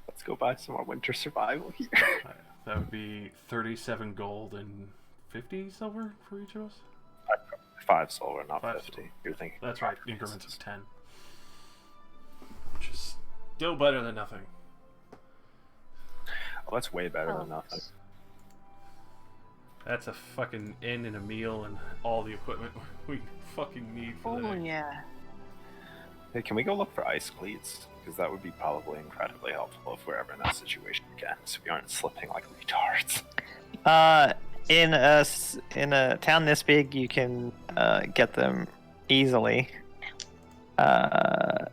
Let's go buy some more winter survival here. That would be 37 gold and 50 silver for each of us? 5 silver, not 5 50. silver. You're thinking. That's right, increments of 10. Which is still better than nothing. Oh, that's way better than nothing. That's a fucking inn and a meal and all the equipment we fucking need for the Oh day. yeah. Hey, can we go look for ice cleats? Because that would be probably incredibly helpful if we're ever in that situation again, so we aren't slipping like retards. In a town this big, you can get them easily. I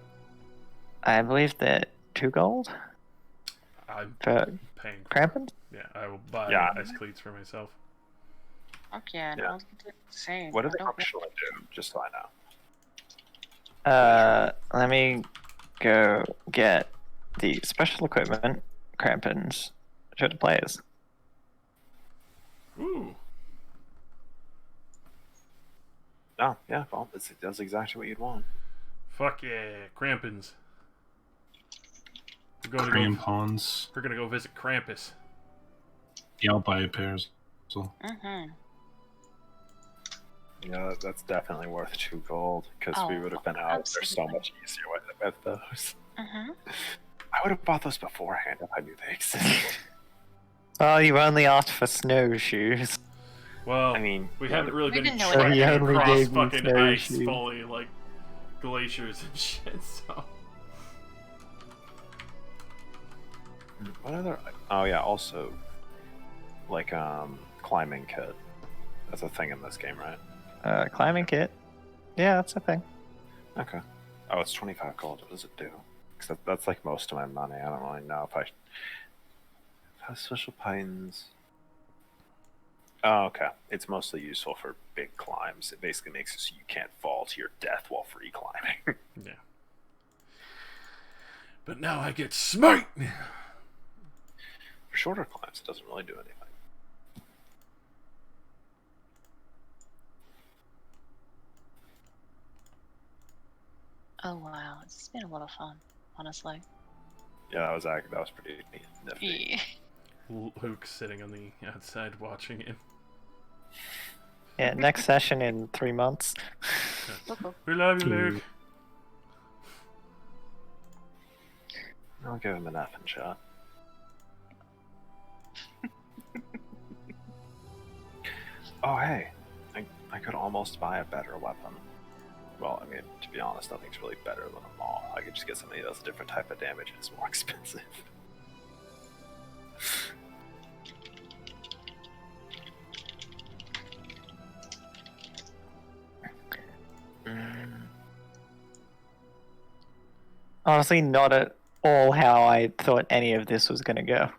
believe that 2 gold I'm for paying for cramping. Yeah, I will buy Yeah. ice cleats for myself. Fuck yeah. Yeah. No, it's insane. What do I they don't want- actually do? Just so I know. Let me go get the special equipment crampons to the players. Ooh. Oh, yeah, well, that's exactly what you'd want. Fuck yeah, Crampins. Crampons. We're gonna go visit Krampus. Yeah, I'll buy a pair. So Mhm. Yeah, that's definitely worth 2 gold, because we Oh, would have been out there so absolutely. much easier with those. Mhm. I would have bought those beforehand if I knew they existed. Oh, you only asked for snowshoes. Well, I mean, we yeah, haven't really We been didn't know what trekking he only across gave me fucking ice snowshoes. fully, like glaciers and shit, so. What other? Oh yeah, also, like climbing kit. That's a thing in this game, right? Climbing kit. Yeah, that's a thing. Okay. Oh, it's 25 gold. What does it do? Because that's like most of my money. I don't really know if I have special pythons. Oh, okay. It's mostly useful for big climbs. It basically makes it so you can't fall to your death while free climbing. Yeah. But now I get smite! For shorter climbs, it doesn't really do anything. Oh wow, it's been a lot of fun, honestly. Yeah, that was pretty nifty. Yeah. Luke's sitting on the outside watching it. Yeah, next session in 3 months. We love you, Luke. I'll give him an effing shot. Oh, hey. I could almost buy a better weapon. Well, I mean, to be honest, nothing's really better than a maul. I could just get something that does a different type of damage and it's more expensive. Honestly, not at all how I thought any of this was going to go.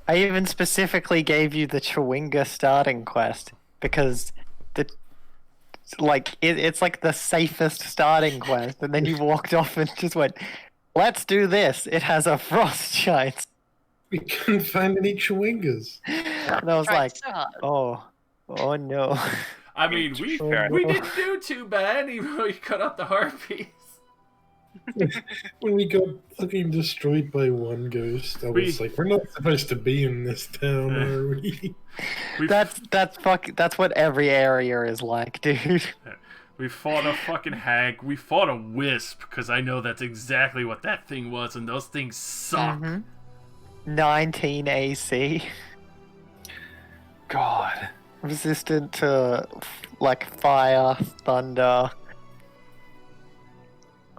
I even specifically gave you the Chewinga starting quest because it's like the safest starting quest, and then you walked off and just went, "Let's do this. It has a frost giant." We couldn't find any Chewingas. And I was Tried like, so hard. "Oh no." I mean, we didn't do too bad, even though you cut out the harpies. When we got fucking destroyed by one ghost, I was like, we're not supposed to be in this town, are we? That's what every area is like, dude. We fought a fucking hag. We fought a wisp, because I know that's exactly what that thing was, and those things suck. 19 AC. God. Resistant to, like, fire, thunder,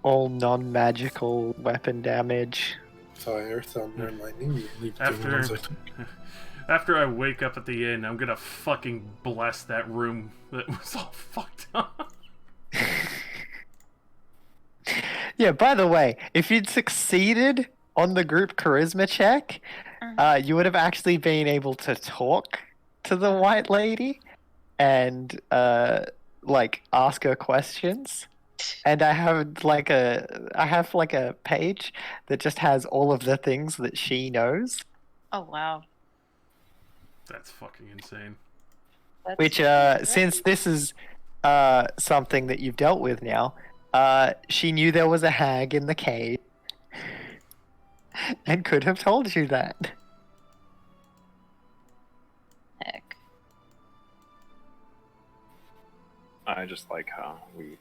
all non-magical weapon damage. Fire, thunder, and lightning. After I wake up at the inn, I'm gonna fucking bless that room that was all fucked up. Yeah, by the way, if you'd succeeded on the group charisma check, you would have actually been able to talk to the white lady and like ask her questions. And I have like a page that just has all of the things that she knows. Oh wow. That's fucking insane. That's Which since this is something that you've dealt with now, she knew there was a hag in the cave and could have told you that. heck. I just like how we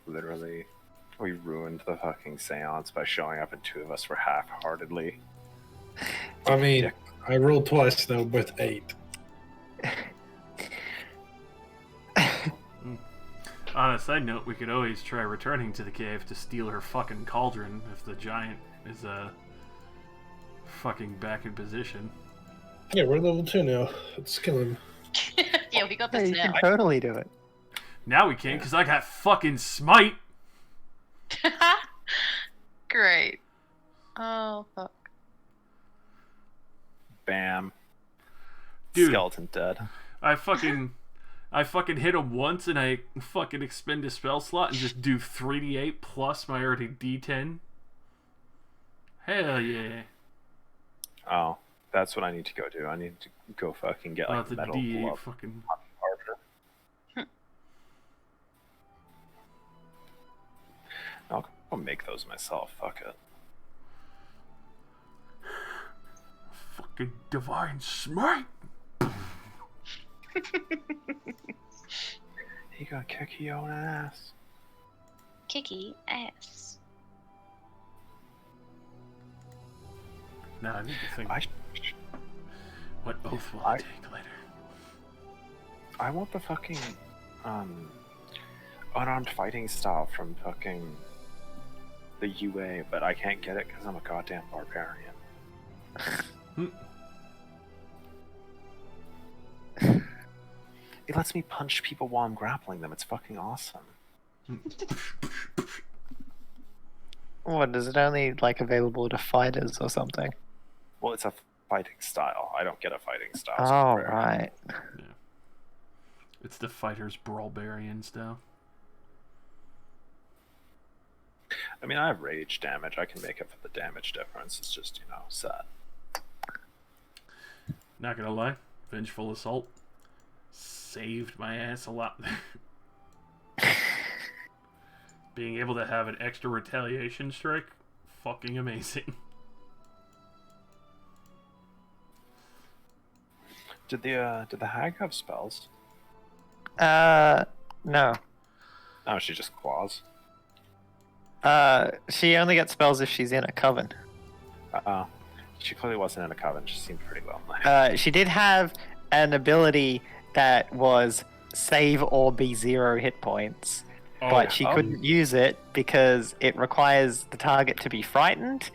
ruined the fucking seance by showing up and two of us were half-heartedly. I mean, I rolled twice though, but 8. On a side note, we could always try returning to the cave to steal her fucking cauldron if the giant is fucking back in position. Yeah, we're level 2 now. Let's kill him. Yeah, we got Yeah, this you now. can totally do it. Now we can, because I got fucking smite! Great. Oh, fuck. Bam. Dude. Skeleton dead. I fucking hit him once and I fucking expend a spell slot and just do 3d8 plus my already d10. Hell yeah. Oh, that's what I need to go do. I need to go fucking get like the metal d8 glove. fucking... I'll go make those myself. Fuck it. Fucking divine smite! He gonna kick your own ass. Kicky ass. Now I need to think. What oath will I take later? I want the fucking unarmed fighting style from fucking the UA, but I can't get it because I'm a goddamn barbarian. It lets me punch people while I'm grappling them. It's fucking awesome. What, is it only like available to fighters or something? Well, it's a fighting style. I don't get a fighting style. so Oh, rare. right. Yeah. It's the fighter's brawlbarian style. I mean, I have rage damage. I can make up for the damage difference. It's just, set. Not gonna lie, Vengeful Assault saved my ass a lot. Being able to have an extra retaliation strike, fucking amazing. Did the hag have spells? No. No, she just claws. She only gets spells if she's in a coven. Uh-oh. She clearly wasn't in a coven. She seemed pretty lonely. She did have an ability that was save or be 0 hit points, but she couldn't use it because it requires the target to be frightened,